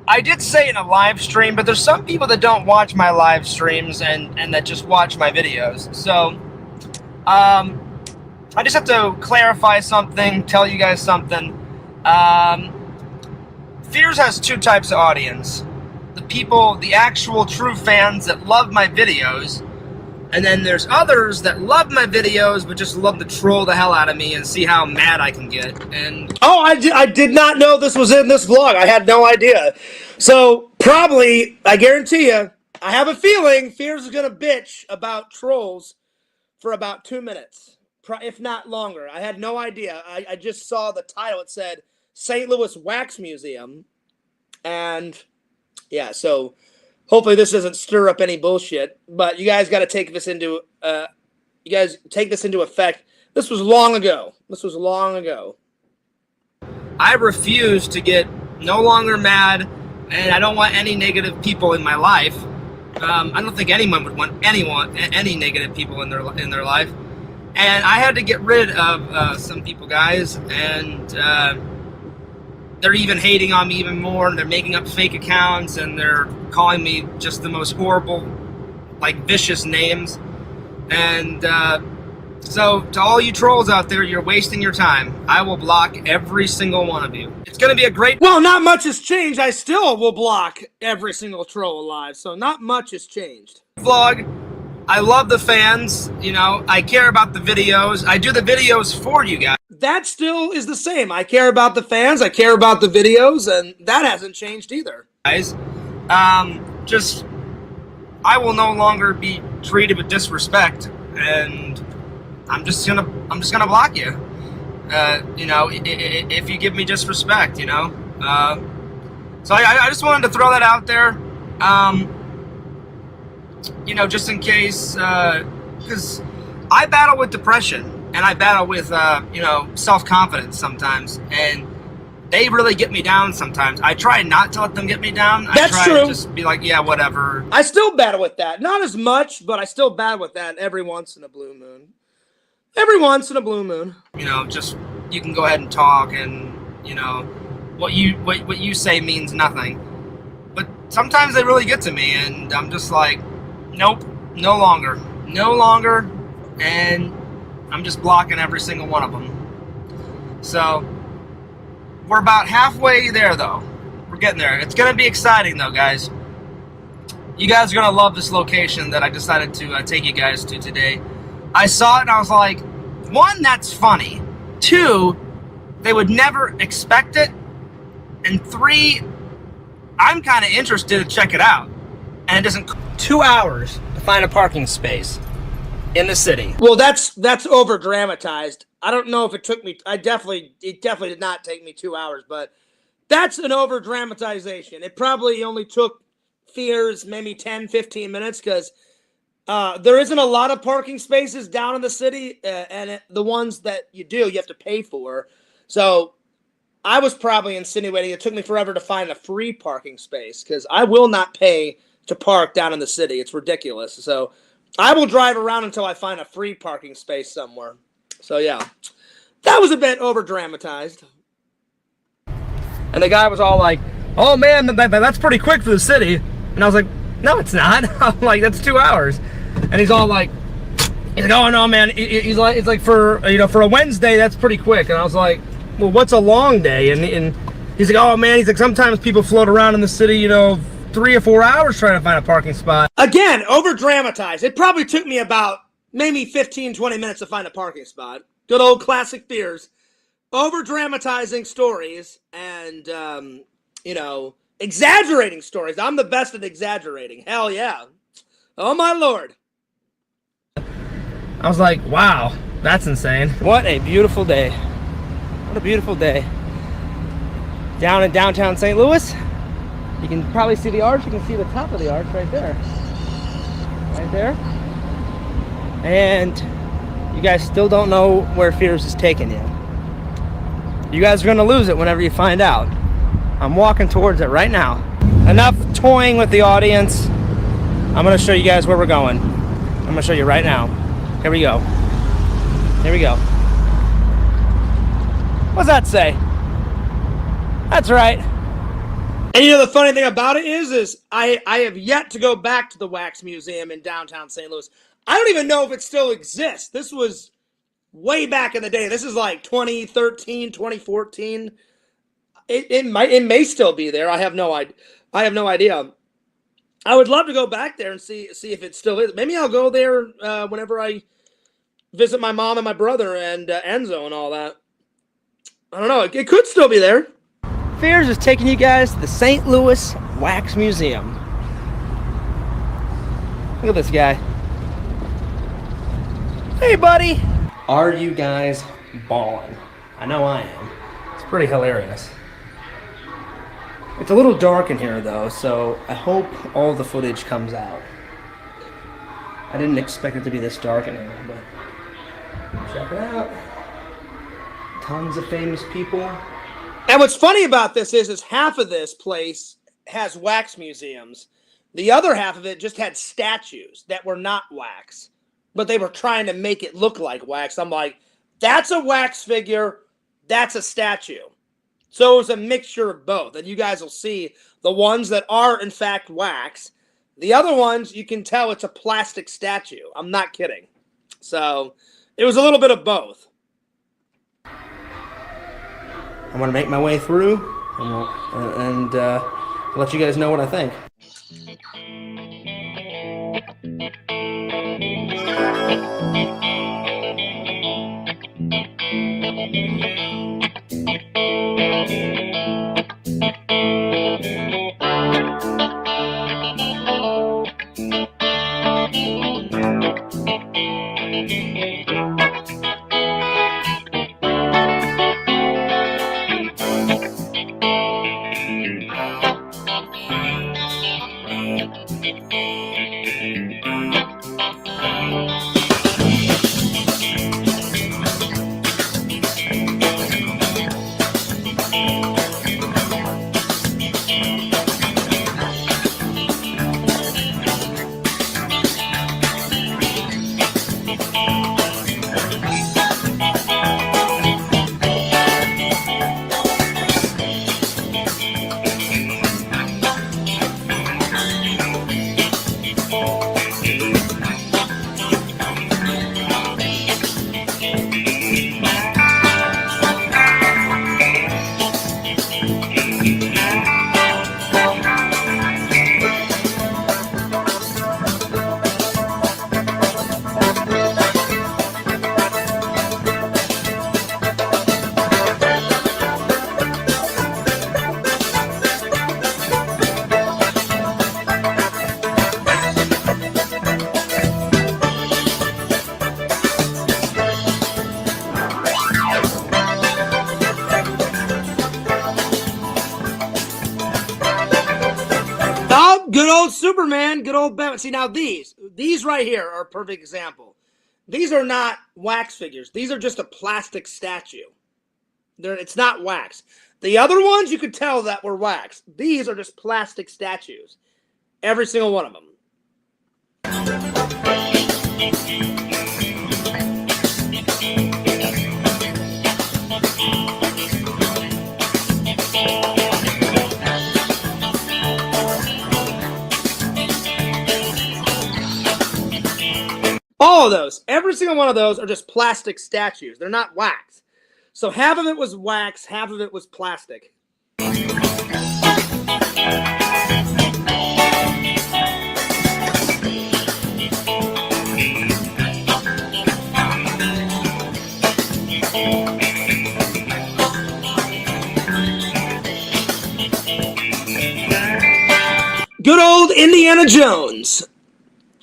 S4: I did say in a live stream, but there's some people that don't watch my live streams and that just watch my videos. So, I just have to clarify something, tell you guys something. Fears has 2 types of audience. The people, the actual true fans that love my videos, and then there's others that love my videos but just love to troll the hell out of me and see how mad I can get. And oh, I did not know this was in this vlog. I had no idea. So probably, I guarantee you, I have a feeling Fears is gonna bitch about trolls for about 2 minutes. If not longer. I had no idea. I just saw the title. It said St. Louis Wax Museum. And yeah, so hopefully this doesn't stir up any bullshit. But you guys got to take this into effect. This was long ago. I refuse to get no longer mad, and I don't want any negative people in my life. I don't think anyone would want any negative people in their life. And I had to get rid of some people, guys, and they're even hating on me even more, and they're making up fake accounts, and they're calling me just the most horrible, like, vicious names. And so, to all you trolls out there, you're wasting your time. I will block every single one of you. It's going to be a great... Well, not much has changed. I still will block every single troll alive, so not much has changed. Vlog. I love the fans, you know, I care about the videos. I do the videos for you guys. That still is the same. I care about the fans, I care about the videos, and that hasn't changed either. Guys, I will no longer be treated with disrespect, and I'm just gonna block you. You know, if you give me disrespect, you know. So I just wanted to throw that out there. You know, just in case, because I battle with depression, and I battle with, you know, self-confidence sometimes, and they really get me down sometimes. I try not to let them get me down. I try to just be like, yeah, whatever. I still battle with that. Not as much, but I still battle with that every once in a blue moon. Every once in a blue moon. You know, just, you can go ahead and talk, and, you know, what you say means nothing. But sometimes they really get to me, and I'm just like, nope, no longer, and I'm just blocking every single one of them. So, we're about halfway there, though. We're getting there. It's going to be exciting, though, guys. You guys are going to love this location that I decided to take you guys to today. I saw it, and I was like, 1, that's funny. 2, they would never expect it. And 3, I'm kind of interested to check it out. And it doesn't... 2 hours to find a parking space in the city. Well, that's over dramatized. I don't know if it took me. It definitely did not take me 2 hours, but that's an over dramatization. It probably only took Fears maybe 10-15 minutes because there isn't a lot of parking spaces down in the city, and the ones that you do, you have to pay for. So I was probably insinuating it took me forever to find a free parking space because I will not pay to park down in the city. It's ridiculous. So I will drive around until I find a free parking space somewhere. So yeah, that was a bit over dramatized. And the guy was all like, oh man, that's pretty quick for the city. And I was like, no, it's not. I'm like, that's 2 hours. And he's all like, oh no, man. He's like, it's like for, you know, for a Wednesday, that's pretty quick. And I was like, well, what's a long day? And he's like, oh man, he's like, sometimes people float around in the city, you know, 3 or 4 hours trying to find a parking spot. Again, over dramatized. It probably took me about maybe 15-20 minutes to find a parking spot. Good old classic Fears. Over dramatizing stories and you know, exaggerating stories. I'm the best at exaggerating. Hell yeah. Oh my lord. I was like, wow, that's insane. What a beautiful day. What a beautiful day. Down in downtown St. Louis. You can probably see the arch. You can see the top of the arch right there. Right there. And you guys still don't know where Fears is taking you. You guys are going to lose it whenever you find out. I'm walking towards it right now. Enough toying with the audience. I'm going to show you guys where we're going. I'm going to show you right now. Here we go. Here we go. What's that say? That's right. And you know the funny thing about it is I have yet to go back to the Wax Museum in downtown St. Louis. I don't even know if it still exists. This was way back in the day. This is like 2013, 2014. It may still be there. I have no idea. I would love to go back there and see if it still is. Maybe I'll go there whenever I visit my mom and my brother and Enzo and all that. I don't know. It could still be there. Fears is taking you guys to the St. Louis Wax Museum. Look at this guy. Hey, buddy. Are you guys balling? I know I am. It's pretty hilarious. It's a little dark in here, though, so I hope all the footage comes out. I didn't expect it to be this dark in here, but check it out. Tons of famous people. And what's funny about this is half of this place has wax museums. The other half of it just had statues that were not wax, but they were trying to make it look like wax. I'm like, that's a wax figure, that's a statue. So it was a mixture of both. And you guys will see the ones that are, in fact, wax. The other ones, you can tell it's a plastic statue. I'm not kidding. So it was a little bit of both. I'm going to make my way through and let you guys know what I think. Good old Superman, good old Batman. See, now these right here are a perfect example. These are not wax figures. These are just a plastic statue. It's not wax. The other ones, you could tell that were wax. These are just plastic statues. Every single one of them. All of those, every single one of those are just plastic statues. They're not wax. So half of it was wax, half of it was plastic. Good old Indiana Jones.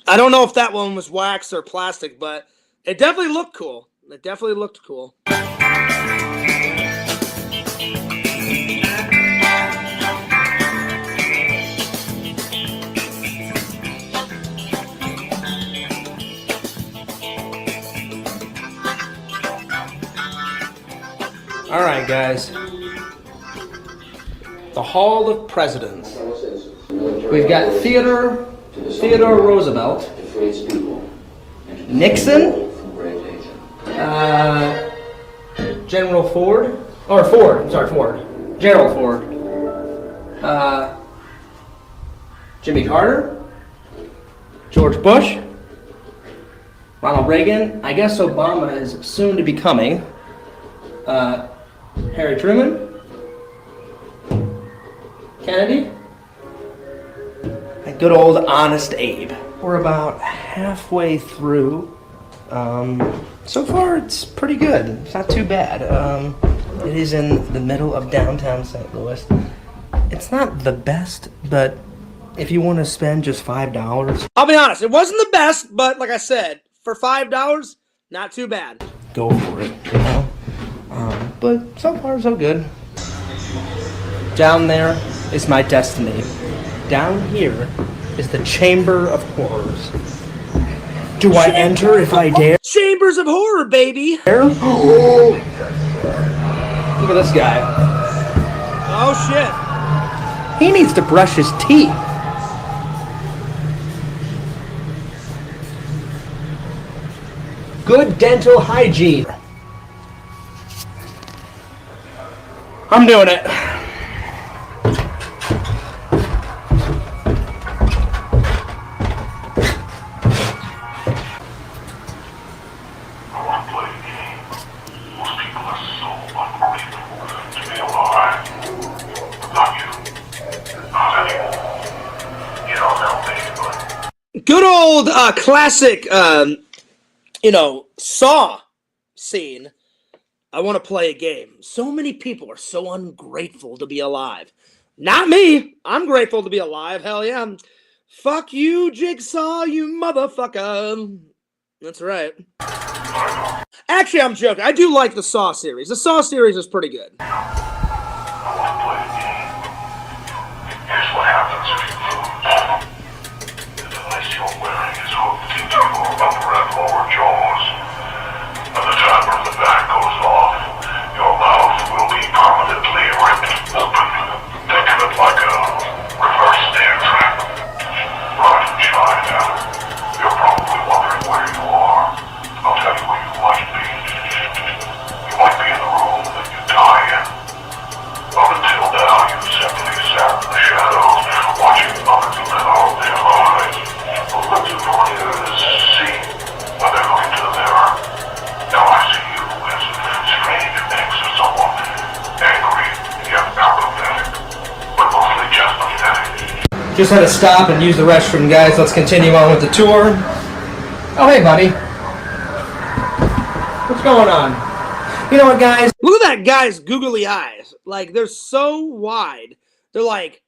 S4: I don't know if that one was wax or plastic, but It definitely looked cool. It definitely looked cool. All right, guys. The Hall of Presidents. We've got Theodore Roosevelt, Nixon, General Ford, or Ford. I'm sorry, Ford. Gerald Ford. Jimmy Carter, George Bush, Ronald Reagan. I guess Obama is soon to be coming. Harry Truman, Kennedy, and good old Honest Abe. We're about halfway through. So far, it's pretty good. It's not too bad. It is in the middle of downtown St. Louis. It's not the best, but if you want to spend just $5... I'll be honest, it wasn't the best, but like I said, for $5, not too bad. Go for it, you know? But so far, so good. Down there is my destiny. Down here is the Chamber of Horrors. Do I enter if I dare? Chambers of Horror, baby! Look at this guy. Oh, shit. He needs to brush his teeth. Good dental hygiene. I'm doing it. Good old classic, Saw scene. I want to play a game. So many people are so ungrateful to be alive. Not me. I'm grateful to be alive. Hell yeah. Fuck you, Jigsaw, you motherfucker. That's right. Actually, I'm joking. I do like the Saw series. The Saw series is pretty good.
S6: I want to play a game. Here's what happens if you lose. The device you're wearing is hooked into your upper and lower jaws. When the timer in the back goes off, your mouth will be permanently ripped open. Think of it like a reverse snare trap. Right in China. You're probably wondering where you are. I'll tell you where you might be. You might be in the room that you die in. Up until now, you simply sat in the shadows, watching others live out their lives. But what you want to see when they look into the mirror. Now I see you as a strange mix of someone angry yet apathetic, but mostly just pathetic.
S4: Just had to stop and use the restroom, guys. Let's continue on with the tour. Oh, hey, buddy. What's going on? You know what, guys? Look at that guy's googly eyes. Like, they're so wide. They're, like,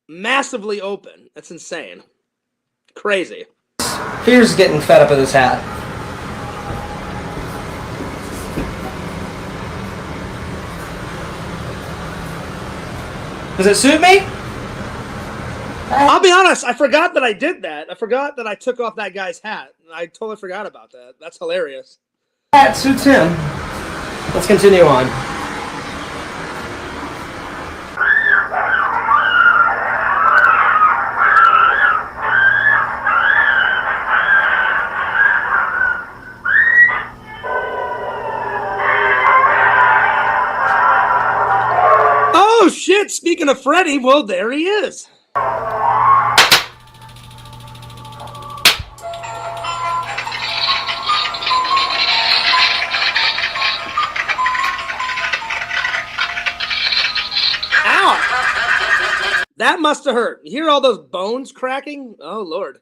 S4: massively open. That's insane. Crazy. Fear's getting fed up with this hat. Does it suit me? I'll be honest, I forgot that I did that. I forgot that I took off that guy's hat. I totally forgot about that. That's hilarious. Hat suits him. Let's continue on. Oh shit, speaking of Freddy, well, there he is. That must have hurt. You hear all those bones cracking? Oh, Lord.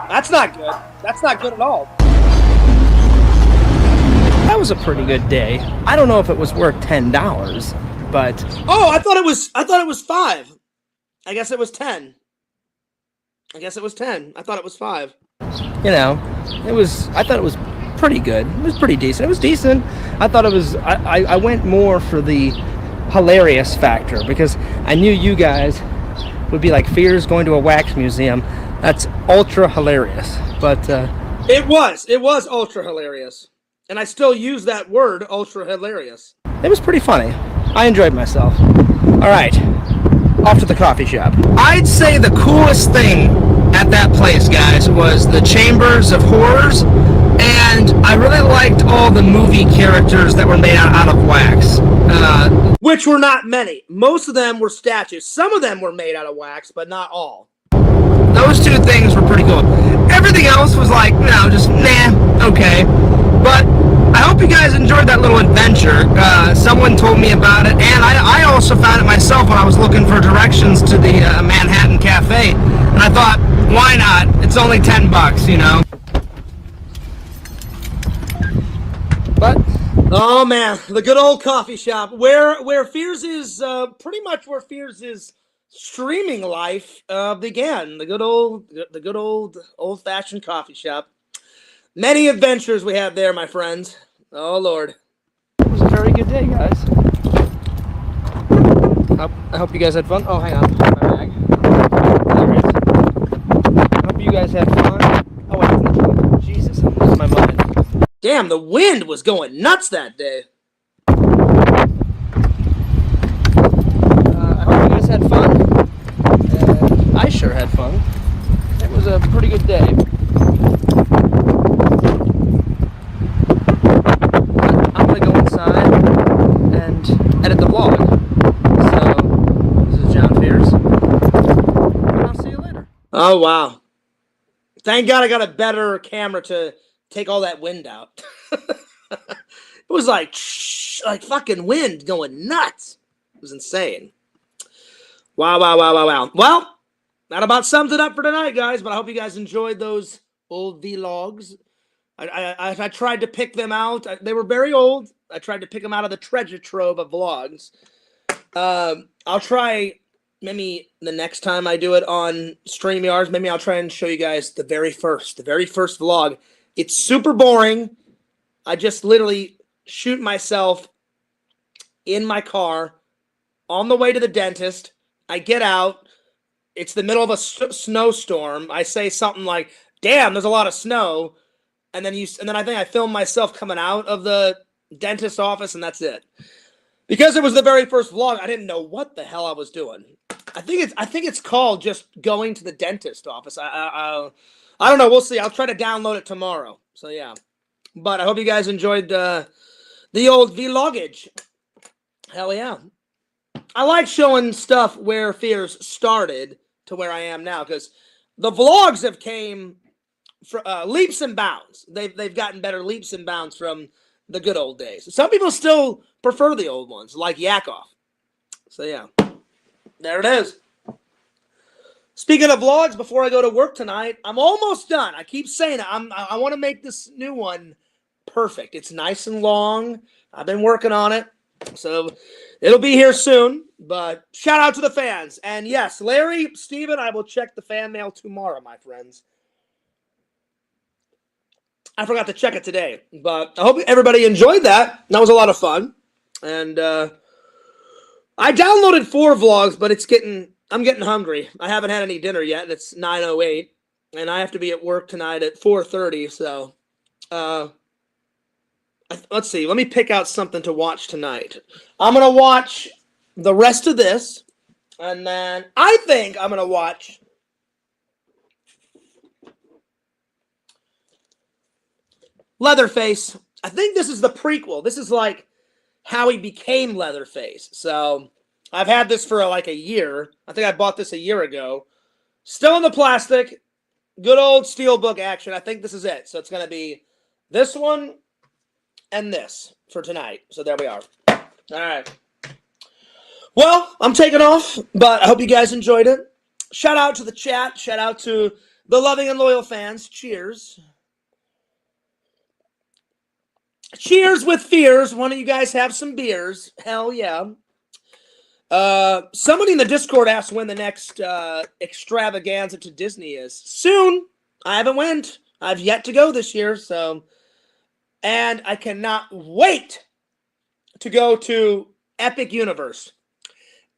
S4: That's not good. That's not good at all. That was a pretty good day. I don't know if it was worth $10, but... Oh, I thought it was $5. I guess it was 10. I guess it was 10. I thought it was 5. You know, I thought it was pretty good. It was pretty decent. It was decent. I thought it was, I went more for the hilarious factor because I knew you guys would be like, Fears going to a wax museum. That's ultra hilarious. But it was ultra hilarious. And I still use that word, ultra hilarious. It was pretty funny. I enjoyed myself. All right, off to the coffee shop. I'd say the coolest thing at that place, guys, was the Chambers of Horrors, and I really liked all the movie characters that were made out of wax. Which were not many. Most of them were statues. Some of them were made out of wax, but not all. Those two things were pretty cool. Everything else was like, just nah, okay. But I hope you guys enjoyed that little adventure. Someone told me about it, and I also found it myself when I was looking for directions to the Manhattan Cafe. And I thought, why not? It's only $10, you know? But, oh man, the good old coffee shop, where Fears is, pretty much where Fears is streaming life began. The good old-fashioned coffee shop. Many adventures we had there, my friends. Oh, Lord. It was a very good day, guys. I hope you guys had fun. Oh, hang on. My bag. There it is. I hope you guys had fun. Oh, wait. Jesus, I'm losing my mind. Damn, the wind was going nuts that day. I hope you guys had fun. I sure had fun. It was a pretty good day. Edit the vlog. So, this is John Fears. And I'll see you later. Oh, wow. Thank God I got a better camera to take all that wind out. It was like fucking wind going nuts. It was insane. Wow. Well, that about sums it up for tonight, guys. But I hope you guys enjoyed those old vlogs. I tried to pick them out. They were very old. I tried to pick them out of the treasure trove of vlogs. I'll try, maybe the next time I do it on StreamYards, maybe I'll try and show you guys the very first vlog. It's super boring. I just literally shoot myself in my car on the way to the dentist. I get out. It's the middle of a snowstorm. I say something like, damn, there's a lot of snow. And then I think I filmed myself coming out of the dentist office, and that's it. Because it was the very first vlog, I didn't know what the hell I was doing. I think it's called just going to the dentist office. I don't know. We'll see. I'll try to download it tomorrow. So yeah. But I hope you guys enjoyed the old vlogage. Hell yeah. I like showing stuff where Fears started to where I am now, because the vlogs have came leaps and bounds. They've gotten better leaps and bounds from the good old days. Some people still prefer the old ones, like Yakov. So yeah, there it is. Speaking of vlogs, before I go to work tonight, I'm almost done. I keep saying it. I want to make this new one perfect. It's nice and long. I've been working on it, so it'll be here soon. But shout out to the fans. And yes, Larry, Steven, I will check the fan mail tomorrow, my friends. I forgot to check it today, but I hope everybody enjoyed that. That was a lot of fun. And I downloaded 4 vlogs, but I'm getting hungry. I haven't had any dinner yet, and it's 9:08, and I have to be at work tonight at 4:30, so let's see. Let me pick out something to watch tonight. I'm going to watch the rest of this, and then I think I'm going to watch Leatherface. I think this is the prequel. This is like how he became Leatherface. So I've had this for like a year. I think I bought this a year ago. Still in the plastic. Good old steelbook action. I think this is it. So it's going to be this one and this for tonight. So there we are. All right. Well, I'm taking off, but I hope you guys enjoyed it. Shout out to the chat. Shout out to the loving and loyal fans. Cheers. Cheers with Fears. Why don't you guys have some beers? Hell yeah. Somebody in the Discord asked when the next extravaganza to Disney is. Soon. I haven't went. I've yet to go this year, so. And I cannot wait to go to Epic Universe.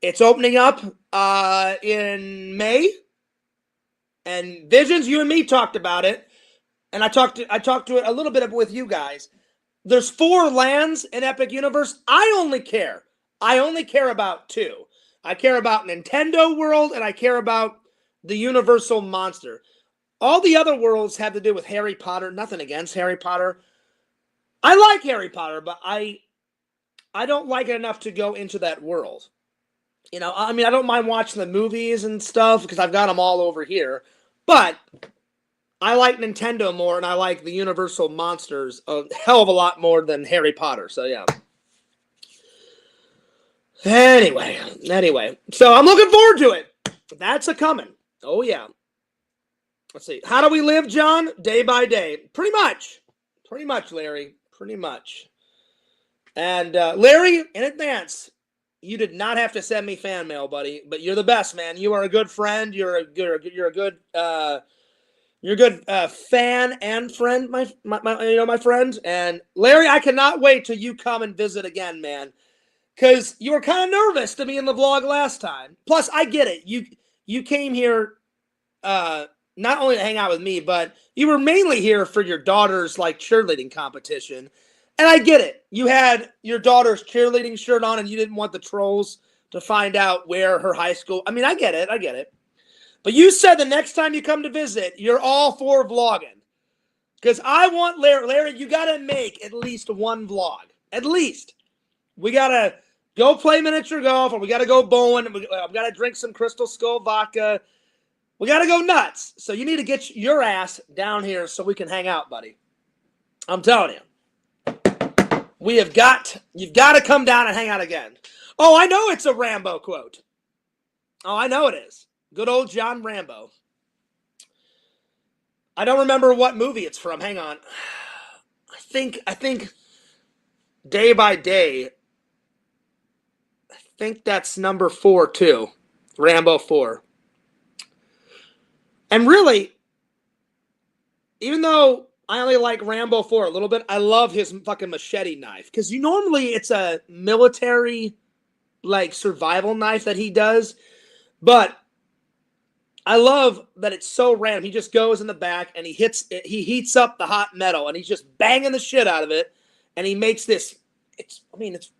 S4: It's opening up in May. And Visions, you and me talked about it. And I talked to it a little bit with you guys. There's 4 lands in Epic Universe. I only care about 2. I care about Nintendo World and I care about the Universal Monster. All the other worlds have to do with Harry Potter. Nothing against Harry Potter. I like Harry Potter, but I don't like it enough to go into that world. You know, I mean, I don't mind watching the movies and stuff because I've got them all over here. But I like Nintendo more and I like the Universal Monsters a hell of a lot more than Harry Potter. So, yeah. Anyway. So, I'm looking forward to it. That's a coming. Oh, yeah. Let's see. How do we live, John? Day by day. Pretty much, Larry. Pretty much. And, Larry, in advance, you did not have to send me fan mail, buddy. But you're the best, man. You are a good friend. You're a good fan and friend, my friend. And Larry, I cannot wait till you come and visit again, man. Because you were kind of nervous to be in the vlog last time. Plus, I get it. You came here not only to hang out with me, but you were mainly here for your daughter's like cheerleading competition. And I get it. You had your daughter's cheerleading shirt on and you didn't want the trolls to find out where her high school. I mean, I get it. But you said the next time you come to visit, you're all for vlogging. Because I want Larry, you got to make at least one vlog. At least. We got to go play miniature golf or we got to go bowling. We got to drink some Crystal Skull vodka. We got to go nuts. So you need to get your ass down here so we can hang out, buddy. I'm telling you. You've got to come down and hang out again. Oh, I know it's a Rambo quote. Oh, I know it is. Good old John Rambo. I don't remember what movie it's from. Hang on. I think Day by Day. I think that's number 4 too. Rambo 4. And really, even though I only like Rambo 4 a little bit, I love his fucking machete knife. Because normally it's a military, like, survival knife that he does. But I love that it's so random. He just goes in the back and he heats up the hot metal and he's just banging the shit out of it. And he makes this, it's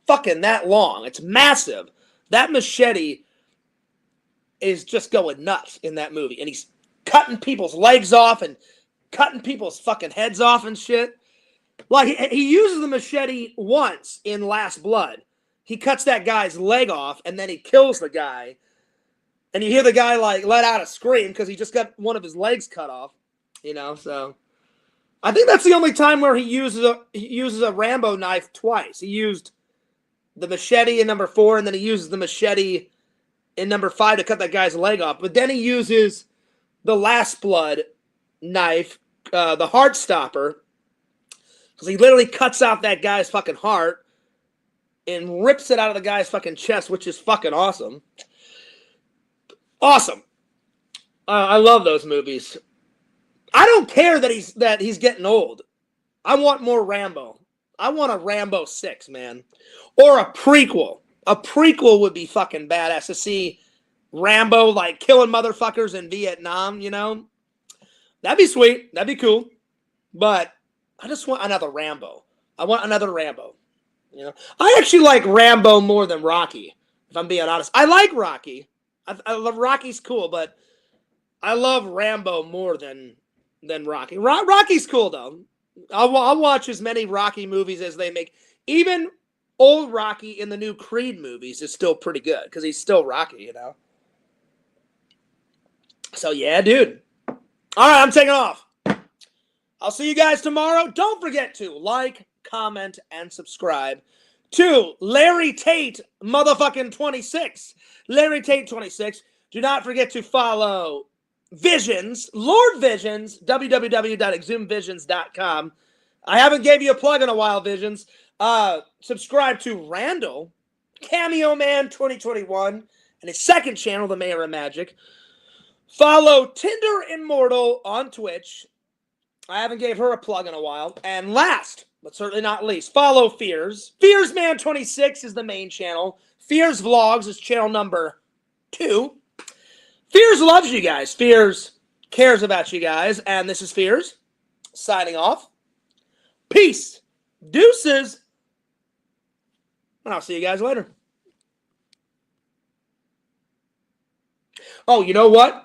S4: fucking that long. It's massive. That machete is just going nuts in that movie. And he's cutting people's legs off and cutting people's fucking heads off and shit. Like, he uses the machete once in Last Blood. He cuts that guy's leg off, and then he kills the guy. And you hear the guy, like, let out a scream because he just got one of his legs cut off. You know, so. I think that's the only time where he uses a Rambo knife twice. He used the machete in number 4, and then he uses the machete in number 5 to cut that guy's leg off. But then he uses the Last Blood knife, the Heart Stopper, because he literally cuts out that guy's fucking heart and rips it out of the guy's fucking chest, which is fucking awesome. Awesome. I love those movies. I don't care that he's getting old. I want more Rambo. I want a Rambo 6, man. Or a prequel. A prequel would be fucking badass to see Rambo, like, killing motherfuckers in Vietnam, you know? That'd be sweet. That'd be cool. But I just want another Rambo. I want another Rambo. You know? I actually like Rambo more than Rocky, if I'm being honest. I like Rocky. I love Rocky's cool, but I love Rambo more than Rocky. Rocky's cool, though. I'll watch as many Rocky movies as they make. Even old Rocky in the new Creed movies is still pretty good because he's still Rocky, you know? So, yeah, dude. All right, I'm taking off. I'll see you guys tomorrow. Don't forget to like, comment, and subscribe to Larry Tate motherfucking 26. Larry Tate 26. Do not forget to follow Visions, Lord Visions, www.exhumvisions.com. I haven't gave you a plug in a while, Visions. Subscribe to Randall
S1: Cameo Man 2021, and his second channel, The Mayor of Magic. Follow Tinder Immortal on Twitch. I haven't gave her a plug in a while. And last, but certainly not least, follow Fears. Fearsman 26 is the main channel. Fears Vlogs is channel number 2. Fears loves you guys. Fears cares about you guys. And this is Fears signing off. Peace. Deuces. And I'll see you guys later. Oh, you know what?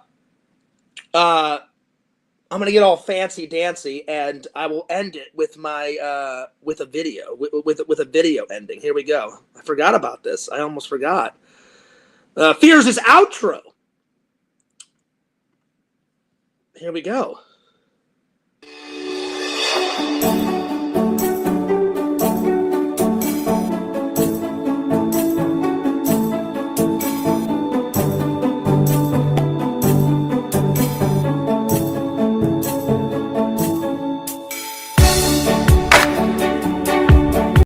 S1: I'm gonna get all fancy dancy, and I will end it with my with a video, with a video ending. Here we go. I forgot about this. I almost forgot. Fears' outro. Here we go.